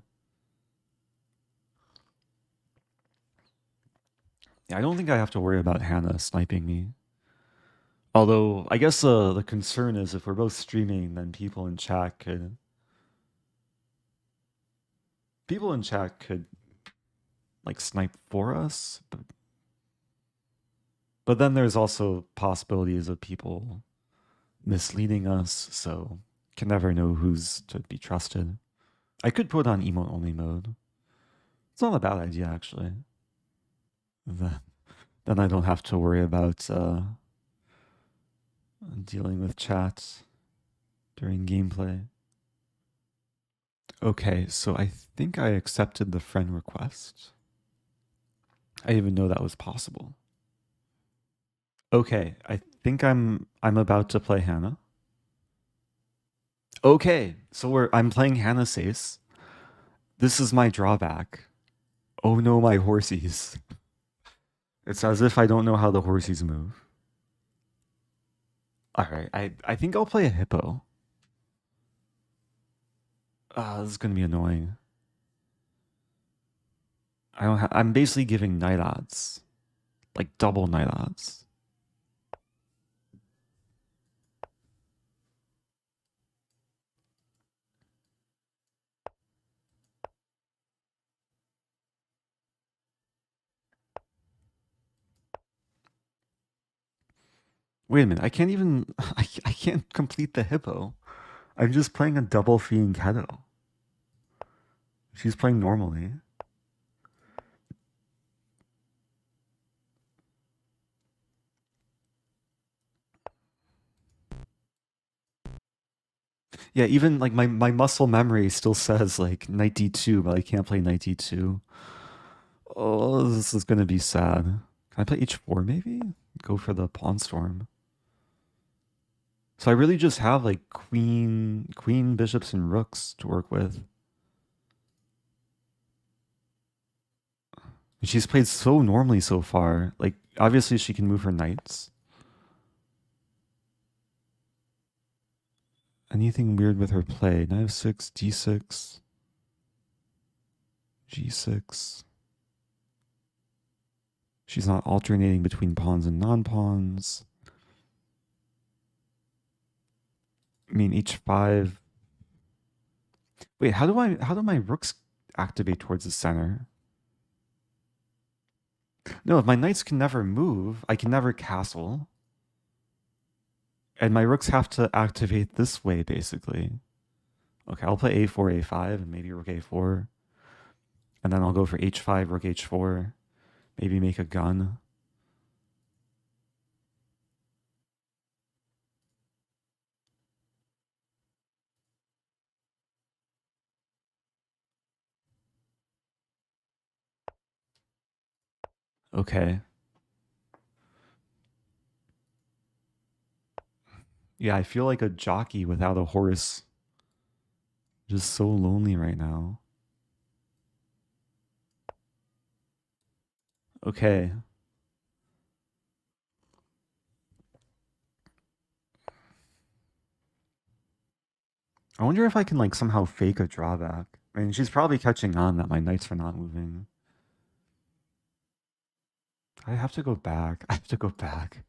Yeah, I don't think I have to worry about Hannah sniping me. Although, I guess the concern is if we're both streaming, then people in chat could like snipe for us, but then there's also possibilities of people misleading us, so can never know who's to be trusted. I could put on emote only mode. It's not a bad idea actually. Then I don't have to worry about dealing with chat during gameplay. Okay, so I think I accepted the friend request. I didn't even know that was possible. Okay, I think I'm about to play Hannah. Okay, so I'm playing Hannah Sayce. This is my drawback. Oh no, my horsies. It's as if I don't know how the horsies move. Alright, I think I'll play a hippo. This is gonna be annoying. I'm basically giving knight odds. Like double knight odds. Wait a minute, I can't even I can't complete the hippo. I'm just playing a double feeing Keto. She's playing normally. Yeah, even like my muscle memory still says like knight d2, but I can't play knight d2. Oh, this is gonna be sad. Can I play h4 maybe? Go for the pawn storm. So I really just have like queen, bishops, and rooks to work with. And she's played so normally so far. Like obviously she can move her knights. Anything weird with her play? Knight of 6, d6, g6. She's not alternating between pawns and non-pawns. I mean, h5. Wait, how do my rooks activate towards the center? No, if my knights can never move, I can never castle. And my rooks have to activate this way, basically. Okay, I'll play a4, a5, and maybe rook a4. And then I'll go for h5, rook h4. Maybe make a gun. Okay. Yeah, I feel like a jockey without a horse. Just so lonely right now. Okay. I wonder if I can like somehow fake a drawback. I mean, she's probably catching on that my knights are not moving. I have to go back. I have to go back.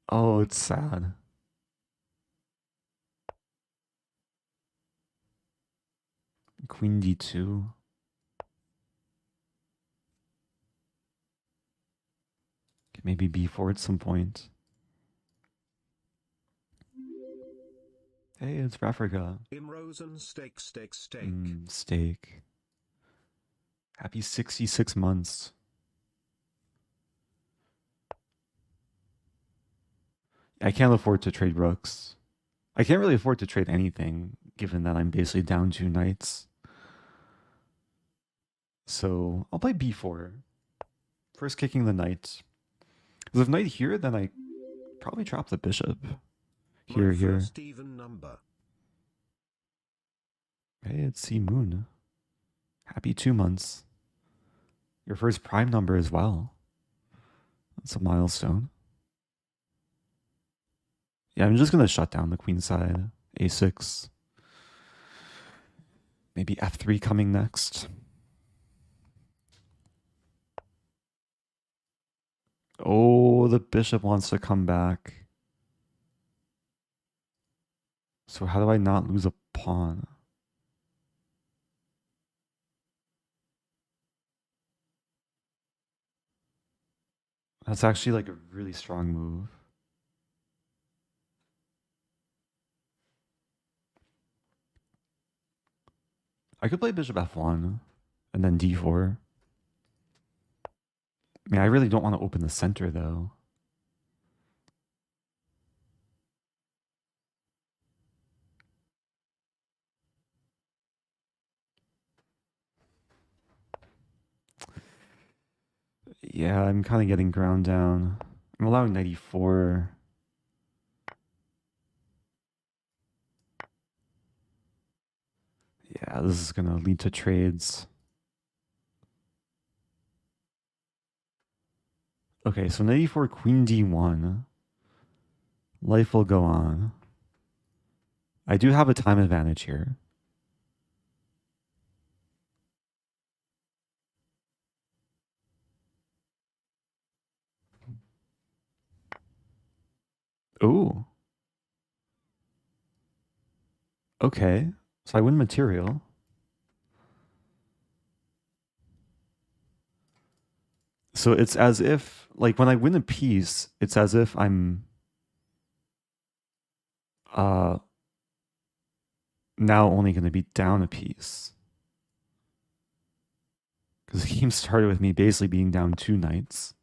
Oh, it's sad. Queen d2. Maybe b4 at some point. Hey, it's Africa. In Rosen, steak. Steak. Happy 66 months. I can't afford to trade rooks. I can't really afford to trade anything, given that I'm basically down 2 knights. So I'll play b4. First kicking the knight. Because if knight here, then I probably drop the bishop. Here. Even number. Hey, it's C Moon. Happy 2 months. Your first prime number as well. That's a milestone. Yeah, I'm just going to shut down the queen side. A6. Maybe F3 coming next. Oh, the bishop wants to come back. So how do I not lose a pawn? That's actually like a really strong move. I could play bishop f1 and then d4. I mean, I really don't want to open the center though. Yeah, I'm kind of getting ground down. I'm allowing knight e4. Yeah, this is going to lead to trades. Okay, so knight e4, queen d1. Life will go on. I do have a time advantage here. Ooh. Okay, so I win material. So it's as if, like, when I win a piece, it's as if I'm now only going to be down a piece. Because the game started with me basically being down 2 knights.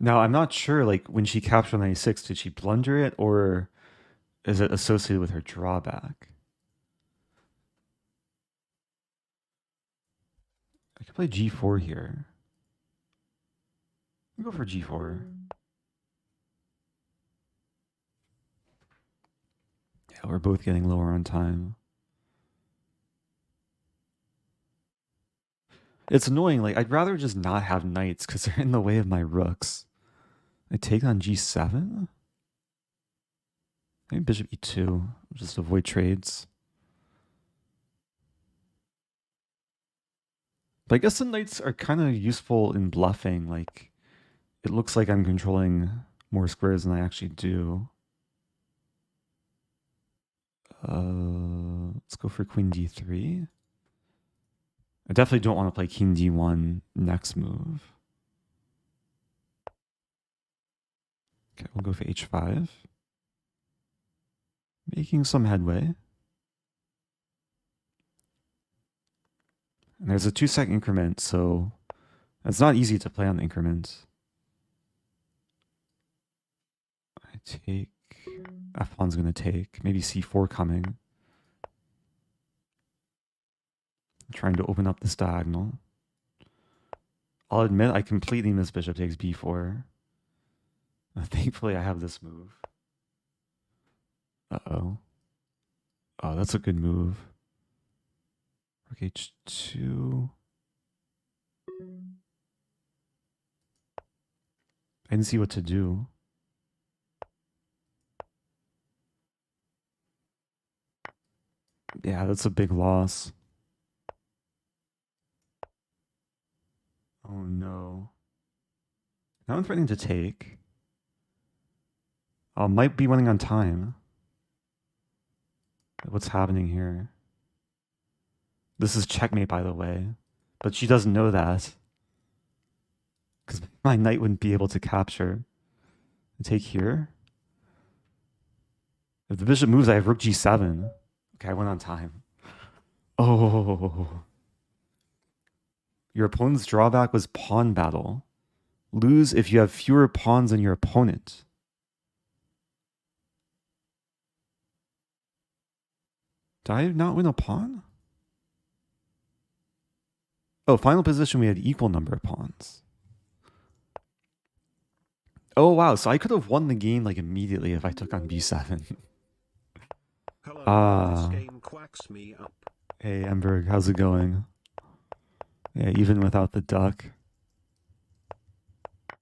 Now, I'm not sure, like, when she captured 96, did she blunder it, or is it associated with her drawback? I could play g4 here. I'll go for g4. Yeah, we're both getting lower on time. It's annoying. Like, I'd rather just not have knights because they're in the way of my rooks. I take on g7? Maybe bishop e2. Just avoid trades. But I guess the knights are kind of useful in bluffing. Like, it looks like I'm controlling more squares than I actually do. Let's go for queen d3. I definitely don't want to play king d1 next move. Okay, we'll go for h5. Making some headway. And there's a 2-second increment, so it's not easy to play on the increment. I take... f1's going to take. Maybe c4 coming. I'm trying to open up this diagonal. I'll admit I completely miss bishop takes b4. Thankfully, I have this move. Uh-oh. Oh, that's a good move. Rook h2. I didn't see what to do. Yeah, that's a big loss. Oh no. Now I'm threatening to take. I might be winning on time. What's happening here? This is checkmate, by the way. But she doesn't know that. Because my knight wouldn't be able to capture. I take here. If the bishop moves, I have rook g7. Okay, I went on time. Oh. Your opponent's drawback was pawn battle. Lose if you have fewer pawns than your opponent. Did I not win a pawn? Oh, final position, we had equal number of pawns. Oh, wow. So I could have won the game like immediately if I took on b7. Hello, this game quacks me up. Hey, Emberg, how's it going? Yeah, even without the duck.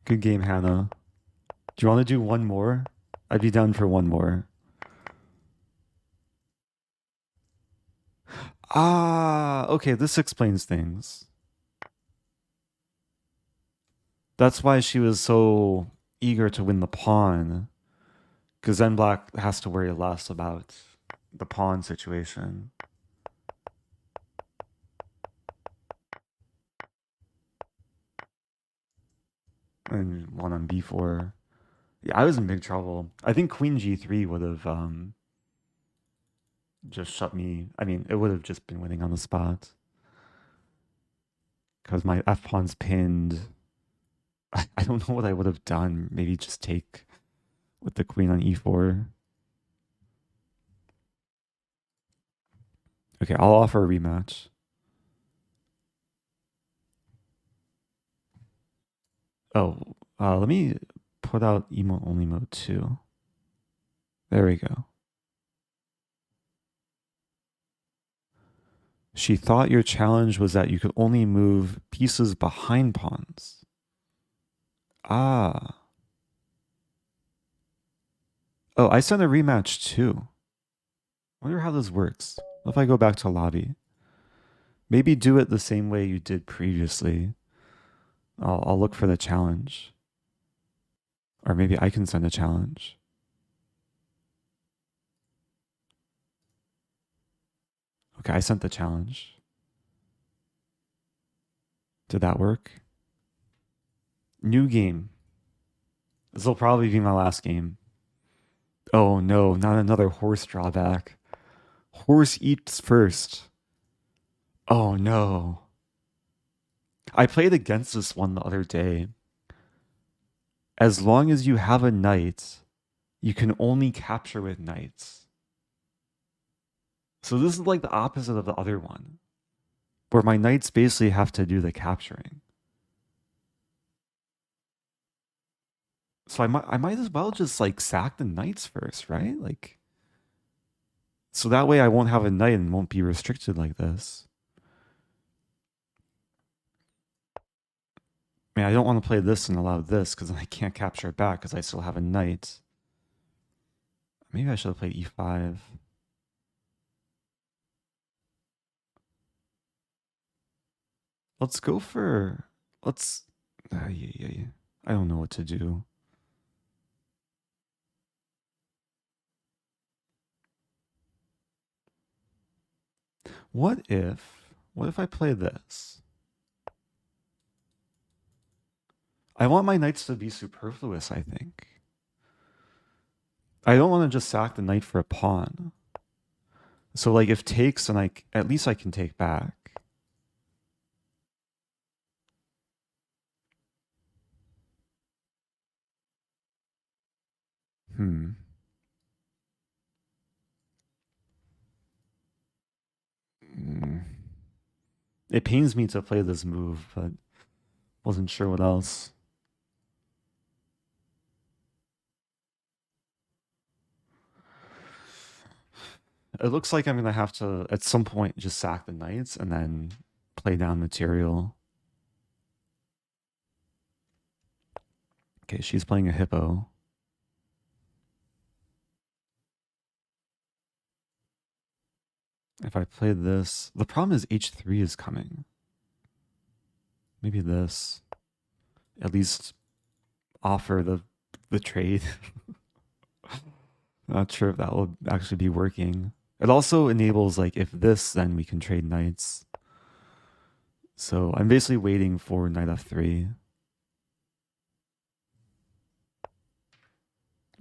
Good game, Hannah. Do you want to do one more? I'd be down for one more. Okay, this explains things. That's why she was so eager to win the pawn. Because then black has to worry less about the pawn situation. And one on b4. Yeah, I was in big trouble. I think queen g3 would have just shut me. I mean, it would have just been winning on the spot. Because my f-pawn's pinned. I don't know what I would have done. Maybe just take with the queen on e4. Okay, I'll offer a rematch. Oh, let me put out emote only mode 2. There we go. She thought your challenge was that you could only move pieces behind pawns. Ah. Oh, I sent a rematch too. Wonder how this works. What if I go back to lobby? Maybe do it the same way you did previously. I'll look for the challenge. Or maybe I can send a challenge. Okay, I sent the challenge. Did that work? New game. This will probably be my last game. Oh no, not another horse drawback. Horse eats first. Oh no. I played against this one the other day. As long as you have a knight, you can only capture with knights. So this is like the opposite of the other one, where my knights basically have to do the capturing. So I might as well just like sack the knights first, right? Like, so that way I won't have a knight and won't be restricted like this. I mean, I don't want to play this and allow this because then I can't capture it back because I still have a knight. Maybe I should have played e5. Let's go for... Let's... I don't know what to do. What if I play this? I want my knights to be superfluous, I think. I don't want to just sack the knight for a pawn. So like if takes, then at least I can take back. It pains me to play this move, but wasn't sure what else. It looks like I'm going to have to, at some point, just sack the knights and then play down material. Okay, she's playing a hippo. If I play this, the problem is h3 is coming. Maybe this. At least offer the trade. Not sure if that will actually be working. It also enables, like, if this, then we can trade knights. So I'm basically waiting for knight f3.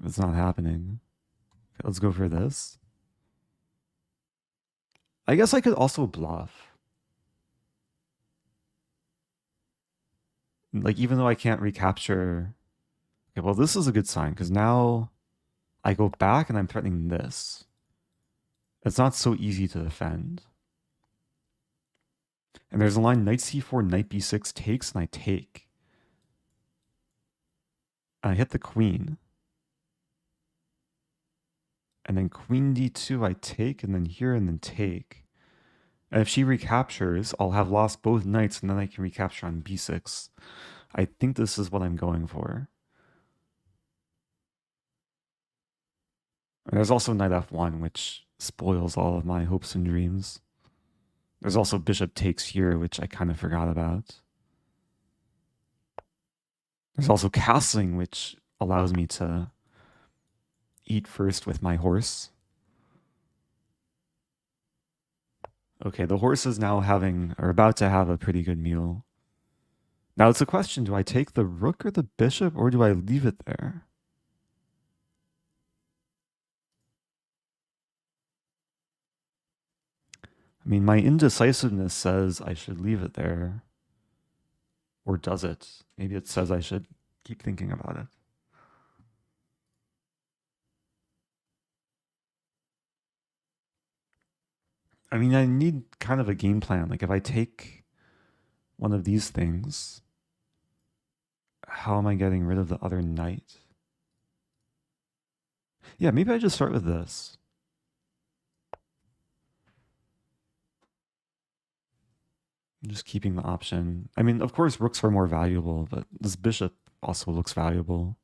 It's not happening. Okay, let's go for this. I guess I could also bluff. Like, even though I can't recapture... Okay, well, this is a good sign, because now I go back and I'm threatening this. It's not so easy to defend. And there's a line knight c4, knight b6 takes, and I take. I hit the queen. And then queen d2, I take, and then here, and then take. And if she recaptures, I'll have lost both knights, and then I can recapture on b6. I think this is what I'm going for. And there's also knight f1, which spoils all of my hopes and dreams. There's also bishop takes here, which I kind of forgot about. There's also castling, which allows me to eat first with my horse. Okay, the horse is now about to have a pretty good meal. Now it's a question, do I take the rook or the bishop, or do I leave it there? I mean, my indecisiveness says I should leave it there. Or does it? Maybe it says I should keep thinking about it. I mean, I need kind of a game plan. Like, if I take one of these things, how am I getting rid of the other knight? Yeah, maybe I just start with this. I'm just keeping the option. I mean, of course, rooks are more valuable, but this bishop also looks valuable.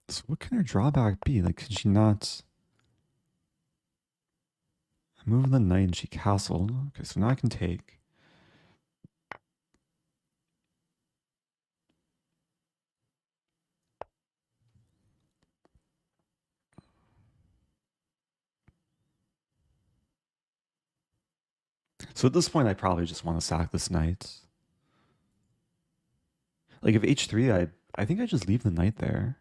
So what can her drawback be? Like, could she not move the knight and she castled? Okay, so now I can take. So at this point, I probably just want to sack this knight. Like, if h3, I think I just leave the knight there.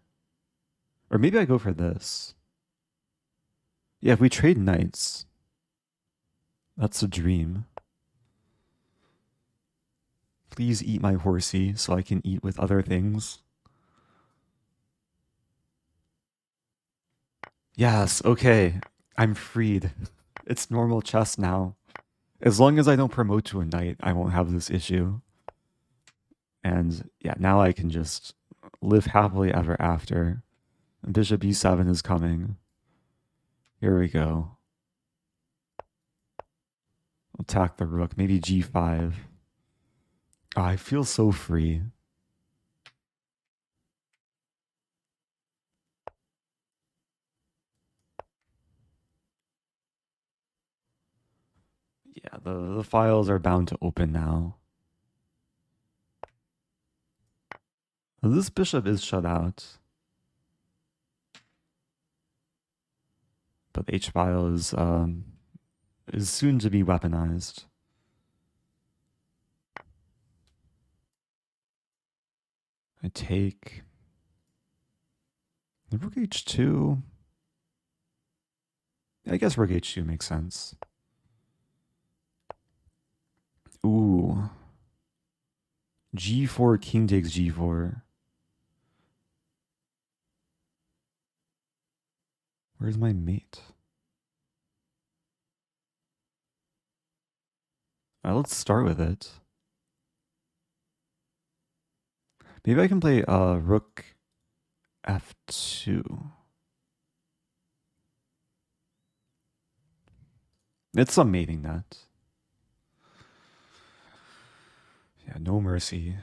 Or maybe I go for this. Yeah, if we trade knights, that's a dream. Please eat my horsey so I can eat with other things. Yes, okay. I'm freed. It's normal chess now. As long as I don't promote to a knight, I won't have this issue. And yeah, now I can just live happily ever after. Bishop e7 is coming. Here we go. Attack the rook. Maybe g5. Oh, I feel so free. Yeah, the files are bound to open now. This bishop is shut out. But the H file is soon to be weaponized. I take the rook h2. I guess rook h2 makes sense. Ooh. g4, king takes g4. Where's my mate? Let's start with it. Maybe I can play rook f2. It's a mating net. Yeah, no mercy.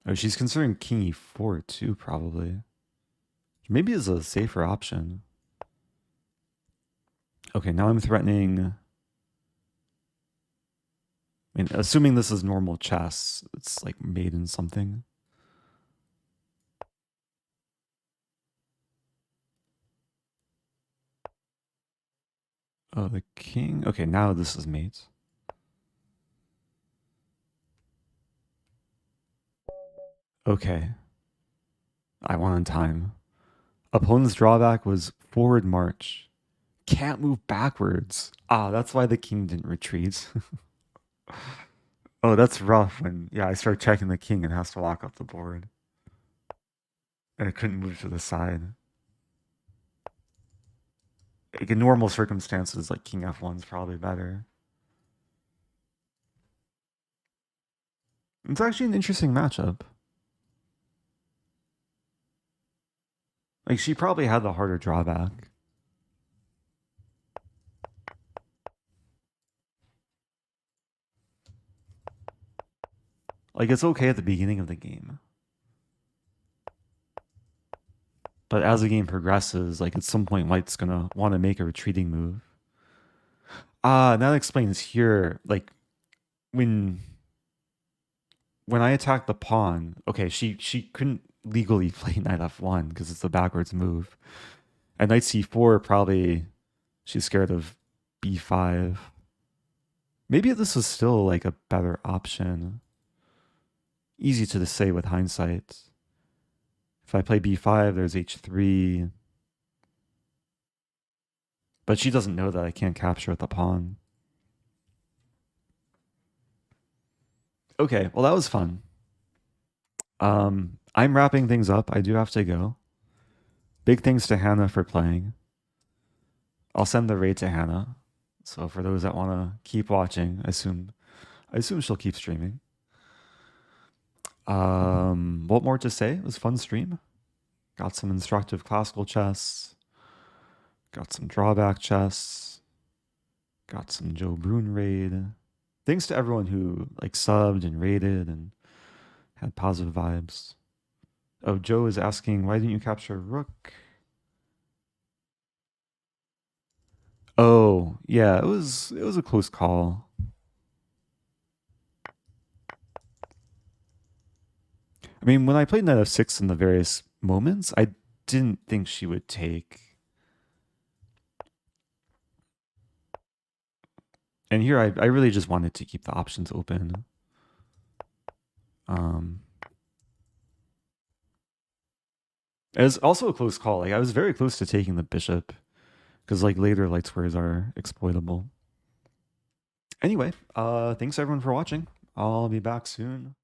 Oh, she's considering king e4 too, probably. Maybe it's a safer option. Okay, now I'm threatening. I mean, assuming this is normal chess, it's like made in something. Oh, the king. Okay, now this is mate. Okay. I won on time. Opponent's drawback was forward march. Can't move backwards. Ah, that's why the king didn't retreat. Oh, that's rough when, yeah, I start checking the king and has to walk up the board. And it couldn't move to the side. like in normal circumstances, like king f1 is probably better. It's actually an interesting matchup. Like she probably had the harder drawback. Like it's okay at the beginning of the game. But as the game progresses, like at some point white's gonna want to make a retreating move. That explains here, like when I attacked the pawn, okay, she couldn't legally play knight f1 because it's a backwards move. And knight c4 probably she's scared of b5. Maybe this is still like a better option. Easy to say with hindsight. If I play b5, there's h3. But she doesn't know that I can't capture with the pawn. Okay, well that was fun. I'm wrapping things up. I do have to go. Big thanks to Hannah for playing. I'll send the raid to Hannah. So for those that want to keep watching, I assume she'll keep streaming. What more to say? It was a fun stream. Got some instructive classical chess. Got some drawback chess. Got some Joe Brune raid. Thanks to everyone who like subbed and raided and had positive vibes. Oh, Joe is asking, why didn't you capture rook? Oh, yeah, it was a close call. I mean, when I played knight f6 in the various moments, I didn't think she would take. And here I really just wanted to keep the options open. It was also a close call. Like I was very close to taking the bishop because like later light squares are exploitable. Anyway, thanks everyone for watching. I'll be back soon.